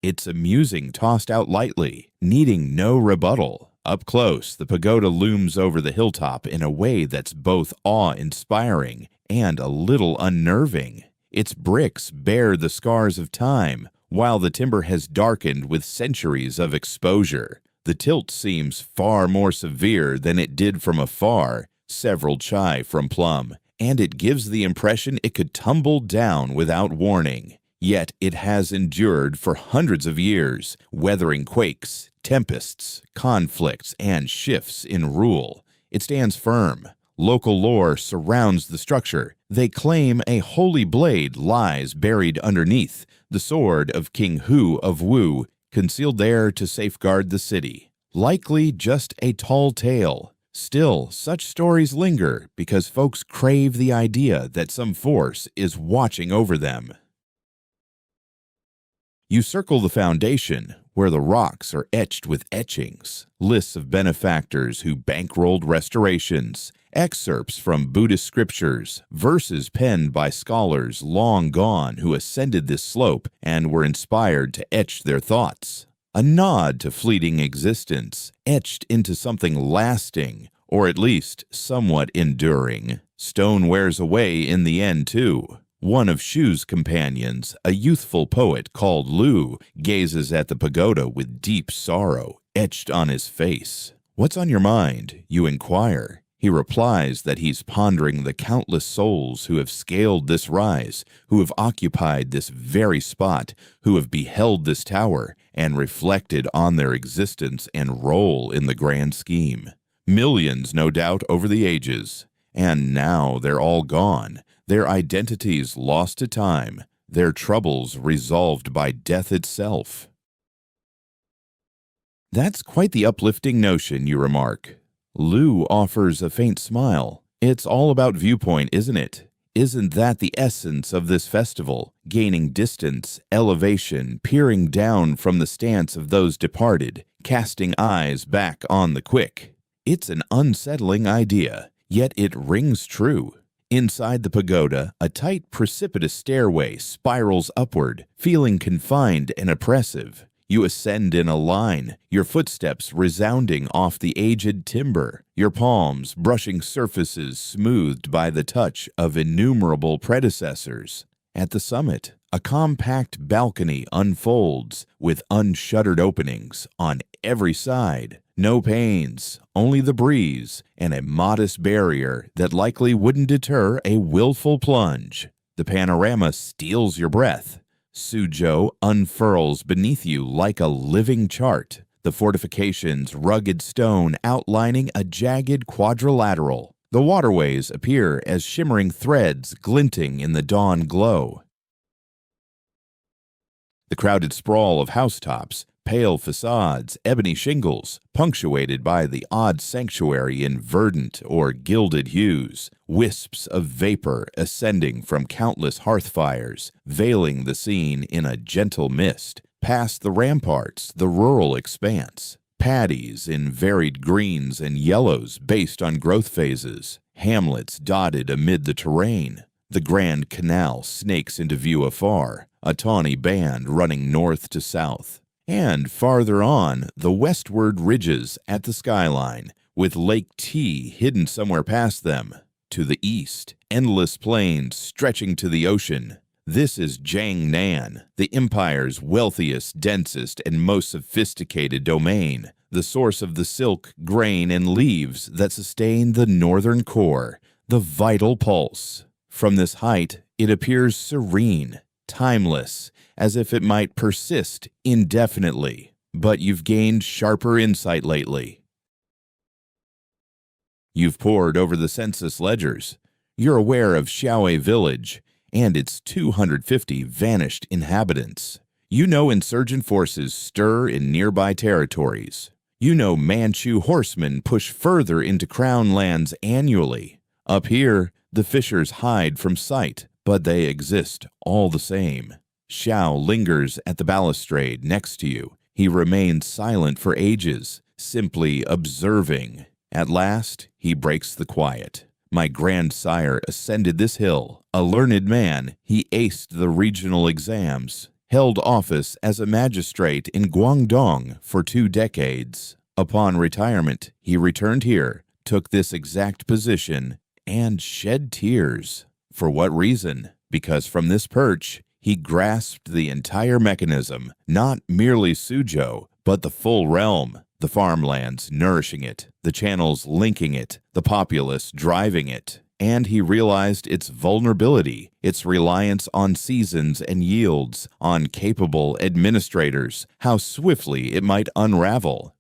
It's amusing tossed out lightly, needing no rebuttal. Up close, the pagoda looms over the hilltop in a way that's both awe-inspiring and a little unnerving. Its bricks bear the scars of time, while the timber has darkened with centuries of exposure. The tilt seems far more severe than it did from afar, several chai from plumb, and it gives the impression it could tumble down without warning. Yet it has endured for hundreds of years, weathering quakes, tempests, conflicts, and shifts in rule. It stands firm. Local lore surrounds the structure. They claim a holy blade lies buried underneath, the sword of King Hu of Wu, concealed there to safeguard the city. Likely just a tall tale. Still, such stories linger because folks crave the idea that some force is watching over them. You circle the foundation, where the rocks are etched with etchings, lists of benefactors who bankrolled restorations, excerpts from Buddhist scriptures, verses penned by scholars long gone who ascended this slope and were inspired to etch their thoughts. A nod to fleeting existence, etched into something lasting, or at least somewhat enduring. Stone wears away in the end, too. One of Shu's companions, a youthful poet called Lu, gazes at the pagoda with deep sorrow etched on his face. "What's on your mind?" you inquire. He replies that he's pondering the countless souls who have scaled this rise, who have occupied this very spot, who have beheld this tower, and reflected on their existence and role in the grand scheme. Millions, no doubt, over the ages. And now they're all gone. Their identities lost to time, their troubles resolved by death itself. That's quite the uplifting notion, you remark. Lu offers a faint smile. It's all about viewpoint, isn't it? Isn't that the essence of this festival? Gaining distance, elevation, peering down from the stance of those departed, casting eyes back on the quick. It's an unsettling idea, yet it rings true. Inside the pagoda, a tight, precipitous stairway spirals upward, feeling confined and oppressive. You ascend in a line, your footsteps resounding off the aged timber, your palms brushing surfaces smoothed by the touch of innumerable predecessors. At the summit, a compact balcony unfolds with unshuttered openings on every side. No panes, only the breeze, and a modest barrier that likely wouldn't deter a willful plunge. The panorama steals your breath. Suzhou unfurls beneath you like a living chart, the fortification's rugged stone outlining a jagged quadrilateral. The waterways appear as shimmering threads glinting in the dawn glow. The crowded sprawl of housetops, pale facades, ebony shingles, punctuated by the odd sanctuary in verdant or gilded hues, wisps of vapor ascending from countless hearth fires, veiling the scene in a gentle mist. Past the ramparts, the rural expanse, paddies in varied greens and yellows based on growth phases, hamlets dotted amid the terrain. The Grand Canal snakes into view afar, a tawny band running north to south. And farther on, the westward ridges at the skyline, with Lake T hidden somewhere past them. To the east, endless plains stretching to the ocean. This is Jiangnan, the empire's wealthiest, densest, and most sophisticated domain, the source of the silk, grain, and leaves that sustain the northern core, the vital pulse. From this height, it appears serene, timeless, as if it might persist indefinitely. But you've gained sharper insight lately. You've pored over the census ledgers. You're aware of Xiaowei Village and its 250 vanished inhabitants. You know insurgent forces stir in nearby territories. You know Manchu horsemen push further into crown lands annually. Up here, the fishers hide from sight, but they exist all the same. Xiao lingers at the balustrade next to you. He remains silent for ages, simply observing. At last, he breaks the quiet. My grandsire ascended this hill. A learned man, he aced the regional exams, held office as a magistrate in Guangdong for 2 decades. Upon retirement, he returned here, took this exact position, and shed tears. For what reason? Because from this perch, he grasped the entire mechanism, not merely Suzhou, but the full realm, the farmlands nourishing it, the channels linking it, the populace driving it. And he realized its vulnerability, its reliance on seasons and yields, on capable administrators, how swiftly it might unravel.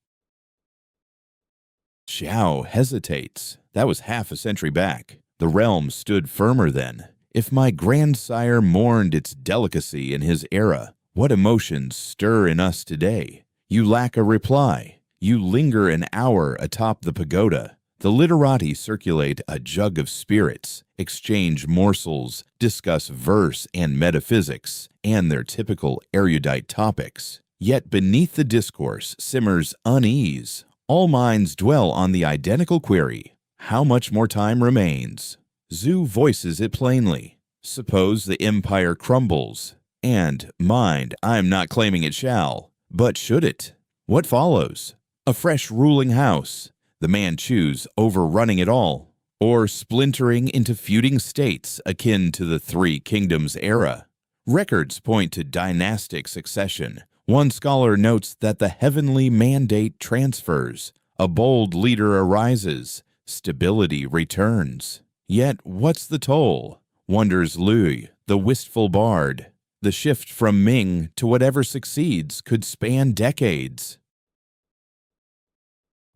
Xiao hesitates. That was half a century back. The realm stood firmer then. If my grandsire mourned its delicacy in his era, what emotions stir in us today? You lack a reply. You linger an hour atop the pagoda. The literati circulate a jug of spirits, exchange morsels, discuss verse and metaphysics, and their typical erudite topics. Yet beneath the discourse simmers unease. All minds dwell on the identical query: how much more time remains? Zhu voices it plainly. Suppose the empire crumbles. And, mind, I'm not claiming it shall, but should it? What follows? A fresh ruling house, the Manchus overrunning it all, or splintering into feuding states akin to the Three Kingdoms era. Records point to dynastic succession. One scholar notes that the heavenly mandate transfers, a bold leader arises, stability returns. Yet what's the toll? Wonders Lui, the wistful bard. The shift from Ming to whatever succeeds could span decades.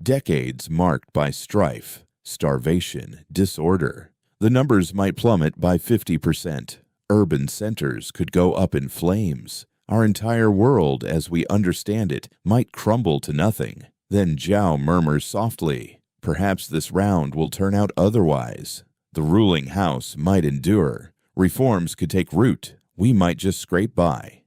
Decades marked by strife, starvation, disorder. The numbers might plummet by 50%. Urban centers could go up in flames. Our entire world, as we understand it, might crumble to nothing. Then Zhao murmurs softly, "Perhaps this round will turn out otherwise. The ruling house might endure. Reforms could take root. We might just scrape by."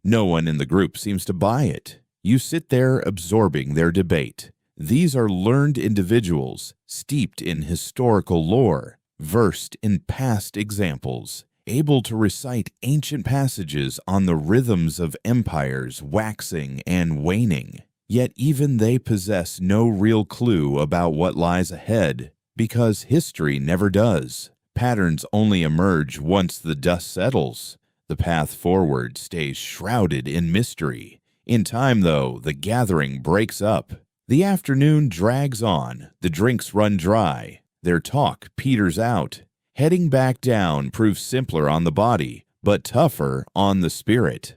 No one in the group seems to buy it. You sit there absorbing their debate. These are learned individuals, steeped in historical lore, versed in past examples, able to recite ancient passages on the rhythms of empires waxing and waning. Yet even they possess no real clue about what lies ahead, because history never does. Patterns only emerge once the dust settles. The path forward stays shrouded in mystery. In time, though, the gathering breaks up. The afternoon drags on, the drinks run dry, their talk peters out. Heading back down proves simpler on the body, but tougher on the spirit.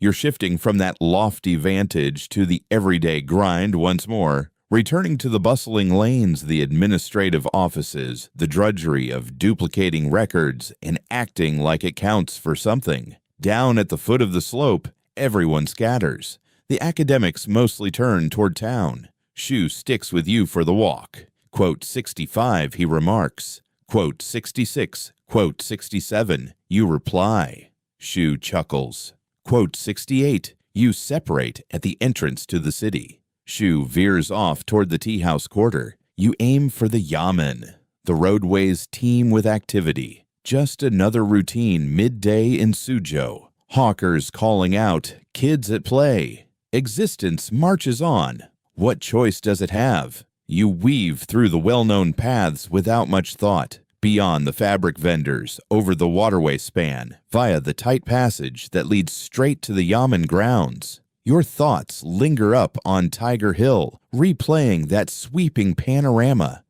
You're shifting from that lofty vantage to the everyday grind once more, returning to the bustling lanes, the administrative offices, the drudgery of duplicating records and acting like it counts for something. Down at the foot of the slope, everyone scatters. The academics mostly turn toward town. Shu sticks with you for the walk. Quote 65, he remarks. Quote 66, quote 67, you reply. Shu chuckles. Quote 68, you separate at the entrance to the city. Shu veers off toward the tea house quarter. You aim for the yamen. The roadways teem with activity. Just another routine midday in Suzhou. Hawkers calling out, kids at play. Existence marches on. What choice does it have? You weave through the well-known paths without much thought, beyond the fabric vendors, over the waterway span, via the tight passage that leads straight to the yamen grounds. Your thoughts linger up on Tiger Hill, replaying that sweeping panorama.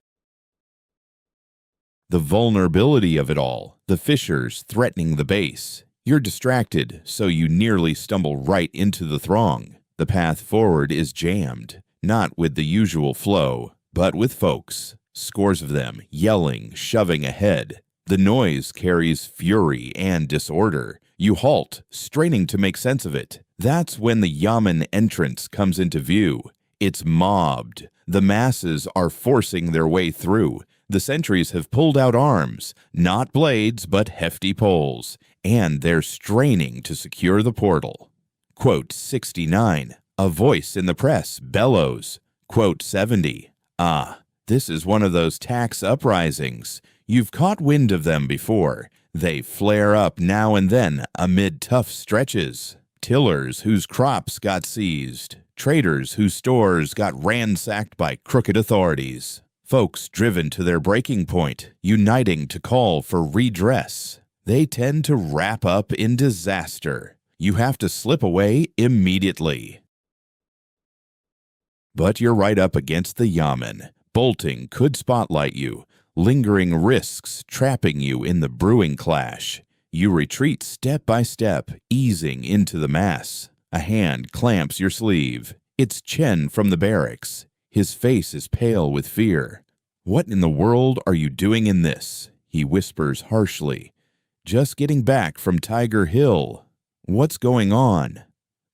The vulnerability of it all, the fissures threatening the base. You're distracted, so you nearly stumble right into the throng. The path forward is jammed, not with the usual flow, but with folks. Scores of them, yelling, shoving ahead. The noise carries fury and disorder. You halt, straining to make sense of it. That's when the yamen entrance comes into view. It's mobbed. The masses are forcing their way through. The sentries have pulled out arms, not blades, but hefty poles, and they're straining to secure the portal. Quote 69, a voice in the press bellows. Quote 70. Ah, this is one of those tax uprisings. You've caught wind of them before. They flare up now and then amid tough stretches. Tillers whose crops got seized. Traders whose stores got ransacked by crooked authorities. Folks driven to their breaking point, uniting to call for redress. They tend to wrap up in disaster. You have to slip away immediately. But you're right up against the yamen. Bolting could spotlight you. Lingering risks trapping you in the brewing clash. You retreat step by step, easing into the mass. A hand clamps your sleeve. It's Chen from the barracks. His face is pale with fear. "What in the world are you doing in this?" he whispers harshly. "Just getting back from Tiger Hill." "What's going on?"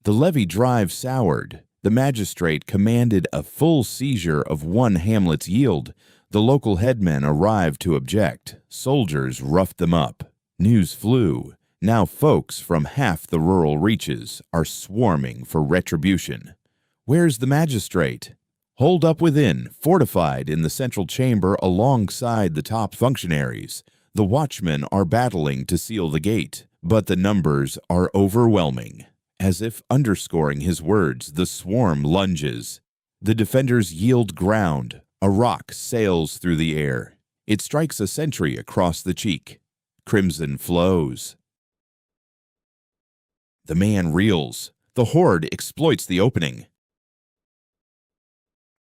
The levee drive soured. The magistrate commanded a full seizure of one hamlet's yield. The local headmen arrived to object. Soldiers roughed them up. News flew. Now folks from half the rural reaches are swarming for retribution. Where's the magistrate? Holed up within, fortified in the central chamber alongside the top functionaries. The watchmen are battling to seal the gate, but the numbers are overwhelming. As if underscoring his words, the swarm lunges. The defenders yield ground. A rock sails through the air. It strikes a sentry across the cheek. Crimson flows. The man reels. The horde exploits the opening.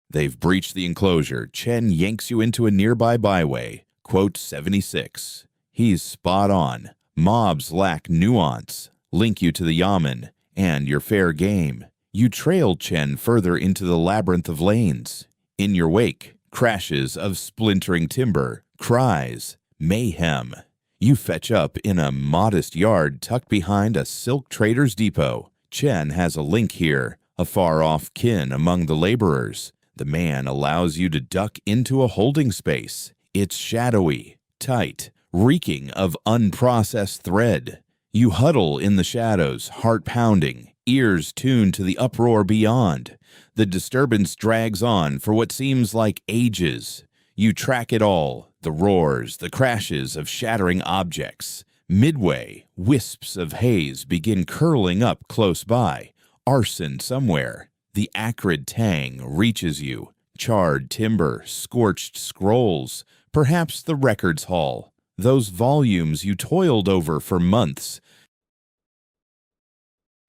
They've breached the enclosure. Chen yanks you into a nearby byway. Quote 76. He's spot on. Mobs lack nuance. Link you to the yamen, and you're fair game. You trail Chen further into the labyrinth of lanes. In your wake, crashes of splintering timber, cries, mayhem. You fetch up in a modest yard tucked behind a silk trader's depot. Chen has a link here, a far-off kin among the laborers. The man allows you to duck into a holding space. It's shadowy, tight, reeking of unprocessed thread. You huddle in the shadows, heart pounding, ears tuned to the uproar beyond. The disturbance drags on for what seems like ages. You track it all, the roars, the crashes of shattering objects. Midway, wisps of haze begin curling up close by. Arson somewhere. The acrid tang reaches you. Charred timber, scorched scrolls, perhaps the records hall. Those volumes you toiled over for months.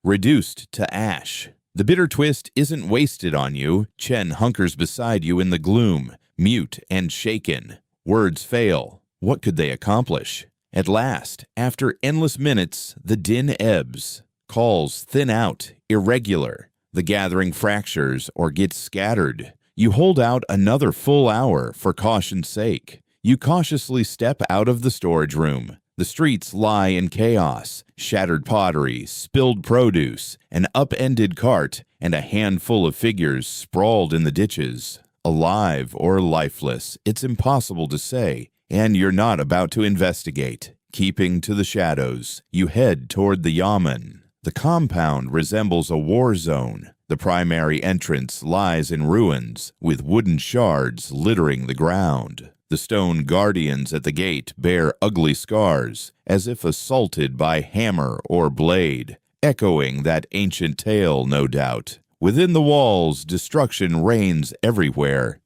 Reduced to ash. The bitter twist isn't wasted on you. Chen hunkers beside you in the gloom, mute and shaken. Words fail. What could they accomplish? At last, after endless minutes, the din ebbs. Calls thin out, irregular. The gathering fractures or gets scattered. You hold out another full hour for caution's sake. You cautiously step out of the storage room. The streets lie in chaos. Shattered pottery, spilled produce, an upended cart, and a handful of figures sprawled in the ditches. Alive or lifeless, it's impossible to say, and you're not about to investigate. Keeping to the shadows, you head toward the yamen. The compound resembles a war zone. The primary entrance lies in ruins, with wooden shards littering the ground. The stone guardians at the gate bear ugly scars, as if assaulted by hammer or blade, echoing that ancient tale, no doubt. Within the walls, destruction reigns everywhere.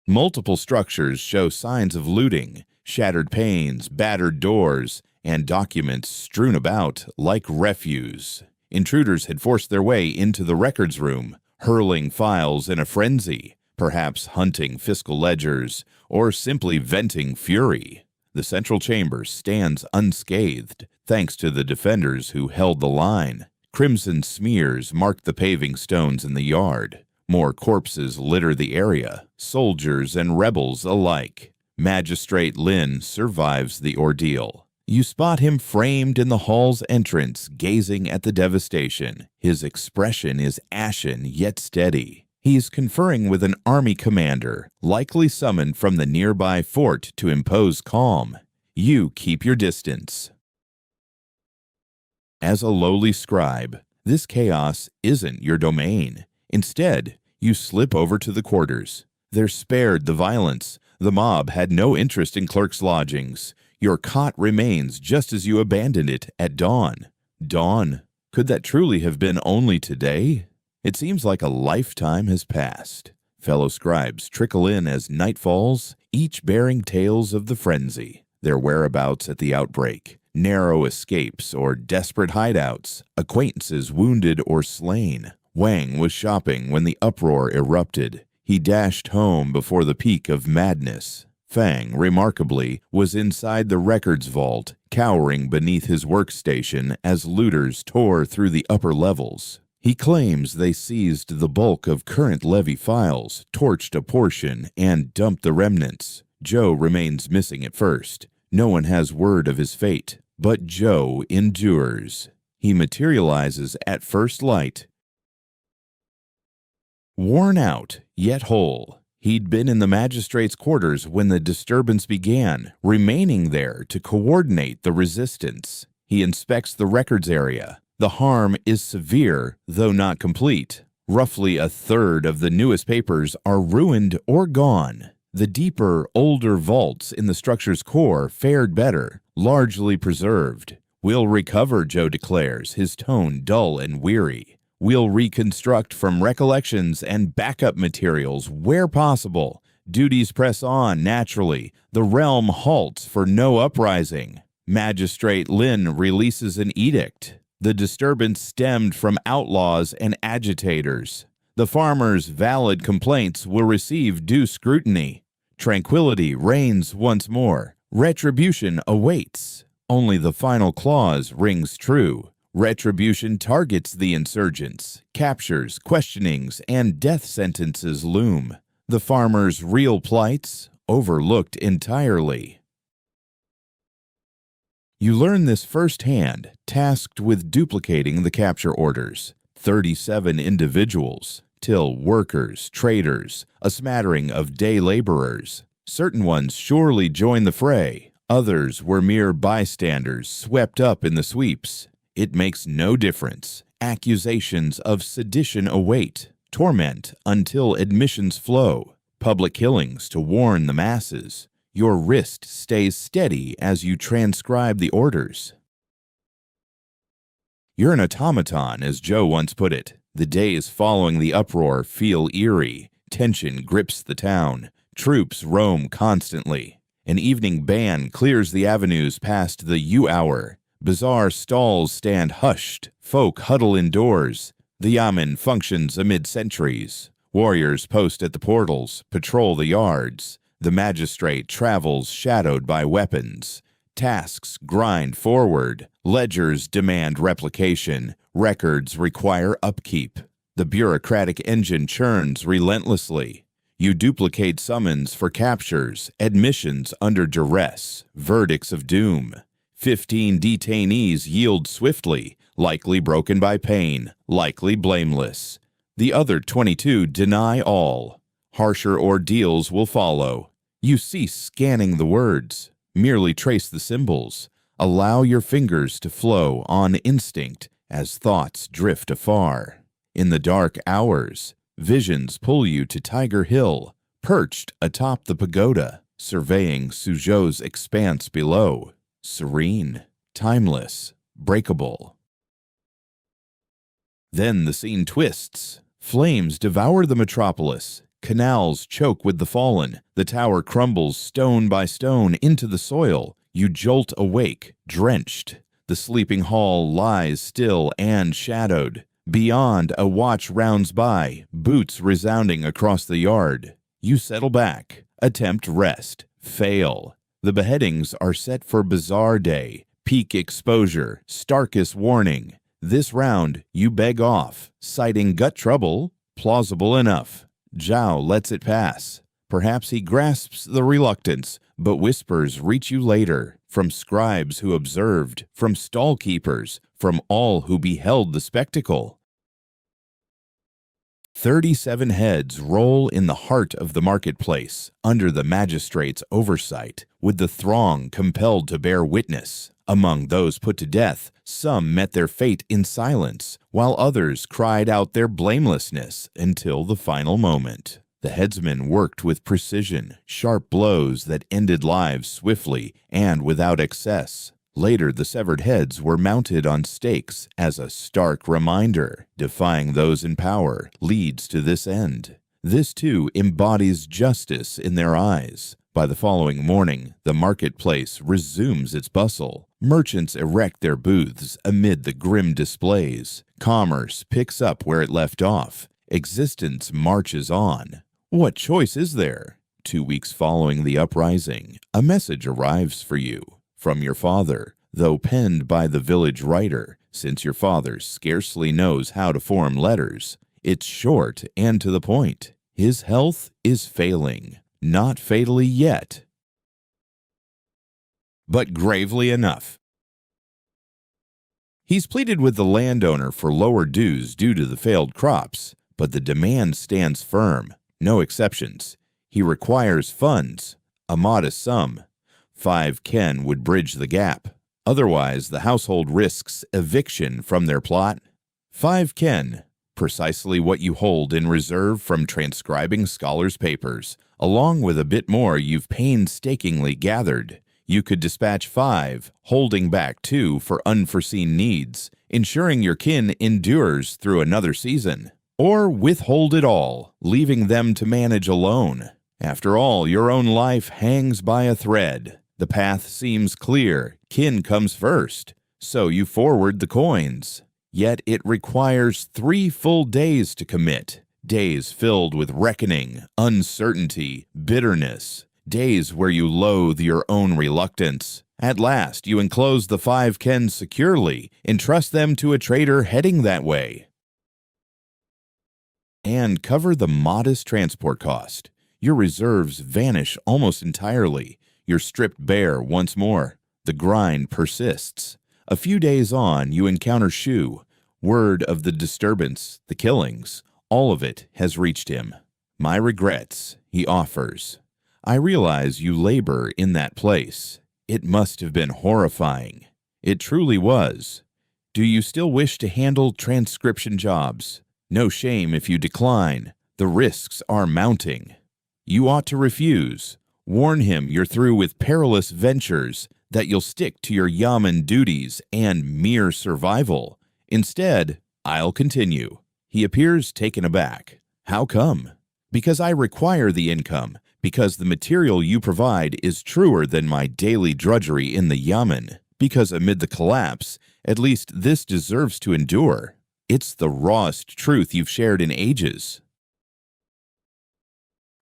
Multiple structures show signs of looting, shattered panes, battered doors, and documents strewn about like refuse. Intruders had forced their way into the records room, hurling files in a frenzy, perhaps hunting fiscal ledgers, or simply venting fury. The central chamber stands unscathed, thanks to the defenders who held the line. Crimson smears mark the paving stones in the yard. More corpses litter the area, soldiers and rebels alike. Magistrate Lin survives the ordeal. You spot him framed in the hall's entrance, gazing at the devastation. His expression is ashen yet steady. He's conferring with an army commander, likely summoned from the nearby fort to impose calm. You keep your distance. As a lowly scribe, this chaos isn't your domain. Instead, you slip over to the quarters. They're spared the violence. The mob had no interest in clerk's lodgings. Your cot remains just as you abandoned it at dawn. Dawn? Could that truly have been only today? It seems like a lifetime has passed. Fellow scribes trickle in as night falls, each bearing tales of the frenzy, their whereabouts at the outbreak, narrow escapes or desperate hideouts, acquaintances wounded or slain. Wang was shopping when the uproar erupted. He dashed home before the peak of madness. Fang, remarkably, was inside the records vault, cowering beneath his workstation as looters tore through the upper levels. He claims they seized the bulk of current levy files, torched a portion, and dumped the remnants. Joe remains missing at first. No one has word of his fate, but Joe endures. He materializes at first light. Worn out, yet whole. He'd been in the magistrate's quarters when the disturbance began, remaining there to coordinate the resistance. He inspects the records area. The harm is severe, though not complete. Roughly a third of the newest papers are ruined or gone. The deeper, older vaults in the structure's core fared better, largely preserved. We'll recover, Joe declares, his tone dull and weary. We'll reconstruct from recollections and backup materials where possible. Duties press on naturally. The realm halts for no uprising. Magistrate Lin releases an edict. The disturbance stemmed from outlaws and agitators. The farmers' valid complaints will receive due scrutiny. Tranquility reigns once more. Retribution awaits. Only the final clause rings true. Retribution targets the insurgents. Captures, questionings, and death sentences loom. The farmers' real plights overlooked entirely. You learn this firsthand, tasked with duplicating the capture orders. 37 individuals, till workers, traders, a smattering of day laborers. Certain ones surely joined the fray. Others were mere bystanders swept up in the sweeps. It makes no difference. Accusations of sedition await. Torment until admissions flow. Public killings to warn the masses. Your wrist stays steady as you transcribe the orders. You're an automaton, as Joe once put it. The days following the uproar feel eerie. Tension grips the town. Troops roam constantly. An evening band clears the avenues past the U-hour. Bizarre stalls stand hushed. Folk huddle indoors. The yamen functions amid sentries. Warriors post at the portals, patrol the yards. The magistrate travels shadowed by weapons. Tasks grind forward. Ledgers demand replication. Records require upkeep. The bureaucratic engine churns relentlessly. You duplicate summons for captures, admissions under duress, verdicts of doom. 15 detainees yield swiftly, likely broken by pain, likely blameless. The other 22 deny all. Harsher ordeals will follow. You cease scanning the words, merely trace the symbols. Allow your fingers to flow on instinct as thoughts drift afar. In the dark hours, visions pull you to Tiger Hill, perched atop the pagoda, surveying Suzhou's expanse below. Serene, timeless, breakable. Then the scene twists. Flames devour the metropolis. Canals choke with the fallen. The tower crumbles stone by stone into the soil. You jolt awake, drenched. The sleeping hall lies still and shadowed. Beyond, a watch rounds by, boots resounding across the yard. You settle back, attempt rest, fail. The beheadings are set for Bazaar Day, peak exposure, starkest warning. This round, you beg off, citing gut trouble, plausible enough. Zhao lets it pass. Perhaps he grasps the reluctance, but whispers reach you later, from scribes who observed, from stall keepers, from all who beheld the spectacle. 37 heads roll in the heart of the marketplace, under the magistrate's oversight, with the throng compelled to bear witness. Among those put to death, some met their fate in silence, while others cried out their blamelessness until the final moment. The headsman worked with precision, sharp blows that ended lives swiftly and without excess. Later, the severed heads were mounted on stakes as a stark reminder. Defying those in power leads to this end. This, too, embodies justice in their eyes. By the following morning, the marketplace resumes its bustle. Merchants erect their booths amid the grim displays. Commerce picks up where it left off. Existence marches on. What choice is there? 2 weeks following the uprising, a message arrives for you from your father, though penned by the village writer, since your father scarcely knows how to form letters. It's short and to the point. His health is failing, not fatally yet, but gravely enough. He's pleaded with the landowner for lower dues due to the failed crops, but the demand stands firm, no exceptions. He requires funds, a modest sum. 5 ken would bridge the gap. Otherwise, the household risks eviction from their plot. 5 ken, precisely what you hold in reserve from transcribing scholars' papers, along with a bit more you've painstakingly gathered. You could dispatch 5, holding back 2 for unforeseen needs, ensuring your kin endures through another season. Or withhold it all, leaving them to manage alone. After all, your own life hangs by a thread. The path seems clear, kin comes first, so you forward the coins. Yet it requires 3 full days to commit, days filled with reckoning, uncertainty, bitterness, days where you loathe your own reluctance. At last, you enclose the 5 ken securely, entrust them to a trader heading that way, and cover the modest transport cost. Your reserves vanish almost entirely. You're stripped bare once more. The grind persists. A few days on, you encounter Shu. Word of the disturbance, the killings, all of it has reached him. My regrets, he offers. I realize you labor in that place. It must have been horrifying. It truly was. Do you still wish to handle transcription jobs? No shame if you decline. The risks are mounting. You ought to refuse. Warn him you're through with perilous ventures, that you'll stick to your yamen duties and mere survival. Instead, I'll continue. He appears taken aback. How come? Because I require the income, because the material you provide is truer than my daily drudgery in the yamen, because amid the collapse, at least this deserves to endure. It's the rawest truth you've shared in ages.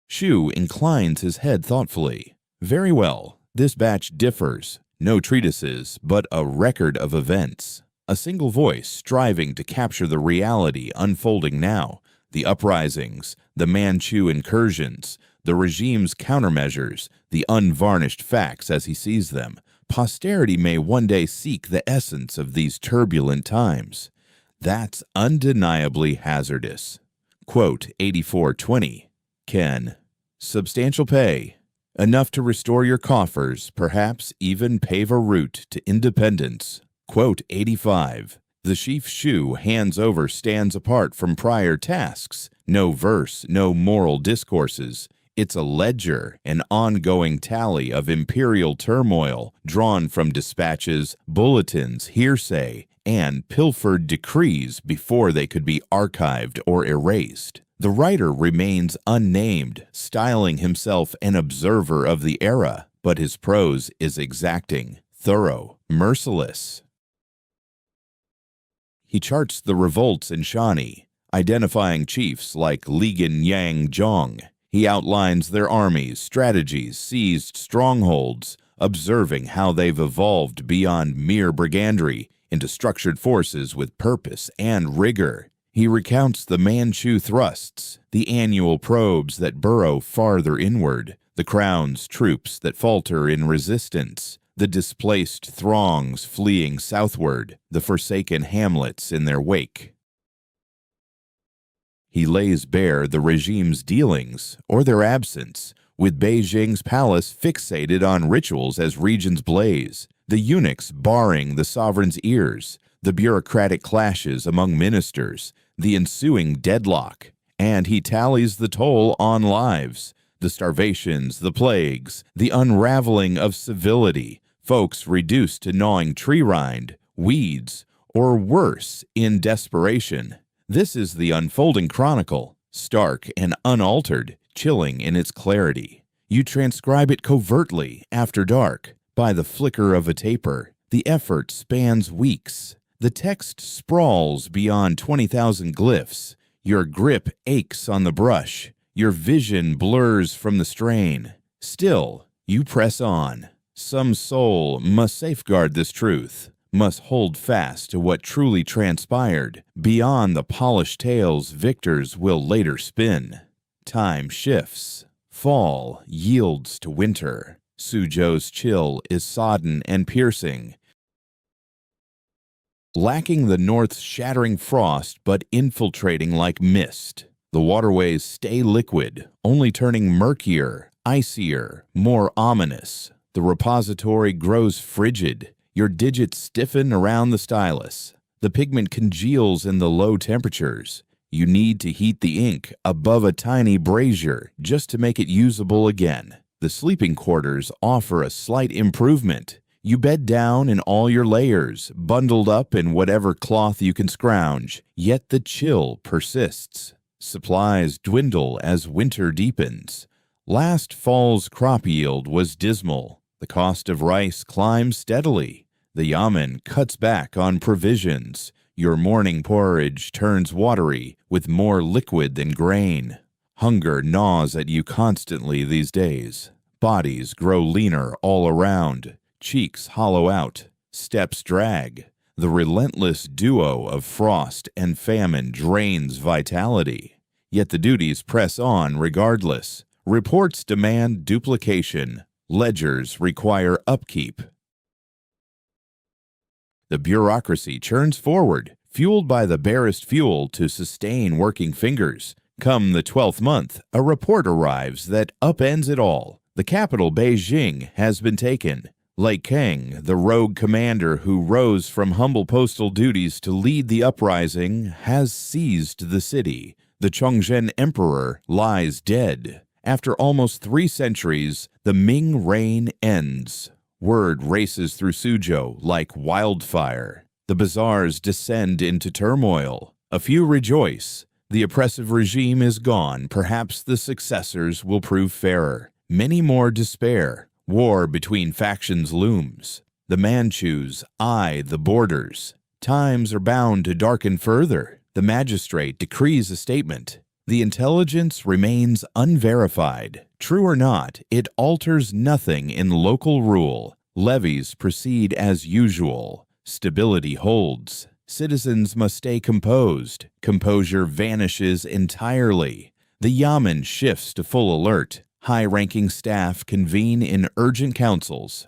Shu inclines his head thoughtfully. Very well, this batch differs. No treatises, but a record of events. A single voice striving to capture the reality unfolding now. The uprisings, the Manchu incursions, the regime's countermeasures, the unvarnished facts as he sees them. Posterity may one day seek the essence of these turbulent times. That's undeniably hazardous. Quote 8420. Ken. Substantial pay. Enough to restore your coffers, perhaps even pave a route to independence. Quote 85. The chief Shu hands over stands apart from prior tasks. No verse, no moral discourses. It's a ledger, an ongoing tally of imperial turmoil drawn from dispatches, bulletins, hearsay, and pilfered decrees before they could be archived or erased. The writer remains unnamed, styling himself an observer of the era, but his prose is exacting, thorough, merciless. He charts the revolts in Shani, identifying chiefs like Ligan Yang Zhong. He outlines their armies, strategies, seized strongholds, observing how they've evolved beyond mere brigandry into structured forces with purpose and rigor. He recounts the Manchu thrusts, the annual probes that burrow farther inward, the crown's troops that falter in resistance, the displaced throngs fleeing southward, the forsaken hamlets in their wake. He lays bare the regime's dealings, or their absence, with Beijing's palace fixated on rituals as regions blaze, the eunuchs barring the sovereign's ears, the bureaucratic clashes among ministers, the ensuing deadlock, and he tallies the toll on lives, the starvations, the plagues, the unraveling of civility, folks reduced to gnawing tree rind, weeds, or worse in desperation. This is the unfolding chronicle, stark and unaltered, chilling in its clarity. You transcribe it covertly after dark, by the flicker of a taper. The effort spans weeks. The text sprawls beyond 20,000 glyphs. Your grip aches on the brush. Your vision blurs from the strain. Still, you press on. Some soul must safeguard this truth, must hold fast to what truly transpired. Beyond the polished tales victors will later spin. Time shifts. Fall yields to winter. Suzhou's chill is sodden and piercing, lacking the north's shattering frost but infiltrating like mist. The waterways stay liquid, only turning murkier, icier, more ominous. The repository grows frigid. Your digits stiffen around the stylus. The pigment congeals in the low temperatures. You need to heat the ink above a tiny brazier just to make it usable again. The sleeping quarters offer a slight improvement. You bed down in all your layers, bundled up in whatever cloth you can scrounge, yet the chill persists. Supplies dwindle as winter deepens. Last fall's crop yield was dismal. The cost of rice climbs steadily. The yamen cuts back on provisions. Your morning porridge turns watery, with more liquid than grain. Hunger gnaws at you constantly these days. Bodies grow leaner all around. Cheeks hollow out. Steps drag. The relentless duo of frost and famine drains vitality. Yet the duties press on regardless. Reports demand duplication. Ledgers require upkeep. The bureaucracy churns forward, fueled by the barest fuel to sustain working fingers. Come the 12th month, a report arrives that upends it all. The capital, Beijing, has been taken. Lei Kang, the rogue commander who rose from humble postal duties to lead the uprising, has seized the city. The Chongzhen emperor lies dead. After almost 3 centuries, the Ming reign ends. Word races through Suzhou like wildfire. The bazaars descend into turmoil. A few rejoice. The oppressive regime is gone. Perhaps the successors will prove fairer. Many more despair. War between factions looms. The Manchus eye the borders. Times are bound to darken further. The magistrate decrees a statement. The intelligence remains unverified. True or not, it alters nothing in local rule. Levies proceed as usual. Stability holds. Citizens must stay composed. Composure vanishes entirely. The yamen shifts to full alert. High-ranking staff convene in urgent councils.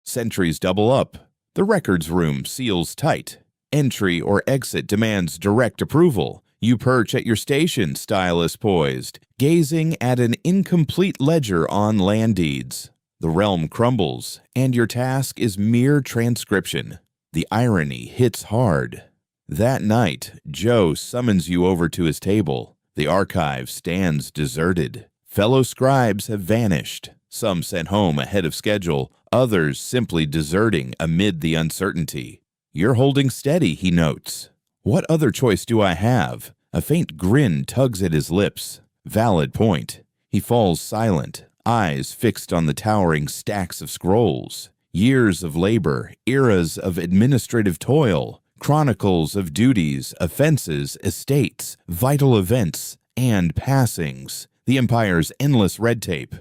Sentries double up. The records room seals tight. Entry or exit demands direct approval. You perch at your station, stylus poised, gazing at an incomplete ledger on land deeds. The realm crumbles, and your task is mere transcription. The irony hits hard. That night, Joe summons you over to his table. The archive stands deserted. Fellow scribes have vanished, some sent home ahead of schedule, others simply deserting amid the uncertainty. You're holding steady, he notes. What other choice do I have? A faint grin tugs at his lips. Valid point. He falls silent, eyes fixed on the towering stacks of scrolls. Years of labor, eras of administrative toil, chronicles of duties, offenses, estates, vital events, and passings. The Empire's endless red tape.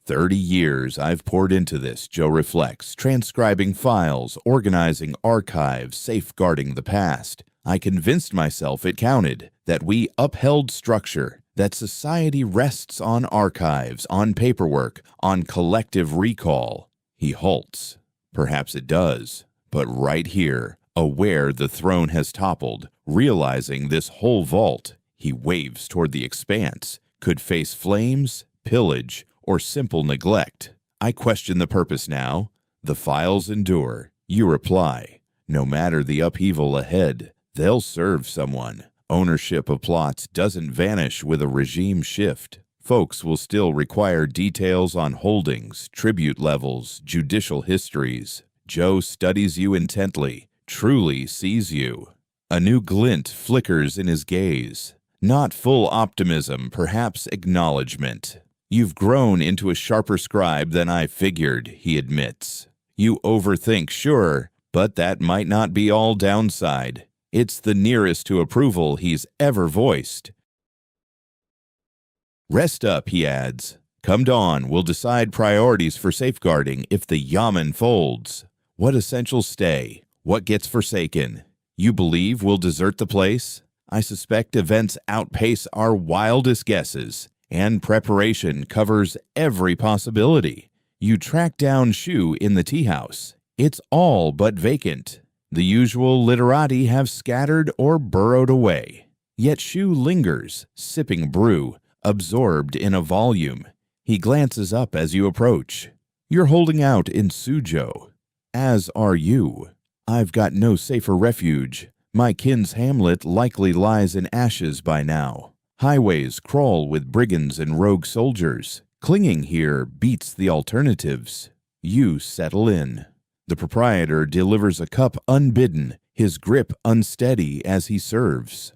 30 years I've poured into this, Joe reflects, transcribing files, organizing archives, safeguarding the past. I convinced myself it counted, that we upheld structure, that society rests on archives, on paperwork, on collective recall. He halts. Perhaps it does. But right here, aware the throne has toppled, realizing this whole vault, he waves toward the expanse, could face flames, pillage, or simple neglect? I question the purpose now. The files endure. You reply. No matter the upheaval ahead, they'll serve someone. Ownership of plots doesn't vanish with a regime shift. Folks will still require details on holdings, tribute levels, judicial histories. Joe studies you intently, truly sees you. A new glint flickers in his gaze. Not full optimism, perhaps acknowledgement. You've grown into a sharper scribe than I figured, he admits. You overthink, sure, but that might not be all downside. It's the nearest to approval he's ever voiced. Rest up, he adds. Come dawn, we'll decide priorities for safeguarding if the yamen folds. What essentials stay? What gets forsaken? You believe we'll desert the place? I suspect events outpace our wildest guesses, and preparation covers every possibility. You track down Shu in the tea house. It's all but vacant. The usual literati have scattered or burrowed away. Yet Shu lingers, sipping brew, absorbed in a volume. He glances up as you approach. You're holding out in Suzhou. As are you. I've got no safer refuge. My kin's hamlet likely lies in ashes by now. Highways crawl with brigands and rogue soldiers. Clinging here beats the alternatives. You settle in. The proprietor delivers a cup unbidden, his grip unsteady as he serves.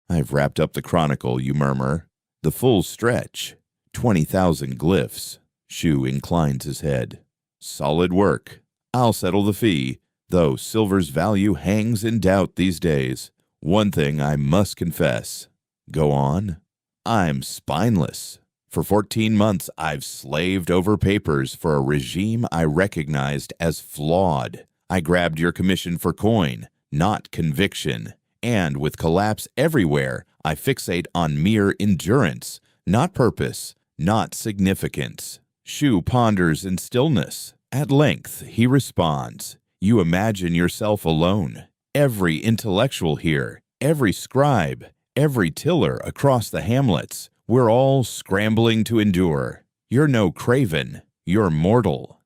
I've wrapped up the chronicle, you murmur. The full stretch. 20,000 glyphs. Shu inclines his head. Solid work. I'll settle the fee, though silver's value hangs in doubt these days. One thing I must confess. Go on. I'm spineless. For 14 months, I've slaved over papers for a regime I recognized as flawed. I grabbed your commission for coin, not conviction. And with collapse everywhere, I fixate on mere endurance, not purpose, not significance. Shu ponders in stillness. At length, he responds. You imagine yourself alone. Every intellectual here, every scribe, every tiller across the hamlets, we're all scrambling to endure. You're no craven, you're mortal.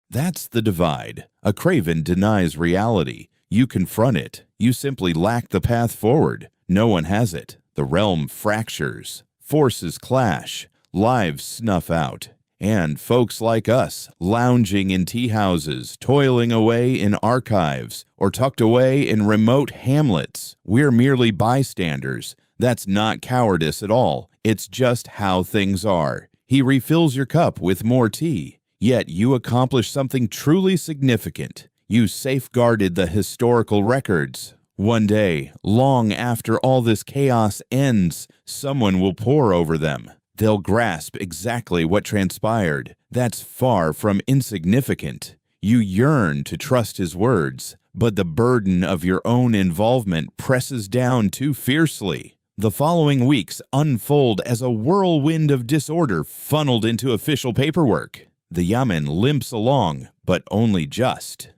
That's the divide. A craven denies reality. You confront it. You simply lack the path forward. No one has it. The realm fractures. Forces clash. Lives snuff out. And folks like us, lounging in tea houses, toiling away in archives, or tucked away in remote hamlets, we're merely bystanders. That's not cowardice at all. It's just how things are. He refills your cup with more tea. Yet you accomplish something truly significant. You safeguarded the historical records. One day, long after all this chaos ends, someone will pore over them. They'll grasp exactly what transpired. That's far from insignificant. You yearn to trust his words, but the burden of your own involvement presses down too fiercely. The following weeks unfold as a whirlwind of disorder funneled into official paperwork. The yamen limps along, but only just.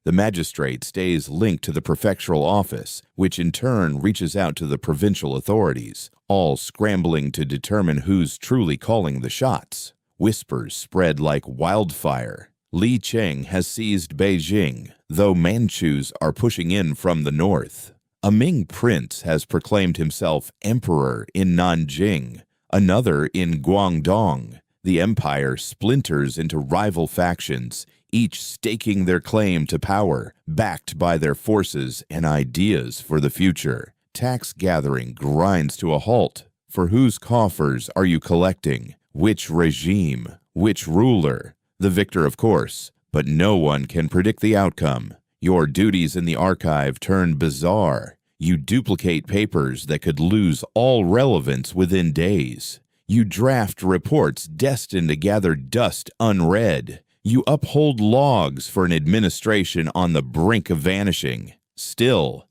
The magistrate stays linked to the prefectural office, which in turn reaches out to the provincial authorities, all scrambling to determine who's truly calling the shots. Whispers spread like wildfire. Li Cheng has seized Beijing, though Manchus are pushing in from the north. A Ming prince has proclaimed himself emperor in Nanjing, another in Guangdong. The empire splinters into rival factions, each staking their claim to power, backed by their forces and ideas for the future. Tax gathering grinds to a halt. For whose coffers are you collecting? Which regime? Which ruler? The victor, of course, but no one can predict the outcome. Your duties in the archive turn bizarre. You duplicate papers that could lose all relevance within days. You draft reports destined to gather dust unread. You uphold logs for an administration on the brink of vanishing. Still,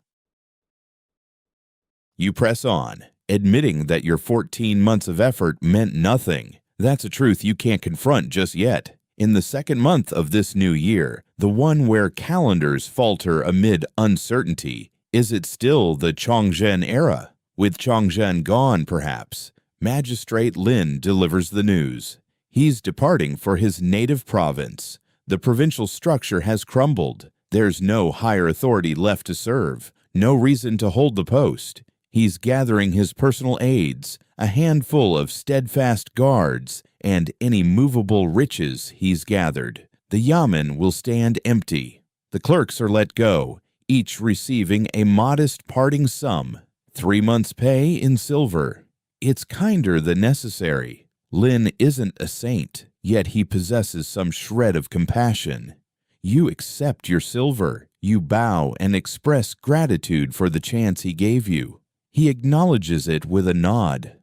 you press on, admitting that your 14 months of effort meant nothing. That's a truth you can't confront just yet. In the second month of this new year, the one where calendars falter amid uncertainty, is it still the Chongzhen era? With Chongzhen gone, perhaps, Magistrate Lin delivers the news. He's departing for his native province. The provincial structure has crumbled. There's no higher authority left to serve, no reason to hold the post. He's gathering his personal aides, a handful of steadfast guards, and any movable riches he's gathered. The yamen will stand empty. The clerks are let go, each receiving a modest parting sum, 3 months' pay in silver. It's kinder than necessary. Lin isn't a saint, yet he possesses some shred of compassion. You accept your silver. You bow and express gratitude for the chance he gave you. He acknowledges it with a nod.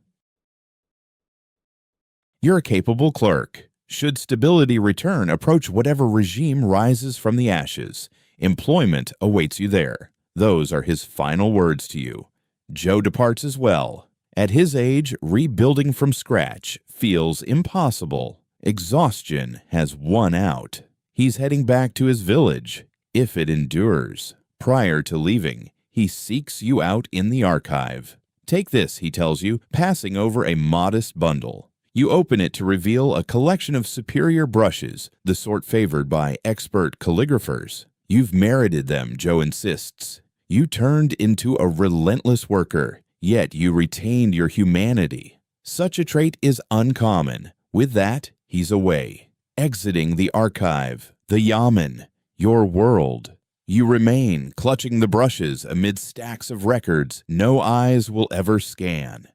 You're a capable clerk. Should stability return, approach whatever regime rises from the ashes. Employment awaits you there. Those are his final words to you. Joe departs as well. At his age, rebuilding from scratch feels impossible. Exhaustion has won out. He's heading back to his village, if it endures. Prior to leaving, he seeks you out in the archive. Take this, he tells you, passing over a modest bundle. You open it to reveal a collection of superior brushes, the sort favored by expert calligraphers. You've merited them, Joe insists. You turned into a relentless worker, yet you retained your humanity. Such a trait is uncommon. With that, he's away, exiting the archive, the yamen, your world. You remain, clutching the brushes amid stacks of records no eyes will ever scan.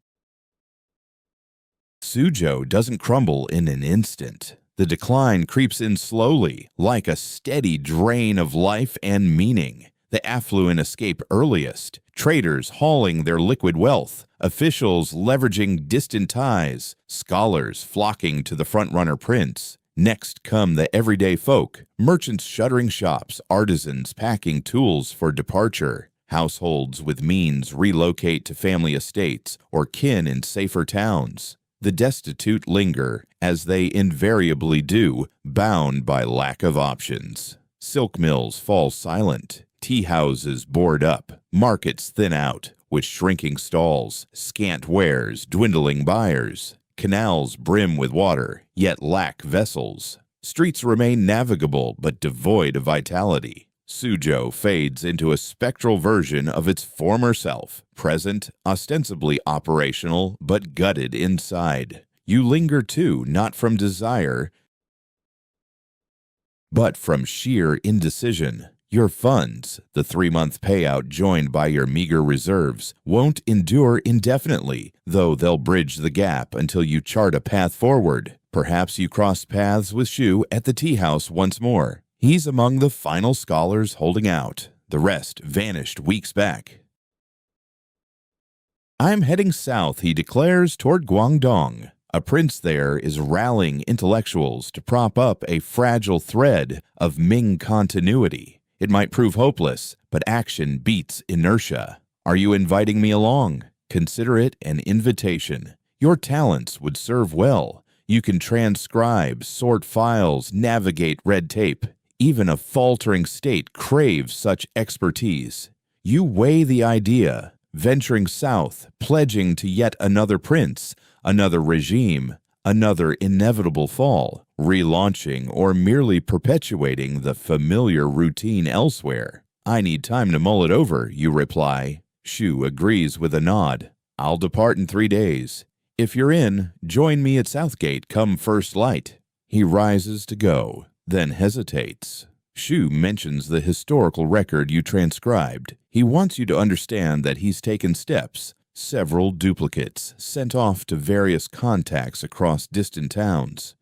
Suzhou doesn't crumble in an instant. The decline creeps in slowly, like a steady drain of life and meaning. The affluent escape earliest, traders hauling their liquid wealth, officials leveraging distant ties, scholars flocking to the frontrunner prince. Next come the everyday folk, merchants shuttering shops, artisans packing tools for departure. Households with means relocate to family estates or kin in safer towns. The destitute linger, as they invariably do, bound by lack of options. Silk mills fall silent, tea houses board up, markets thin out, with shrinking stalls, scant wares, dwindling buyers. Canals brim with water, yet lack vessels. Streets remain navigable, but devoid of vitality. Suzhou fades into a spectral version of its former self, present, ostensibly operational, but gutted inside. You linger too, not from desire, but from sheer indecision. Your funds, the 3-month payout joined by your meager reserves, won't endure indefinitely, though they'll bridge the gap until you chart a path forward. Perhaps you cross paths with Shu at the tea house once more. He's among the final scholars holding out. The rest vanished weeks back. I'm heading south, he declares, toward Guangdong. A prince there is rallying intellectuals to prop up a fragile thread of Ming continuity. It might prove hopeless, but action beats inertia. Are you inviting me along? Consider it an invitation. Your talents would serve well. You can transcribe, sort files, navigate red tape. Even a faltering state craves such expertise. You weigh the idea, venturing south, pledging to yet another prince, another regime, another inevitable fall, relaunching or merely perpetuating the familiar routine elsewhere. I need time to mull it over, you reply. Shu agrees with a nod. I'll depart in 3 days. If you're in, join me at Southgate come first light. He rises to go, then hesitates. Shu mentions the historical record you transcribed. He wants you to understand that he's taken steps, several duplicates, sent off to various contacts across distant towns.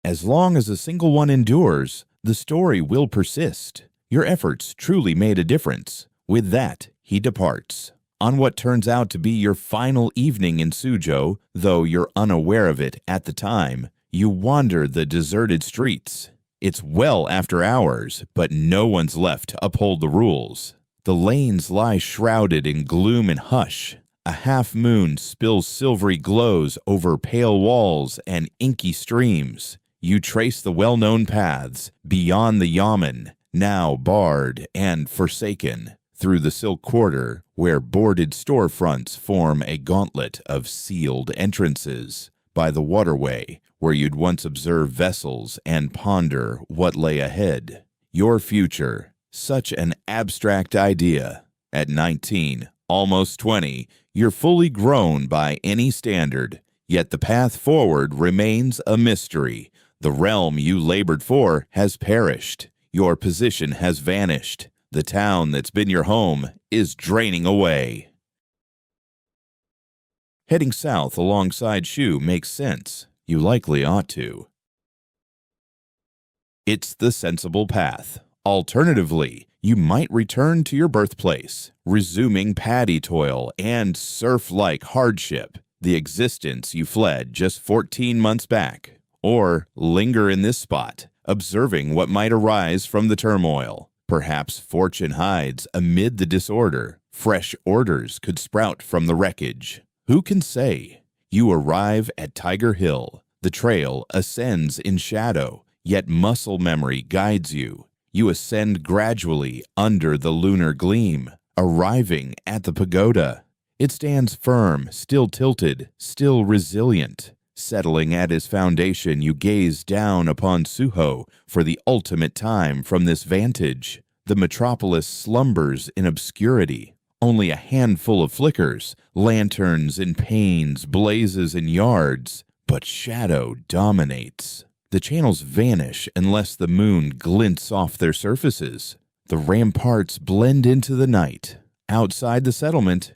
As long as a single one endures, the story will persist. Your efforts truly made a difference. With that, he departs. On what turns out to be your final evening in Suzhou, though you're unaware of it at the time, you wander the deserted streets. It's well after hours, but no one's left to uphold the rules. The lanes lie shrouded in gloom and hush. A half-moon spills silvery glows over pale walls and inky streams. You trace the well-known paths, beyond the yamen, now barred and forsaken, through the Silk Quarter, where boarded storefronts form a gauntlet of sealed entrances, by the waterway, where you'd once observe vessels and ponder what lay ahead. Your future, such an abstract idea. At 19, almost 20, you're fully grown by any standard, yet the path forward remains a mystery. The realm you labored for has perished. Your position has vanished. The town that's been your home is draining away. Heading south alongside Shu makes sense. You likely ought to. It's the sensible path. Alternatively, you might return to your birthplace, resuming paddy toil and serf-like hardship, the existence you fled just 14 months back, or linger in this spot, observing what might arise from the turmoil. Perhaps fortune hides amid the disorder. Fresh orders could sprout from the wreckage. Who can say? You arrive at Tiger Hill. The trail ascends in shadow, yet muscle memory guides you. You ascend gradually under the lunar gleam, arriving at the pagoda. It stands firm, still tilted, still resilient. Settling at its foundation, you gaze down upon Suho for the ultimate time from this vantage. The metropolis slumbers in obscurity. Only a handful of flickers, lanterns in panes, blazes in yards, but shadow dominates. The channels vanish unless the moon glints off their surfaces. The ramparts blend into the night. Outside the settlement,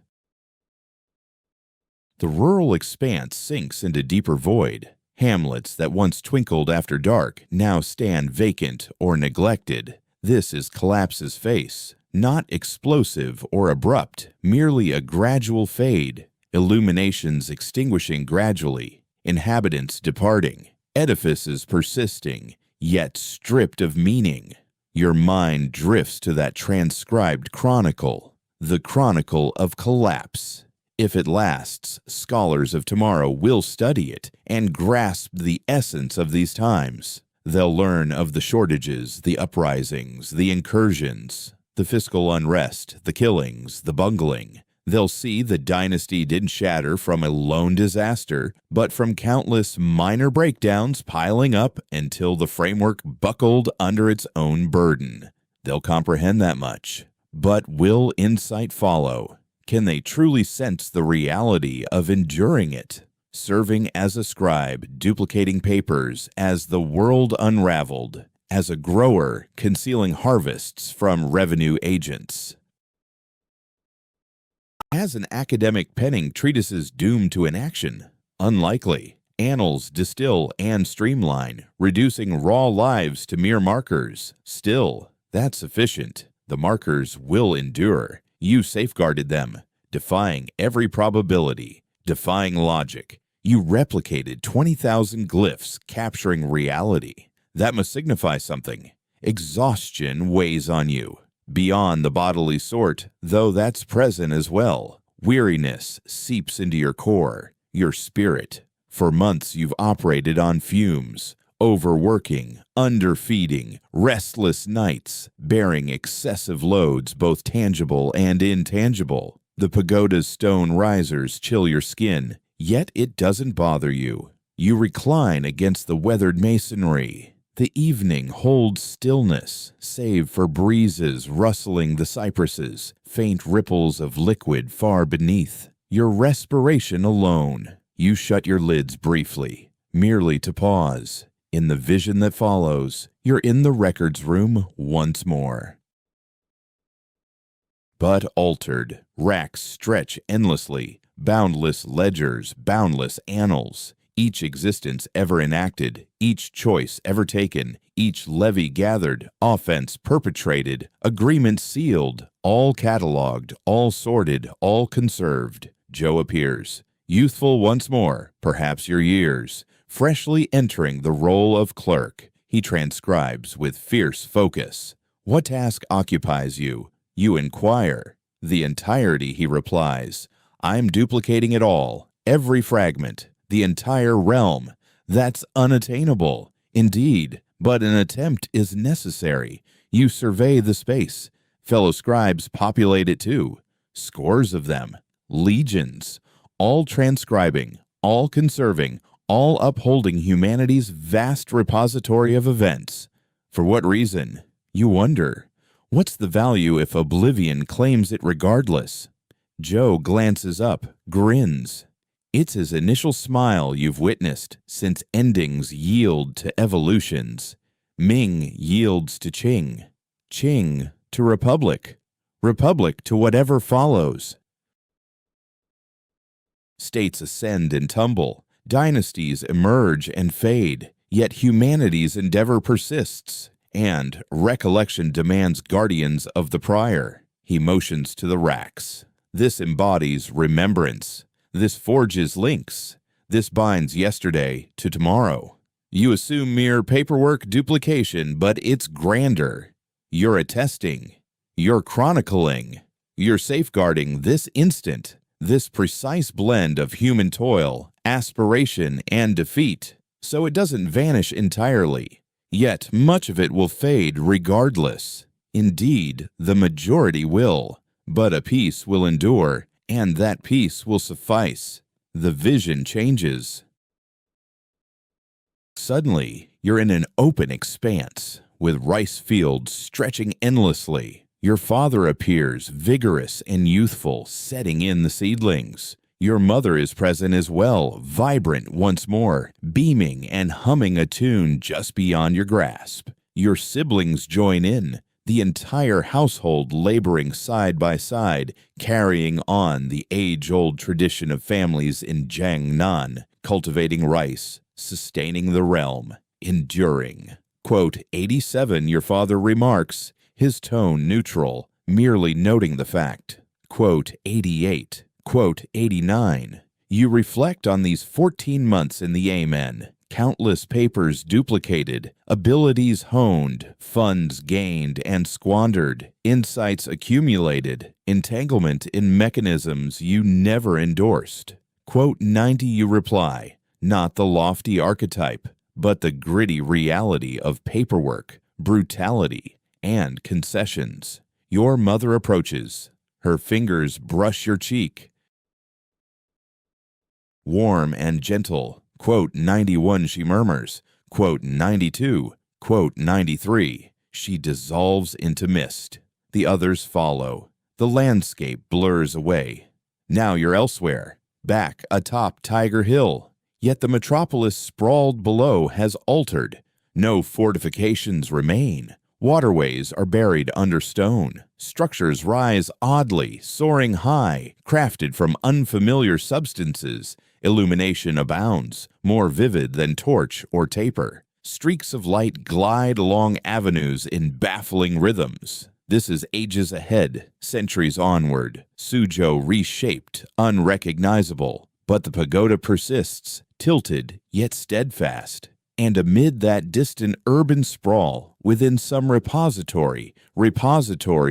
the rural expanse sinks into deeper void. Hamlets that once twinkled after dark now stand vacant or neglected. This is collapse's face, not explosive or abrupt, merely a gradual fade. Illuminations extinguishing gradually, inhabitants departing, edifices persisting, yet stripped of meaning. Your mind drifts to that transcribed chronicle, the chronicle of collapse. If it lasts, scholars of tomorrow will study it and grasp the essence of these times. They'll learn of the shortages, the uprisings, the incursions, the fiscal unrest, the killings, the bungling. They'll see the dynasty didn't shatter from a lone disaster, but from countless minor breakdowns piling up until the framework buckled under its own burden. They'll comprehend that much. But will insight follow? Can they truly sense the reality of enduring it? Serving as a scribe, duplicating papers as the world unraveled, as a grower concealing harvests from revenue agents. As an academic penning treatises doomed to inaction? Unlikely. Annals distill and streamline, reducing raw lives to mere markers. Still, that's sufficient. The markers will endure. You safeguarded them, defying every probability, defying logic. You replicated 20,000 glyphs capturing reality. That must signify something. Exhaustion weighs on you. Beyond the bodily sort, though that's present as well. Weariness seeps into your core, your spirit. For months you've operated on fumes, overworking, underfeeding, restless nights, bearing excessive loads both tangible and intangible. The pagoda's stone risers chill your skin, yet it doesn't bother you. You recline against the weathered masonry. The evening holds stillness, save for breezes rustling the cypresses, faint ripples of liquid far beneath. Your respiration alone. You shut your lids briefly, merely to pause. In the vision that follows, you're in the records room once more. But altered, racks stretch endlessly, boundless ledgers, boundless annals. Each existence ever enacted, each choice ever taken, each levy gathered, offense perpetrated, agreement sealed, all catalogued, all sorted, all conserved. Joe appears, youthful once more, perhaps your years, freshly entering the role of clerk. He transcribes with fierce focus. What task occupies you? You inquire. The entirety, he replies. I'm duplicating it all, every fragment. The entire realm. That's unattainable, indeed, but an attempt is necessary. You survey the space. Fellow scribes populate it too. scores of them, legions, all transcribing, all conserving, all upholding humanity's vast repository of events. For what reason? You wonder. What's the value if oblivion claims it regardless? Joe glances up, grins. It's his initial smile you've witnessed since endings yield to evolutions. Ming yields to Qing, Qing to Republic, Republic to whatever follows. States ascend and tumble, dynasties emerge and fade, yet humanity's endeavor persists, and recollection demands guardians of the prior. He motions to the racks. This embodies remembrance. This forges links. This binds yesterday to tomorrow. You assume mere paperwork duplication, but it's grander. You're attesting. You're chronicling. You're safeguarding this instant, this precise blend of human toil, aspiration, and defeat, so it doesn't vanish entirely. Yet much of it will fade regardless. Indeed, the majority will, but a piece will endure, and that piece will suffice. The vision changes. Suddenly, you're in an open expanse, with rice fields stretching endlessly. Your father appears, vigorous and youthful, setting in the seedlings. Your mother is present as well, vibrant once more, beaming and humming a tune just beyond your grasp. Your siblings join in, the entire household laboring side by side, carrying on the age-old tradition of families in Jiangnan, cultivating rice, sustaining the realm, enduring. Quote, 87, your father remarks, his tone neutral, merely noting the fact. Quote, 88. Quote, 89. You reflect on these 14 months in the Amen. Countless papers duplicated, abilities honed, funds gained and squandered, insights accumulated, entanglement in mechanisms you never endorsed. Quote, 90, you reply, not the lofty archetype, but the gritty reality of paperwork, brutality, and concessions. Your mother approaches. Her fingers brush your cheek. Warm and gentle. Quote, 91, she murmurs. Quote, 92. Quote, 93. She dissolves into mist. The others follow. The landscape blurs away. Now you're elsewhere, back atop Tiger Hill. Yet the metropolis sprawled below has altered. No fortifications remain. Waterways are buried under stone. Structures rise oddly, soaring high, crafted from unfamiliar substances. Illumination abounds, more vivid than torch or taper. Streaks of light glide along avenues in baffling rhythms. This is ages ahead, centuries onward. Suzhou reshaped, unrecognizable. But the pagoda persists, tilted yet steadfast. And amid that distant urban sprawl, within some repository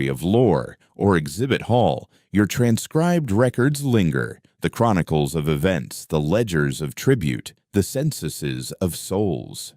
of lore or exhibit hall, your transcribed records linger, the chronicles of events, the ledgers of tribute, the censuses of souls.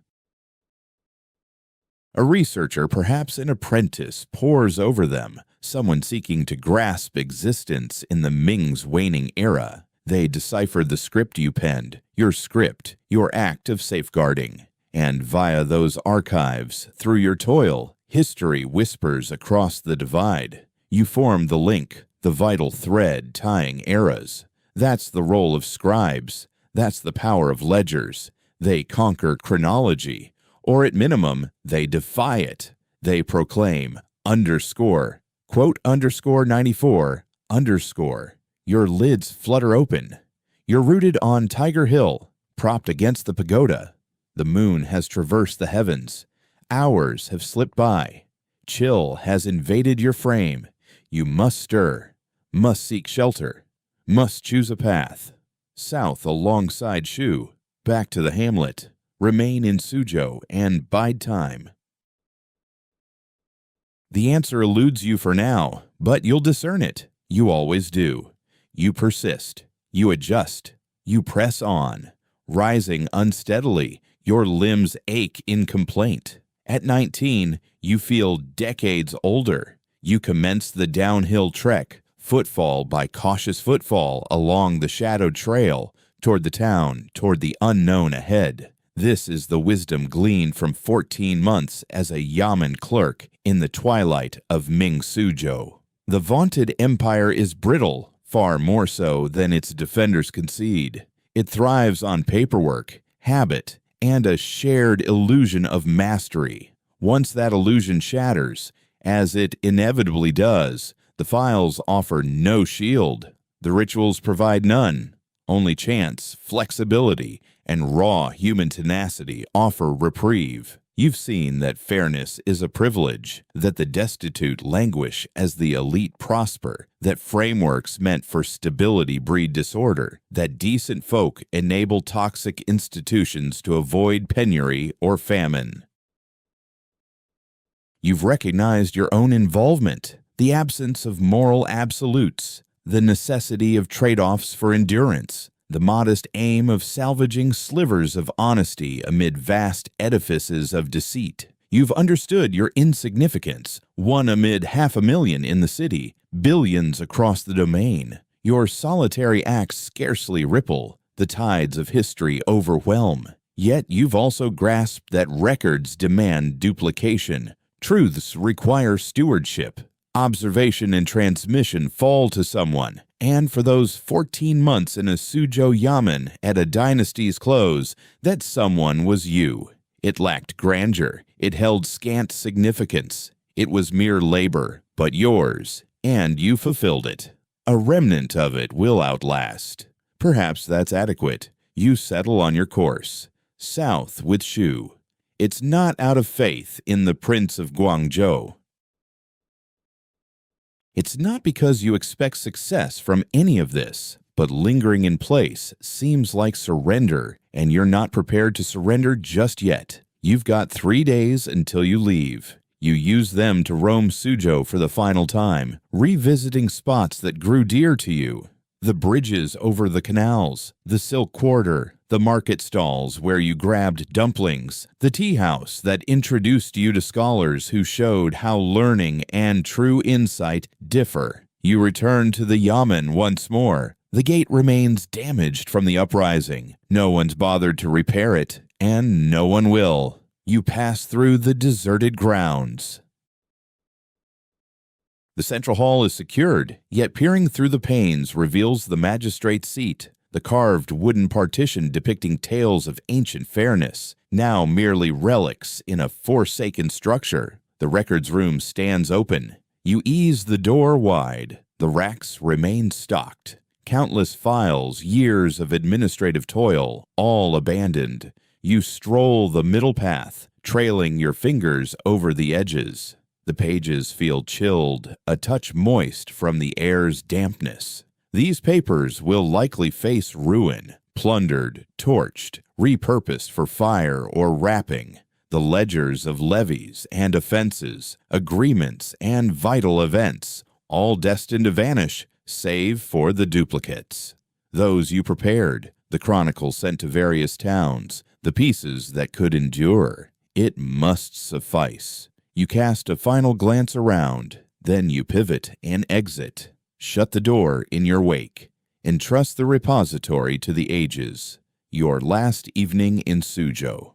A researcher, perhaps an apprentice, pores over them, someone seeking to grasp existence in the Ming's waning era. They decipher the script you penned, your act of safeguarding. And via those archives, through your toil, history whispers across the divide. You form the link, the vital thread tying eras. That's the role of scribes. That's the power of ledgers. They conquer chronology, or at minimum, they defy it. They proclaim, underscore, quote, underscore 94, underscore. Your lids flutter open. You're rooted on Tiger Hill, propped against the pagoda. The moon has traversed the heavens. Hours have slipped by. Chill has invaded your frame. You must stir, must seek shelter, must choose a path. South alongside Shu, back to the hamlet. Remain in Suzhou and bide time. The answer eludes you for now, but you'll discern it. You always do. You persist. You adjust. You press on. Rising unsteadily, your limbs ache in complaint. At 19, you feel decades older. You commence the downhill trek, footfall by cautious footfall along the shadowed trail, toward the town, toward the unknown ahead. This is the wisdom gleaned from 14 months as a yamen clerk in the twilight of Ming Suzhou. The vaunted empire is brittle, far more so than its defenders concede. It thrives on paperwork, habit, and a shared illusion of mastery. Once that illusion shatters, as it inevitably does, the files offer no shield. The rituals provide none. Only chance, flexibility, and raw human tenacity offer reprieve. You've seen that fairness is a privilege, that the destitute languish as the elite prosper, that frameworks meant for stability breed disorder, that decent folk enable toxic institutions to avoid penury or famine. You've recognized your own involvement, the absence of moral absolutes, the necessity of trade-offs for endurance, the modest aim of salvaging slivers of honesty amid vast edifices of deceit. You've understood your insignificance, one amid 500,000 in the city, billions across the domain. Your solitary acts scarcely ripple, the tides of history overwhelm. Yet you've also grasped that records demand duplication, truths require stewardship. Observation and transmission fall to someone, and for those 14 months in a Suzhou yamen at a dynasty's close, that someone was you. It lacked grandeur, it held scant significance. It was mere labor, but yours, and you fulfilled it. A remnant of it will outlast. Perhaps that's adequate. You settle on your course, south with Shu. It's not out of faith in the Prince of Guangzhou. It's not because you expect success from any of this, but lingering in place seems like surrender, and you're not prepared to surrender just yet. You've got 3 days until you leave. You use them to roam Suzhou for the final time, revisiting spots that grew dear to you. The bridges over the canals, the Silk Quarter, the market stalls where you grabbed dumplings, the tea house that introduced you to scholars who showed how learning and true insight differ. You return to the yamen once more. The gate remains damaged from the uprising. No one's bothered to repair it, and no one will. You pass through the deserted grounds. The central hall is secured, yet peering through the panes reveals the magistrate's seat, the carved wooden partition depicting tales of ancient fairness, now merely relics in a forsaken structure. The records room stands open. You ease the door wide. The racks remain stocked. Countless files, years of administrative toil, all abandoned. You stroll the middle path, trailing your fingers over the edges. The pages feel chilled, a touch moist from the air's dampness. These papers will likely face ruin, plundered, torched, repurposed for fire or wrapping. The ledgers of levies and offenses, agreements and vital events, all destined to vanish, save for the duplicates. Those you prepared, the chronicles sent to various towns, the pieces that could endure. It must suffice. You cast a final glance around, then you pivot and exit. Shut the door in your wake. Entrust the repository to the ages. Your last evening in Suzhou.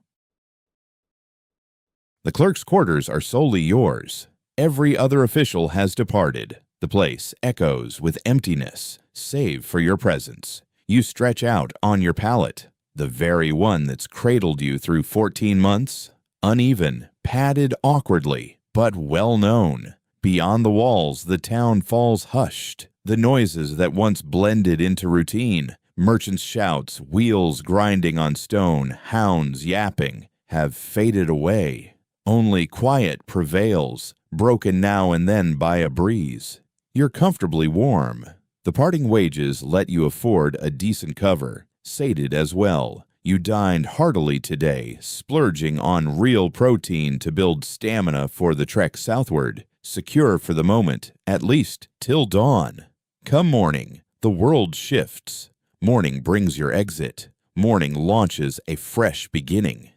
The clerk's quarters are solely yours. Every other official has departed. The place echoes with emptiness, save for your presence. You stretch out on your pallet, the very one that's cradled you through 14 months. Uneven, padded awkwardly, but well known. Beyond the walls, the town falls hushed. The noises that once blended into routine, merchants' shouts, wheels grinding on stone, hounds yapping, have faded away. Only quiet prevails, broken now and then by a breeze. You're comfortably warm. The parting wages let you afford a decent cover, sated as well. You dined heartily today, splurging on real protein to build stamina for the trek southward, secure for the moment, at least till dawn. Come morning, the world shifts. Morning brings your exit. Morning launches a fresh beginning.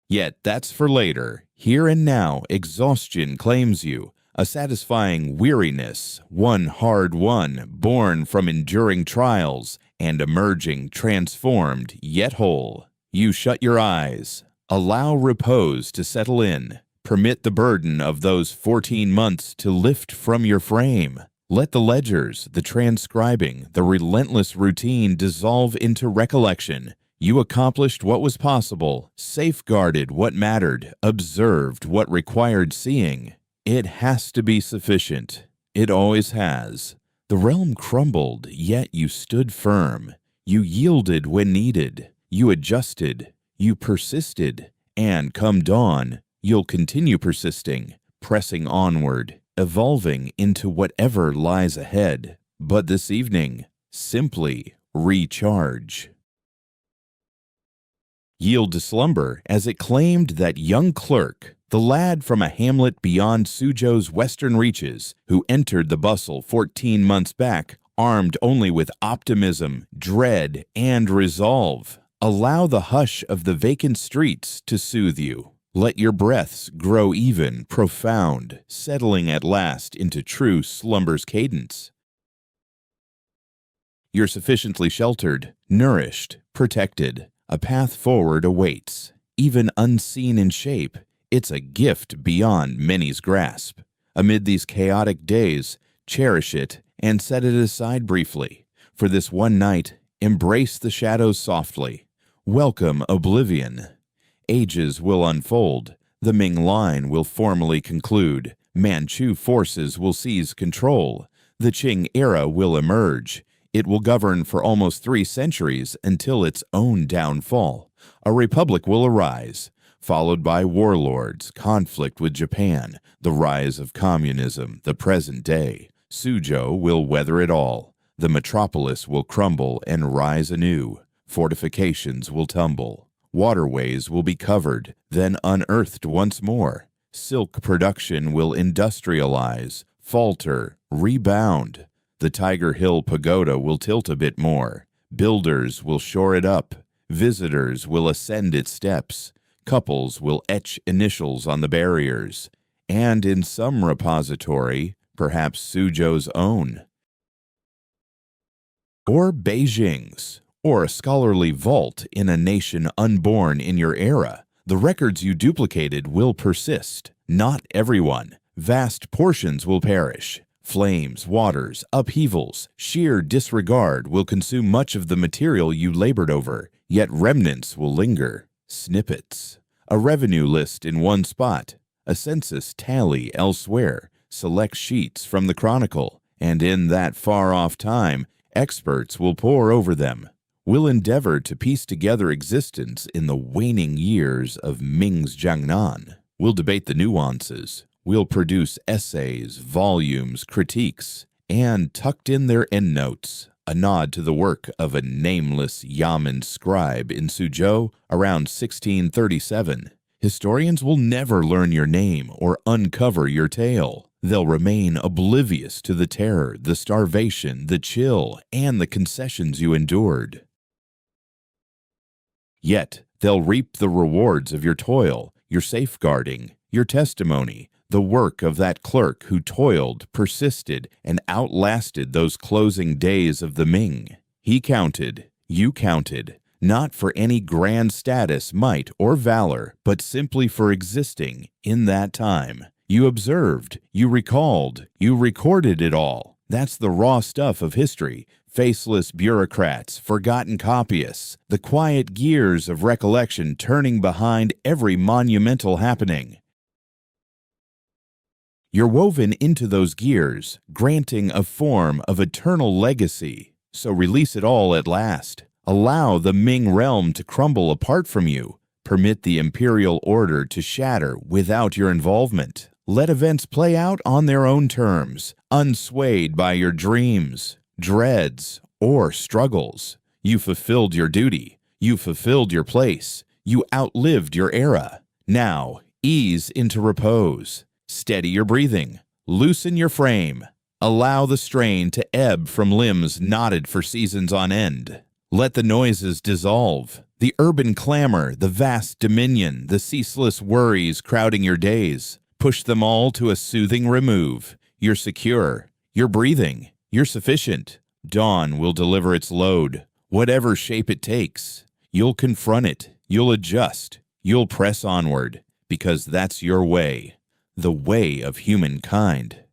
Yet that's for later. Here and now, exhaustion claims you. a satisfying weariness, one hard won, born from enduring trials, and emerging transformed yet whole. You shut your eyes. Allow repose to settle in. Permit the burden of those 14 months to lift from your frame. Let the ledgers, the transcribing, the relentless routine dissolve into recollection. You accomplished what was possible, safeguarded what mattered, observed what required seeing. It has to be sufficient. It always has. The realm crumbled, yet you stood firm. You yielded when needed. You adjusted. You persisted. And come dawn, you'll continue persisting, pressing onward, evolving into whatever lies ahead. But this evening, simply recharge. Yield to slumber as it claimed that young clerk, the lad from a hamlet beyond Suzhou's western reaches, who entered the bustle 14 months back, armed only with optimism, dread, and resolve. Allow the hush of the vacant streets to soothe you. Let your breaths grow even, profound, settling at last into true slumber's cadence. You're sufficiently sheltered, nourished, protected. A path forward awaits. Even unseen in shape, it's a gift beyond many's grasp. Amid these chaotic days, cherish it and set it aside briefly. For this one night, embrace the shadows softly. Welcome oblivion. Ages will unfold. The Ming line will formally conclude. Manchu forces will seize control. The Qing era will emerge. It will govern for almost 3 centuries until its own downfall. A republic will arise, followed by warlords, conflict with Japan, the rise of communism, the present day. Suzhou will weather it all. The metropolis will crumble and rise anew. Fortifications will tumble. Waterways will be covered, then unearthed once more. Silk production will industrialize, falter, rebound. The Tiger Hill Pagoda will tilt a bit more. Builders will shore it up. Visitors will ascend its steps. Couples will etch initials on the barriers. And in some repository, perhaps Suzhou's own, or Beijing's, or a scholarly vault in a nation unborn in your era, the records you duplicated will persist. Not everyone. Vast portions will perish. Flames, waters, upheavals, sheer disregard will consume much of the material you labored over, yet remnants will linger. Snippets. A revenue list in one spot, a census tally elsewhere, select sheets from the Chronicle, and in that far-off time, experts will pore over them. We'll endeavor to piece together existence in the waning years of Ming's Jiangnan. We'll debate the nuances. We'll produce essays, volumes, critiques, and tucked in their endnotes, a nod to the work of a nameless Yamen scribe in Suzhou around 1637. Historians will never learn your name or uncover your tale. They'll remain oblivious to the terror, the starvation, the chill, and the concessions you endured. Yet, they'll reap the rewards of your toil, your safeguarding, your testimony, the work of that clerk who toiled, persisted, and outlasted those closing days of the Ming. He counted, you counted, not for any grand status, might, or valor, but simply for existing in that time. You observed, you recalled, you recorded it all. That's the raw stuff of history. Faceless bureaucrats, forgotten copyists, the quiet gears of recollection turning behind every monumental happening. You're woven into those gears, granting a form of eternal legacy. So release it all at last. Allow the Ming realm to crumble apart from you. Permit the imperial order to shatter without your involvement. Let events play out on their own terms, unswayed by your dreams, dreads, or struggles. You fulfilled your duty. You fulfilled your place. You outlived your era. Now, ease into repose. Steady your breathing. Loosen your frame. Allow the strain to ebb from limbs knotted for seasons on end. Let the noises dissolve. The urban clamor, the vast dominion, the ceaseless worries crowding your days. Push them all to a soothing remove. You're secure. You're breathing. You're sufficient. Dawn will deliver its load, whatever shape it takes. You'll confront it. You'll adjust. You'll press onward, because that's your way. The way of humankind.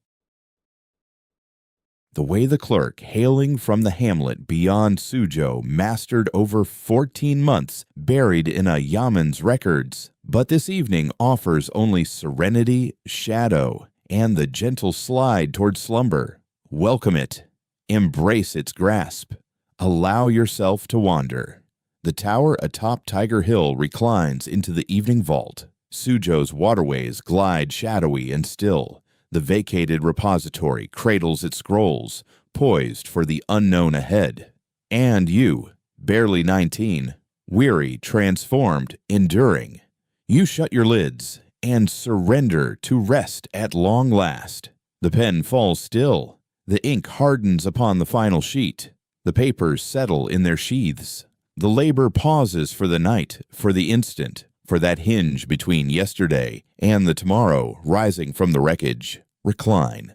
The way the clerk, hailing from the hamlet beyond Suzhou, mastered over 14 months buried in a yaman's records, but this evening offers only serenity, shadow, and the gentle slide toward slumber. Welcome it. Embrace its grasp. Allow yourself to wander. The tower atop Tiger Hill reclines into the evening vault. Suzhou's waterways glide shadowy and still. The vacated repository cradles its scrolls, poised for the unknown ahead. And you, barely 19, weary, transformed, enduring. You shut your lids and surrender to rest at long last. The pen falls still. The ink hardens upon the final sheet. The papers settle in their sheaths. The labor pauses for the night, for the instant, for that hinge between yesterday and the tomorrow rising from the wreckage. Recline.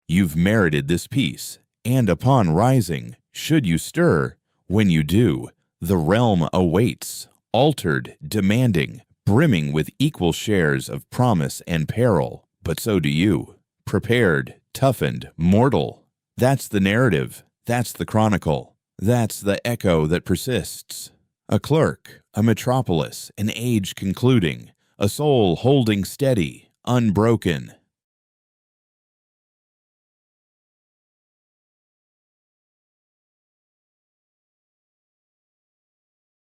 You've merited this peace, and upon rising, should you stir, when you do, the realm awaits, altered, demanding, brimming with equal shares of promise and peril. But so do you, prepared, toughened, mortal. That's the narrative. That's the chronicle. That's the echo that persists. A clerk, a metropolis, an age concluding, a soul holding steady, unbroken.